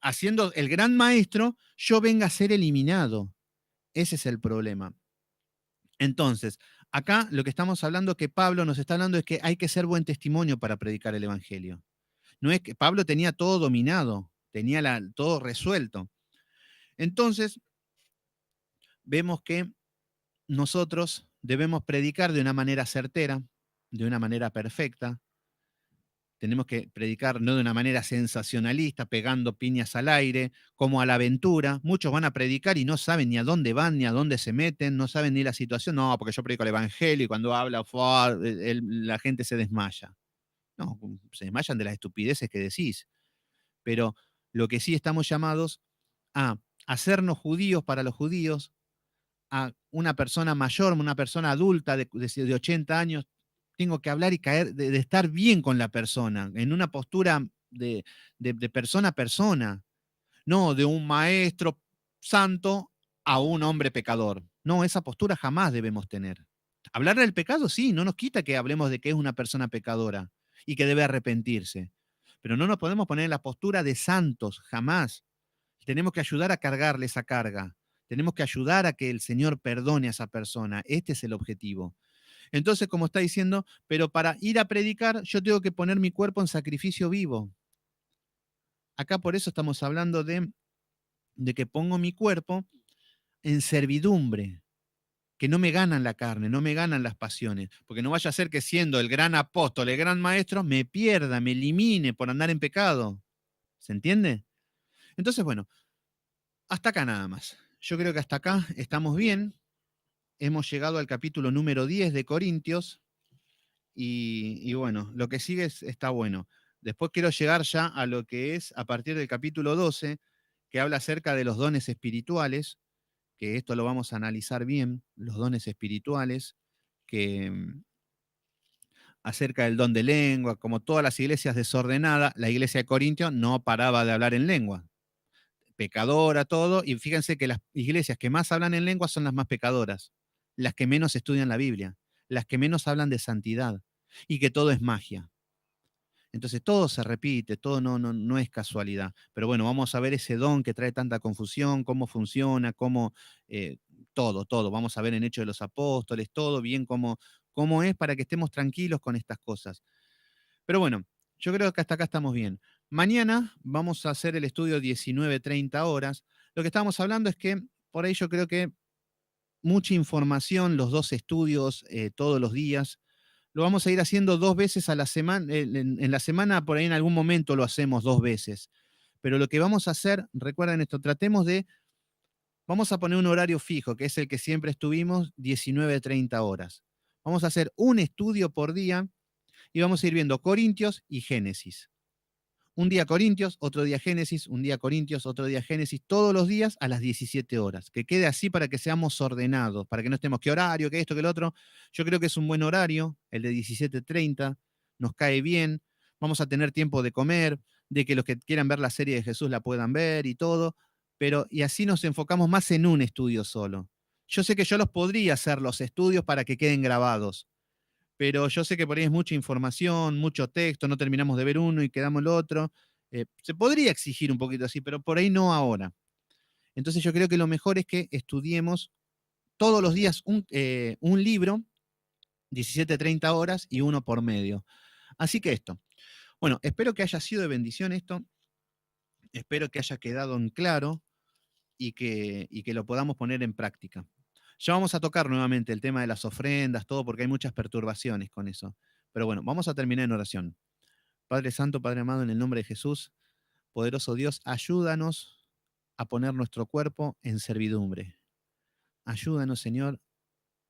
haciendo el gran maestro, yo venga a ser eliminado. Ese es el problema. Entonces, acá lo que estamos hablando, que Pablo nos está hablando, es que hay que ser buen testimonio para predicar el Evangelio. No es que Pablo tenía todo dominado, tenía todo resuelto. Entonces, vemos que nosotros debemos predicar de una manera certera, de una manera perfecta. Tenemos que predicar no de una manera sensacionalista, pegando piñas al aire, como a la aventura. Muchos van a predicar y no saben ni a dónde van, ni a dónde se meten, no saben ni la situación. No, porque yo predico el Evangelio y cuando habla, la gente se desmaya. No, se desmayan de las estupideces que decís. Pero lo que sí estamos llamados a hacernos judíos para los judíos, a una persona mayor, una persona adulta de 80 años, tengo que hablar y caer, de estar bien con la persona, en una postura de persona a persona, no de un maestro santo a un hombre pecador. No, esa postura jamás debemos tener. Hablar del pecado, sí, no nos quita que hablemos de que es una persona pecadora y que debe arrepentirse, pero no nos podemos poner en la postura de santos, jamás. Tenemos que ayudar a cargarle esa carga. Tenemos que ayudar a que el Señor perdone a esa persona. Este es el objetivo. Entonces, como está diciendo, pero para ir a predicar, yo tengo que poner mi cuerpo en sacrificio vivo. Acá por eso estamos hablando de que pongo mi cuerpo en servidumbre, que no me ganan la carne, no me ganan las pasiones, porque no vaya a ser que siendo el gran apóstol, el gran maestro, me pierda, me elimine por andar en pecado. ¿Se entiende? Entonces, bueno, hasta acá nada más. Yo creo que hasta acá estamos bien. Hemos llegado al capítulo número 10 de Corintios y bueno, lo que sigue está bueno. Después quiero llegar ya a lo que es a partir del capítulo 12, que habla acerca de los dones espirituales, que esto lo vamos a analizar bien, los dones espirituales, que acerca del don de lengua, como todas las iglesias desordenadas, la iglesia de Corintios no paraba de hablar en lengua, pecadora, todo, y fíjense que las iglesias que más hablan en lengua son las más pecadoras, las que menos estudian la Biblia, las que menos hablan de santidad, y que todo es magia. Entonces todo se repite, todo no es casualidad. Pero bueno, vamos a ver ese don que trae tanta confusión, cómo funciona, cómo todo. Vamos a ver en Hechos de los Apóstoles, todo bien cómo es para que estemos tranquilos con estas cosas. Pero bueno, yo creo que hasta acá estamos bien. Mañana vamos a hacer el estudio 19:30 horas. Lo que estábamos hablando es que por ahí yo creo que mucha información, los dos estudios todos los días. Lo vamos a ir haciendo 2 veces a la semana. En la semana, por ahí en algún momento lo hacemos 2 veces. Pero lo que vamos a hacer, recuerden esto, vamos a poner un horario fijo, que es el que siempre estuvimos, 19:30 horas. Vamos a hacer un estudio por día y vamos a ir viendo Corintios y Génesis. un día Corintios, otro día Génesis, un día Corintios, otro día Génesis, todos los días a las 17 horas. Que quede así para que seamos ordenados, para que no estemos, ¿qué horario, qué esto, qué lo otro? Yo creo que es un buen horario, el de 17:30, nos cae bien, vamos a tener tiempo de comer, de que los que quieran ver la serie de Jesús la puedan ver y todo, pero y así nos enfocamos más en un estudio solo. Yo sé que yo los podría hacer los estudios para que queden grabados, pero yo sé que por ahí es mucha información, mucho texto, no terminamos de ver uno y quedamos el otro. Se podría exigir un poquito así, pero por ahí no ahora. Entonces yo creo que lo mejor es que estudiemos todos los días un libro, 17-30 horas y uno por medio. Así que esto. Bueno, espero que haya sido de bendición esto, espero que haya quedado en claro y que lo podamos poner en práctica. Ya vamos a tocar nuevamente el tema de las ofrendas, todo, porque hay muchas perturbaciones con eso. Pero bueno, vamos a terminar en oración. Padre Santo, Padre amado, en el nombre de Jesús, poderoso Dios, ayúdanos a poner nuestro cuerpo en servidumbre. Ayúdanos, Señor,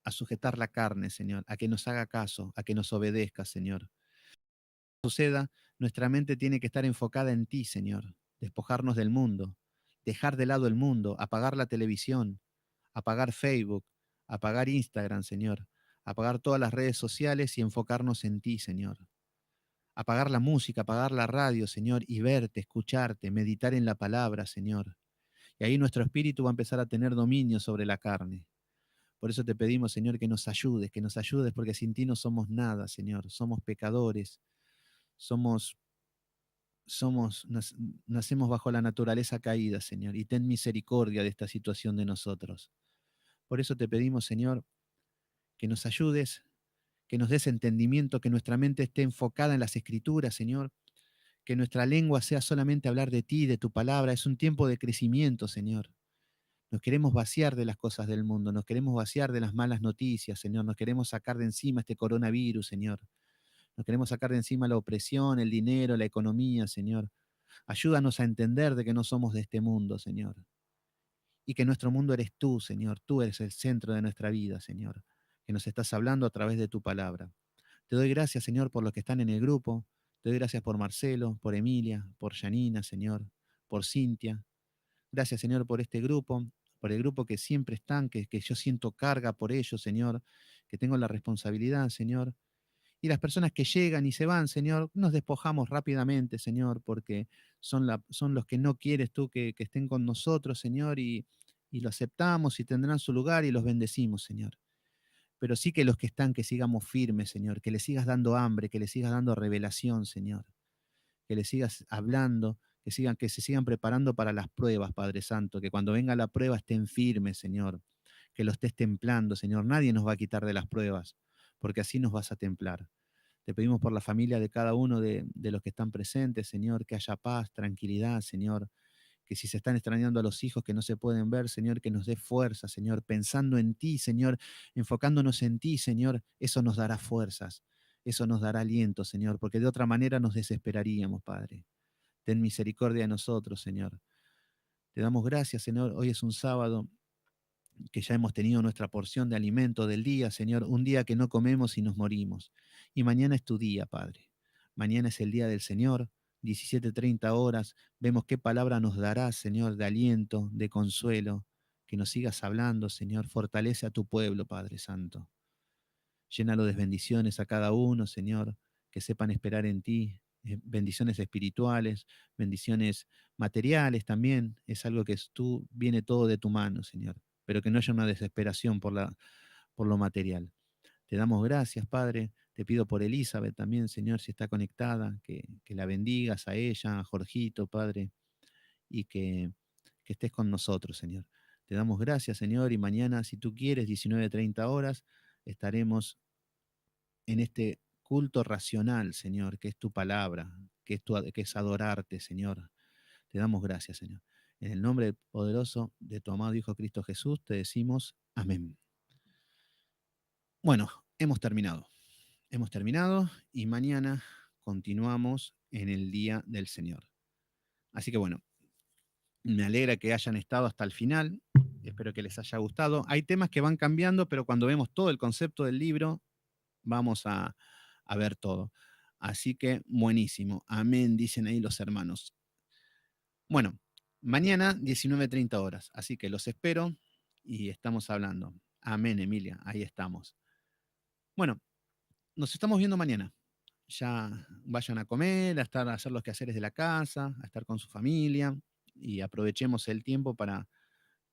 a sujetar la carne, Señor, a que nos haga caso, a que nos obedezca, Señor. Suceda, nuestra mente tiene que estar enfocada en ti, Señor. Despojarnos del mundo, dejar de lado el mundo, apagar la televisión, apagar Facebook, apagar Instagram, Señor, apagar todas las redes sociales y enfocarnos en ti, Señor. Apagar la música, apagar la radio, Señor, y verte, escucharte, meditar en la palabra, Señor. Y ahí nuestro espíritu va a empezar a tener dominio sobre la carne. Por eso te pedimos, Señor, que nos ayudes, porque sin ti no somos nada, Señor. Somos pecadores, somos, nacemos bajo la naturaleza caída, Señor, y ten misericordia de esta situación de nosotros. Por eso te pedimos, Señor, que nos ayudes, que nos des entendimiento, que nuestra mente esté enfocada en las Escrituras, Señor, que nuestra lengua sea solamente hablar de ti, de tu palabra. Es un tiempo de crecimiento, Señor. Nos queremos vaciar de las cosas del mundo, nos queremos vaciar de las malas noticias, Señor. Nos queremos sacar de encima este coronavirus, Señor. Nos queremos sacar de encima la opresión, el dinero, la economía, Señor. Ayúdanos a entender de que no somos de este mundo, Señor. Y que nuestro mundo eres tú, Señor. Tú eres el centro de nuestra vida, Señor. Que nos estás hablando a través de tu palabra. Te doy gracias, Señor, por los que están en el grupo. Te doy gracias por Marcelo, por Emilia, por Janina, Señor, por Cintia. Gracias, Señor, por este grupo, por el grupo que siempre están, que yo siento carga por ellos, Señor, que tengo la responsabilidad, Señor. Y las personas que llegan y se van, Señor, nos despojamos rápidamente, Señor, porque son los que no quieres tú que estén con nosotros, Señor, y lo aceptamos y tendrán su lugar y los bendecimos, Señor. Pero sí que los que están, que sigamos firmes, Señor, que les sigas dando hambre, que les sigas dando revelación, Señor, que les sigas hablando, que se sigan preparando para las pruebas, Padre Santo, que cuando venga la prueba estén firmes, Señor, que lo estés templando, Señor. Nadie nos va a quitar de las pruebas, porque así nos vas a templar. Te pedimos por la familia de cada uno de los que están presentes, Señor, que haya paz, tranquilidad, Señor, que si se están extrañando a los hijos que no se pueden ver, Señor, que nos dé fuerza, Señor, pensando en ti, Señor, enfocándonos en ti, Señor, eso nos dará fuerzas, eso nos dará aliento, Señor, porque de otra manera nos desesperaríamos, Padre. Ten misericordia de nosotros, Señor. Te damos gracias, Señor. Hoy es un sábado que ya hemos tenido nuestra porción de alimento del día, Señor, un día que no comemos y nos morimos. Y mañana es tu día, Padre. Mañana es el día del Señor, 17:30 horas. Vemos qué palabra nos darás, Señor, de aliento, de consuelo. Que nos sigas hablando, Señor. Fortalece a tu pueblo, Padre Santo. Llénalo de bendiciones a cada uno, Señor, que sepan esperar en ti. Bendiciones espirituales, bendiciones materiales también. Es algo que tú viene todo de tu mano, Señor, pero que no haya una desesperación por lo material. Te damos gracias, Padre. Te pido por Elizabeth también, Señor, si está conectada, que la bendigas a ella, a Jorgito, Padre, y que estés con nosotros, Señor. Te damos gracias, Señor, y mañana, si tú quieres, 19:30 horas, estaremos en este culto racional, Señor, que es tu palabra, que es adorarte, Señor. Te damos gracias, Señor. En el nombre poderoso de tu amado Hijo Cristo Jesús, te decimos amén. Bueno, hemos terminado. Hemos terminado y mañana continuamos en el Día del Señor. Así que bueno, me alegra que hayan estado hasta el final. Espero que les haya gustado. Hay temas que van cambiando, pero cuando vemos todo el concepto del libro, vamos a ver todo. Así que buenísimo. Amén, dicen ahí los hermanos. Bueno, mañana 19:30 horas. Así que los espero y estamos hablando. Amén, Emilia. Ahí estamos. Bueno, nos estamos viendo mañana. Ya vayan a comer, a hacer los quehaceres de la casa, a estar con su familia y aprovechemos el tiempo para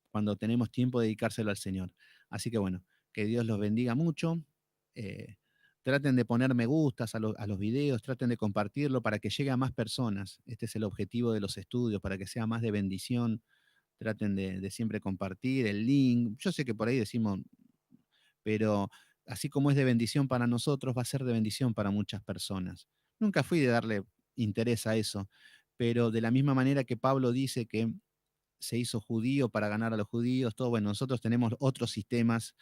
cuando tenemos tiempo dedicárselo al Señor. Así que bueno, que Dios los bendiga mucho. eh, Traten de poner me gustas a los videos, traten de compartirlo para que llegue a más personas. Este es el objetivo de los estudios, para que sea más de bendición. Traten de siempre compartir el link. Yo sé que por ahí decimos, pero así como es de bendición para nosotros, va a ser de bendición para muchas personas. Nunca fui de darle interés a eso, pero de la misma manera que Pablo dice que se hizo judío para ganar a los judíos, todo, bueno, nosotros tenemos otros sistemas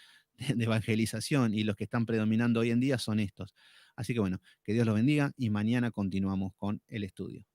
de evangelización y los que están predominando hoy en día son estos. Así que bueno, que Dios los bendiga y mañana continuamos con el estudio.